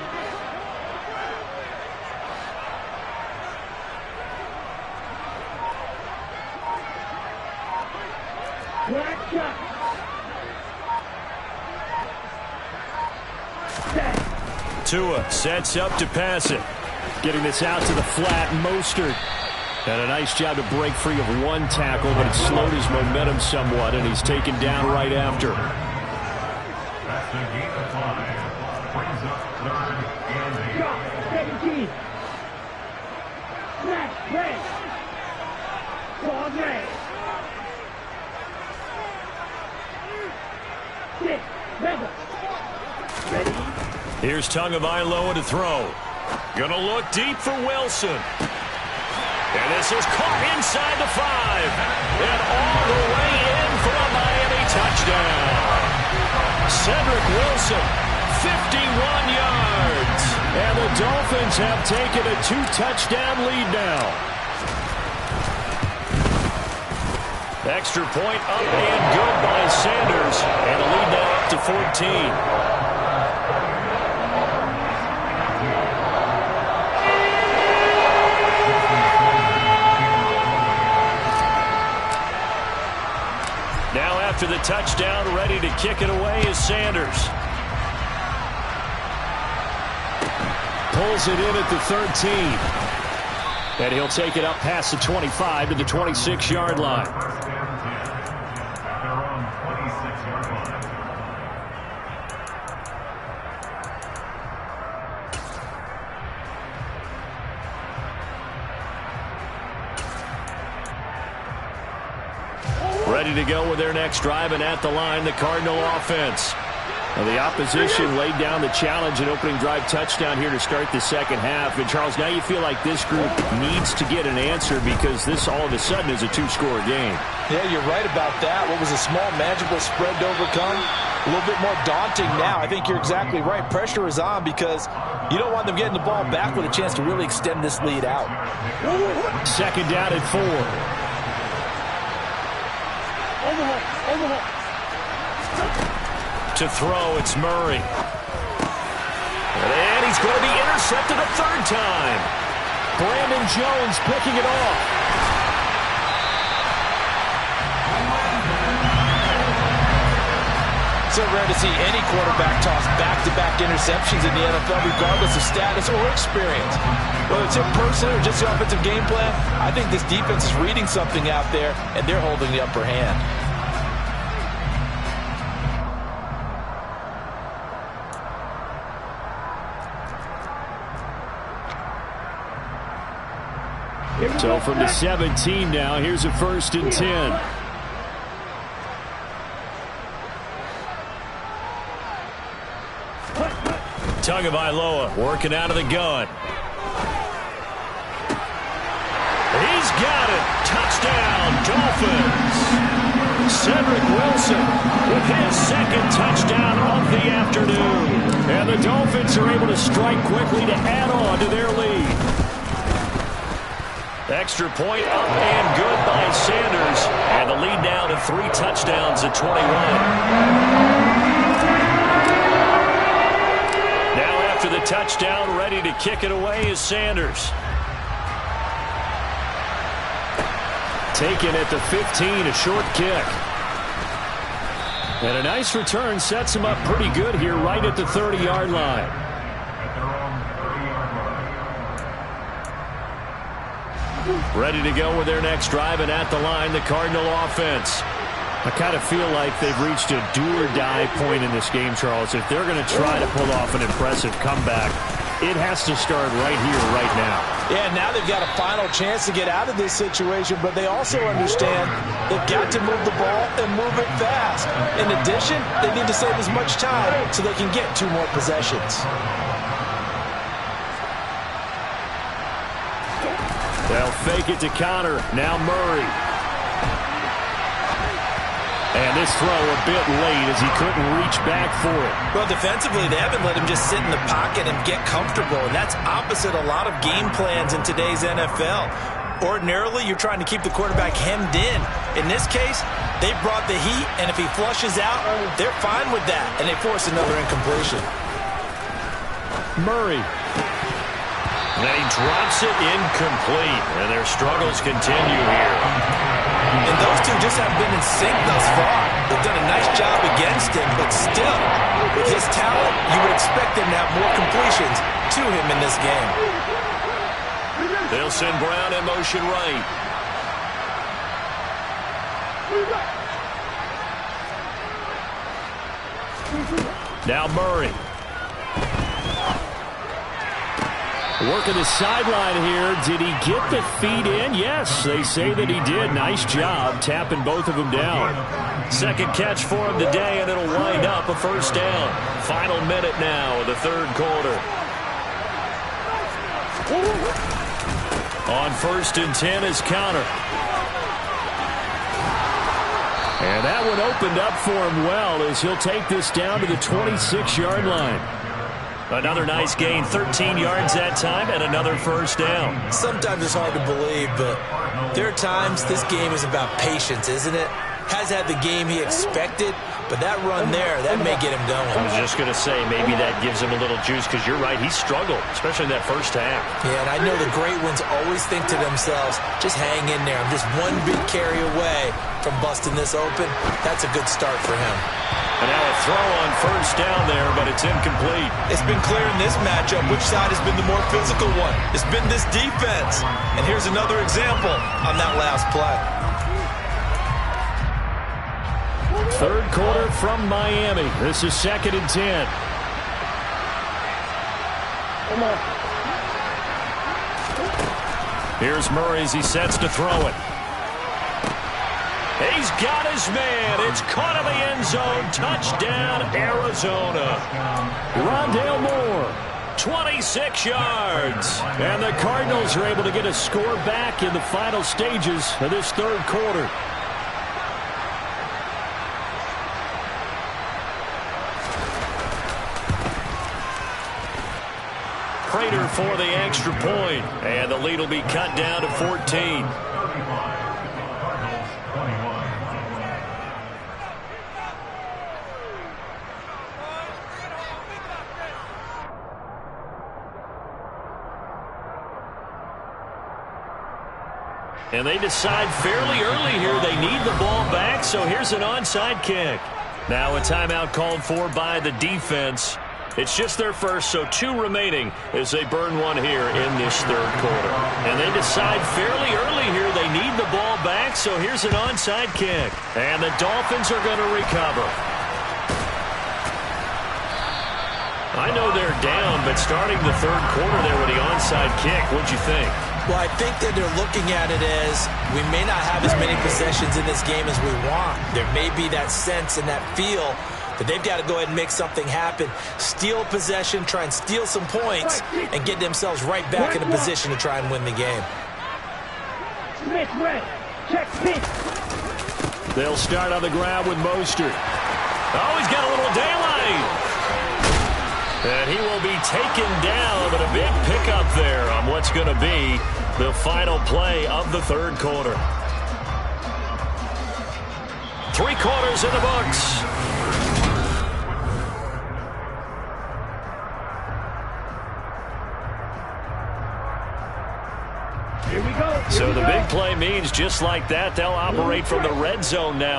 Black shot. Tua sets up to pass it. Getting this out to the flat, Mostert. And a nice job to break free of one tackle, but it slowed his momentum somewhat, and he's taken down right after. That's the gain of 5. Brings up third and 8. 17. Smash, red. Ball red. 6, mega. Ready? Here's Tagovailoa to throw. Gonna look deep for Wilson. And this is caught inside the 5. And all the way in for a Miami touchdown. Cedric Wilson, 51 yards. And the Dolphins have taken a 2-touchdown lead now. Extra point up and good by Sanders. And the lead now up to 14. Now after the touchdown, ready to kick it away is Sanders. Pulls it in at the 13. And he'll take it up past the 25 to the 26-yard line. First down 10 at their own 26-yard line. Ready to go with their next drive, and at the line, the Cardinal offense. Well, the opposition laid down the challenge, an opening drive touchdown here to start the second half. And, Charles, now you feel like this group needs to get an answer because this all of a sudden is a 2-score game. Yeah, you're right about that. What was a small, manageable spread to overcome, a little bit more daunting now. I think you're exactly right. Pressure is on because you don't want them getting the ball back with a chance to really extend this lead out. Second down at 4. Overhaul. To throw, it's Murray. And he's going to be intercepted a third time. Brandon Jones picking it off. So rare to see any quarterback toss back-to-back interceptions in the NFL, regardless of status or experience. Whether it's in person or just the offensive game plan, I think this defense is reading something out there, and they're holding the upper hand. So from the 17 now, here's a 1st and 10. Tagovailoa working out of the gun. He's got it. Touchdown, Dolphins. Cedric Wilson with his 2nd touchdown of the afternoon. And the Dolphins are able to strike quickly to add on to their lead. Extra point up and good by Sanders. And the lead now to 3 touchdowns at 21. Now after the touchdown, ready to kick it away is Sanders. Taken at the 15, a short kick. And a nice return sets him up pretty good here right at the 30-yard line. Ready to go with their next drive, and at the line, the Cardinal offense. I kind of feel like they've reached a do-or-die point in this game, Charles. If they're going to try to pull off an impressive comeback, it has to start right here, right now. Yeah, now they've got a final chance to get out of this situation, but they also understand they've got to move the ball and move it fast. In addition, they need to save as much time so they can get 2 more possessions. They'll fake it to counter. Now Murray. And this throw a bit late as he couldn't reach back for it. Well, defensively, they haven't let him just sit in the pocket and get comfortable, and that's opposite a lot of game plans in today's NFL. Ordinarily, you're trying to keep the quarterback hemmed in. In this case, they brought the heat, and if he flushes out, they're fine with that, and they force another incompletion. Murray. And he drops it incomplete, and their struggles continue here. And those two just haven't been in sync thus far. They've done a nice job against him, but still, with his talent, you would expect him to have more completions to him in this game. They'll send Brown in motion right. Now Murray. Working the sideline here. Did he get the feet in? Yes, they say that he did. Nice job tapping both of them down. 2nd catch for him today, and it'll wind up a 1st down. Final minute now of the 3rd quarter. On 1st and 10 is counter. And that one opened up for him well as he'll take this down to the 26-yard line. Another nice gain, 13 yards that time, and another 1st down. Sometimes it's hard to believe, but there are times this game is about patience, isn't it? Has had the game he expected, but that run there, that may get him going. I was just going to say, maybe that gives him a little juice, because you're right, he struggled, especially in that 1st half. Yeah, and I know the great ones always think to themselves, just hang in there. I'm just one big carry away from busting this open. That's a good start for him. And now a throw on 1st down there, but it's incomplete. It's been clear in this matchup which side has been the more physical one. It's been this defense. And here's another example on that last play. 3rd quarter from Miami. This is 2nd and 10. Here's Murray as he sets to throw it. He's got his man. It's caught in the end zone. Touchdown, Arizona. Rondale Moore. 26 yards. And the Cardinals are able to get a score back in the final stages of this 3rd quarter. Prater for the extra point. And the lead will be cut down to 14. And they decide fairly early here they need the ball back, so here's an onside kick. Now a timeout called for by the defense. It's just their first, so 2 remaining as they burn one here in this 3rd quarter. And they decide fairly early here they need the ball back, so here's an onside kick. And the Dolphins are going to recover. I know they're down, but starting the 3rd quarter there with the onside kick, what'd you think? Well, I think that they're looking at it as we may not have as many possessions in this game as we want. There may be that sense and that feel that they've got to go ahead and make something happen. Steal possession, try and steal some points, and get themselves right back in a position to try and win the game. Smith red. Check pitch. They'll start on the ground with Mostert. Oh, he's got a little daylight. And he will be taken down, but a big pickup there on what's going to be the final play of the third quarter. 3 quarters in the books. Here we go. So the big play means just like that, they'll operate from the red zone now.